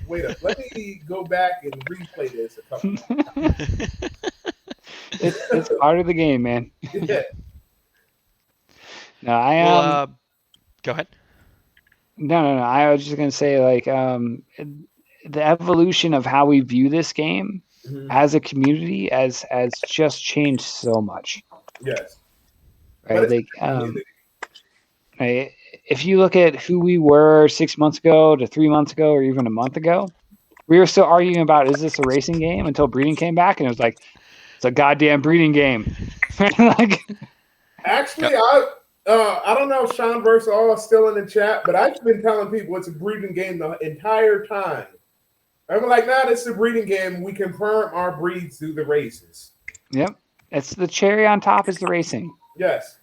wait up, let me go back and replay this a couple times. It's part of the game, man. Yeah. No, I am. Well, go ahead. No. I was just gonna say, like, the evolution of how we view this game as a community has just changed so much. Yes. Right. Like, right, if you look at who we were 6 months ago to 3 months ago, or even a month ago, we were still arguing about, is this a racing game, until breeding came back, and it was like, it's a goddamn breeding game. Like, actually, I don't know if Sean Versall is still in the chat, but I've been telling people it's a breeding game the entire time. I'm like, nah, this is a breeding game. We confirm our breeds through the races. Yep. It's the cherry on top is the racing. Yes.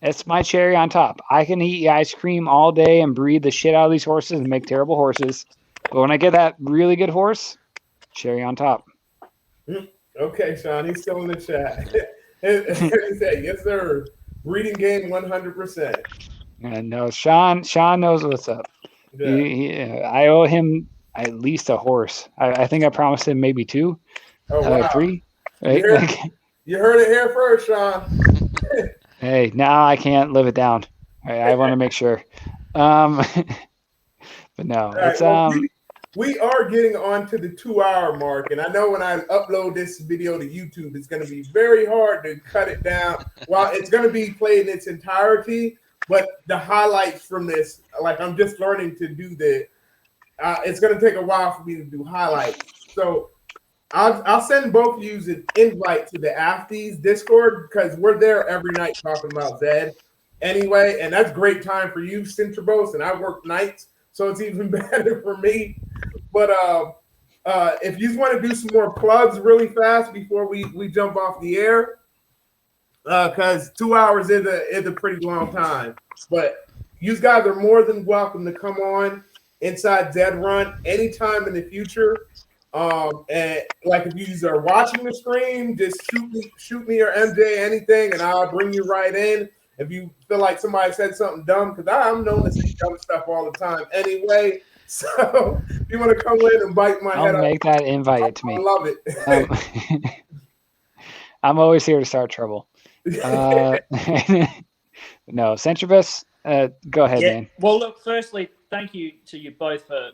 It's my cherry on top. I can eat ice cream all day and breed the shit out of these horses and make terrible horses. But when I get that really good horse, cherry on top. Okay, Sean, he's still in the chat. He said, yes, sir. Breeding game 100%. And no, Sean knows what's up. Yeah. I owe him at least a horse. I think I promised him maybe 2. Oh, wow. 3. Right? You heard it here first, Sean. Hey, now I can't live it down. I want to make sure. But no, right, it's we are getting on to the 2-hour mark, and I know when I upload this video to YouTube, it's going to be very hard to cut it down. Well, it's going to be played in its entirety, but the highlights from this, like, I'm just learning to do the. It's going to take a while for me to do highlights, so I'll send both of you an invite to the Afties Discord, because we're there every night talking about Zed anyway, and that's great time for you, Syntribos, and I work nights, so it's even better for me. But if you want to do some more plugs really fast before we jump off the air, because 2 hours is a pretty long time, but you guys are more than welcome to come on inside Zed.Run anytime in the future. And like, if you are watching the stream, just shoot me or MJ anything, and I'll bring you right in. If you feel like somebody said something dumb, because I'm known to say dumb stuff all the time anyway. So if you want to come in and bite my head I'll make that invite to me. I love it. I'm always here to start trouble. No, Syntribos, go ahead, man. Well, look, firstly, thank you to you both for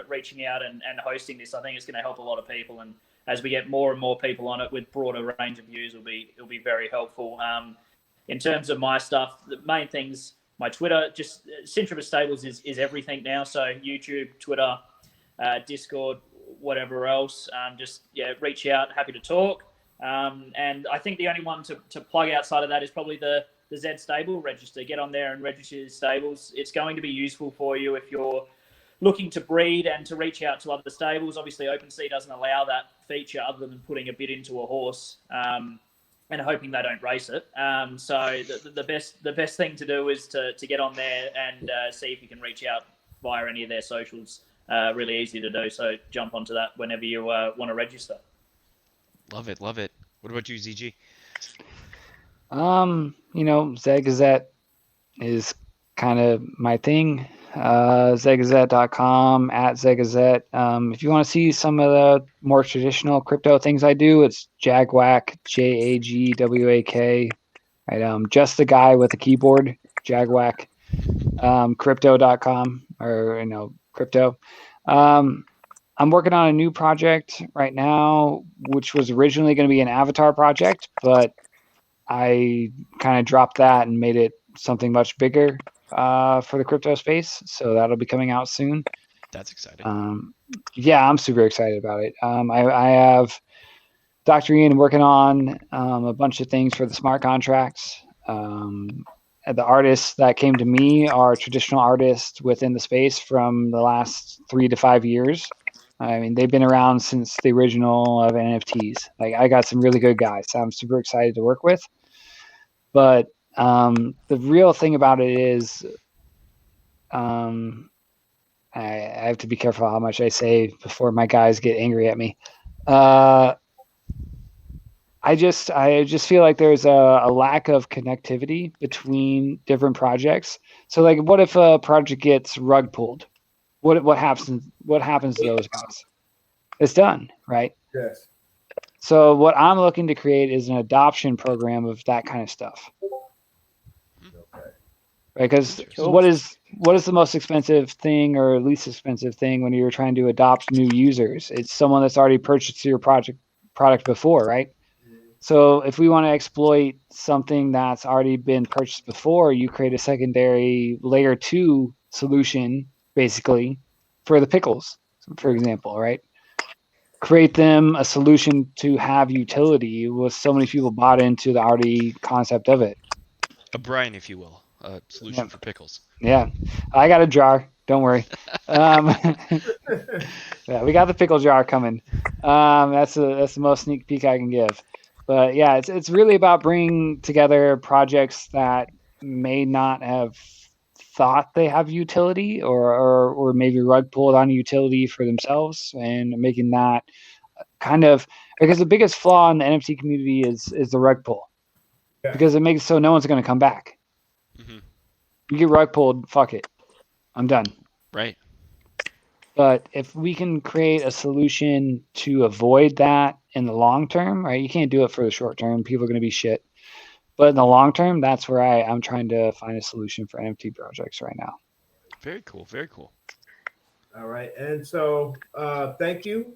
reaching out and hosting this. I think it's going to help a lot of people, and as we get more and more people on it with broader range of views, it'll be very helpful. In terms of my stuff, the main things, my Twitter, just Syntribos Stables is everything now. So YouTube, Twitter, Discord, whatever else. Reach out. Happy to talk. And I think the only one to plug outside of that is probably the Zed Stable register. Get on there and register your stables. It's going to be useful for you if you're looking to breed and to reach out to other stables. Obviously, OpenSea doesn't allow that feature other than putting a bid into a horse and hoping they don't race it. So the best thing to do is to get on there and see if you can reach out via any of their socials. Really easy to do. So jump onto that whenever you want to register. Love it. What about you, ZG? Zed Gazette is kind of my thing. Zedgazette.com, @Zedgazette. If you want to see some of the more traditional crypto things I do, it's Jagwak, JAGWAK. Right, just the guy with the keyboard, Jagwak. Crypto.com. or crypto. I'm working on a new project right now, which was originally going to be an avatar project, but I kind of dropped that and made it something much bigger for the crypto space. So that'll be coming out soon. That's exciting. Yeah, I'm super excited about it. I have Dr. Ian working on a bunch of things for the smart contracts. The artists that came to me are traditional artists within the space from the last 3 to 5 years. I mean, they've been around since the original of NFTs. Like, I got some really good guys I'm super excited to work with. But the real thing about it is I have to be careful how much I say before my guys get angry at me. I just feel like there's a lack of connectivity between different projects. So, like, what if a project gets rug pulled? What happens? What happens to those guys? It's done, right? Yes. So, what I'm looking to create is an adoption program of that kind of stuff. Okay. Right? Because what is the most expensive thing or least expensive thing when you're trying to adopt new users? It's someone that's already purchased your product before, right? So if we want to exploit something that's already been purchased before, you create a secondary layer 2 solution, basically, for the pickles, for example, right? Create them a solution to have utility with so many people bought into the already concept of it. A brine, if you will, a solution for pickles. Yeah, I got a jar. Don't worry. Yeah, we got the pickle jar coming. That's the most sneak peek I can give. But yeah, it's really about bringing together projects that may not have thought they have utility or maybe rug pulled on utility for themselves and making that kind of, because the biggest flaw in the NFT community is the rug pull. Yeah. Because it makes it so no one's going to come back. Mm-hmm. You get rug pulled, fuck it. I'm done. Right. But if we can create a solution to avoid that in the long term, right? You can't do it for the short term. People are going to be shit. But in the long term, that's where I'm trying to find a solution for NFT projects right now. Very cool. Very cool. All right. And so thank you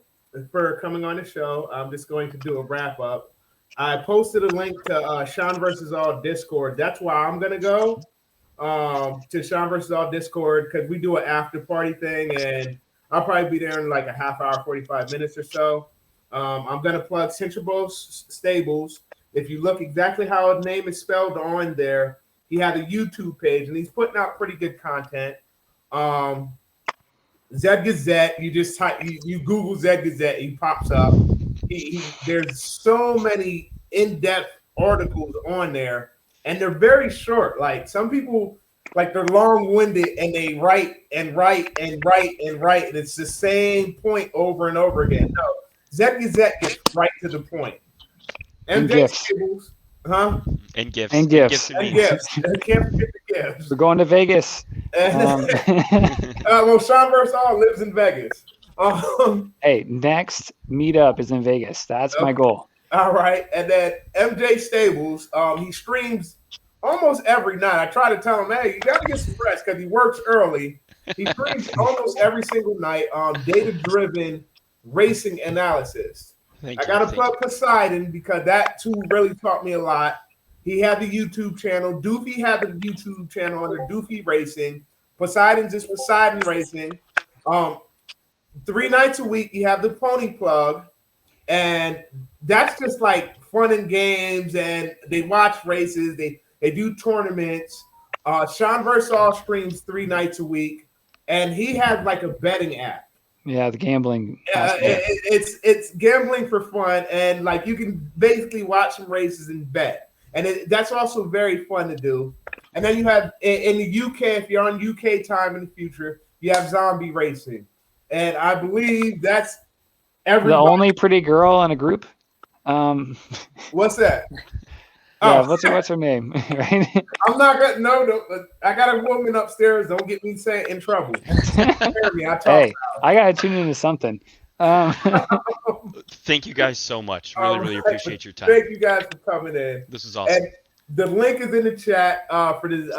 for coming on the show. I'm just going to do a wrap up. I posted a link to Sean vs. All Discord. That's why I'm going to go to Sean vs. All Discord, because we do an after party thing, and I'll probably be there in like a half hour, 45 minutes or so. I'm going to plug Syntribos Stables. If you look exactly how his name is spelled on there, he had a YouTube page, and he's putting out pretty good content. Zed Gazette, you just type, you Google Zed Gazette, he pops up. There's so many in-depth articles on there, and they're very short. Like, some people, like, they're long-winded, and they write and write and write and write, and it's the same point over and over again. No, Zed Gazette gets right to the point. And gifts. Tables, huh? And gifts. And gifts. And gifts. Can't forget the gifts. We're going to Vegas. Well, Sean vs. All lives in Vegas. Hey, next meetup is in Vegas. That's my goal. All right. And then MJ Stables, he streams almost every night. I try to tell him, hey, you got to get some rest, because he works early. He streams almost every single night, data-driven racing analysis. I got to plug Poseidon, because that too really taught me a lot. He had the YouTube channel. Doofy had the YouTube channel under Doofy Racing. Poseidon's is Poseidon Racing. 3 nights a week, you have the Pony Plug, and that's just like fun and games, and they watch races. They do tournaments. Sean vs. All streams 3 nights a week, and he has like a betting app. Yeah, the gambling. It's gambling for fun, and like you can basically watch some races and bet, and that's also very fun to do. And then you have in the UK, if you're on UK time in the future, you have Zombie Racing, and I believe that's everybody. The only pretty girl in a group. What's that? Yeah, what's her name? Right? I'm not gonna no. I got a woman upstairs. Don't get me in trouble. Hey, I gotta tune into something. Thank you guys so much. Really appreciate your time. Thank you guys for coming in. This is awesome. And the link is in the chat for this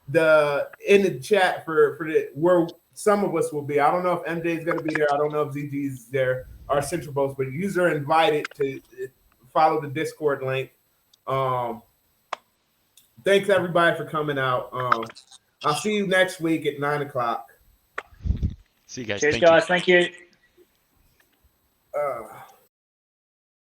in the chat for the where some of us will be. I don't know if MJ is going to be there. I don't know if ZG is there or Syntribos, but you are invited to follow the Discord link. Thanks everybody for coming out. I'll see you next week at 9:00. See you guys. Cheers, guys. Thank you.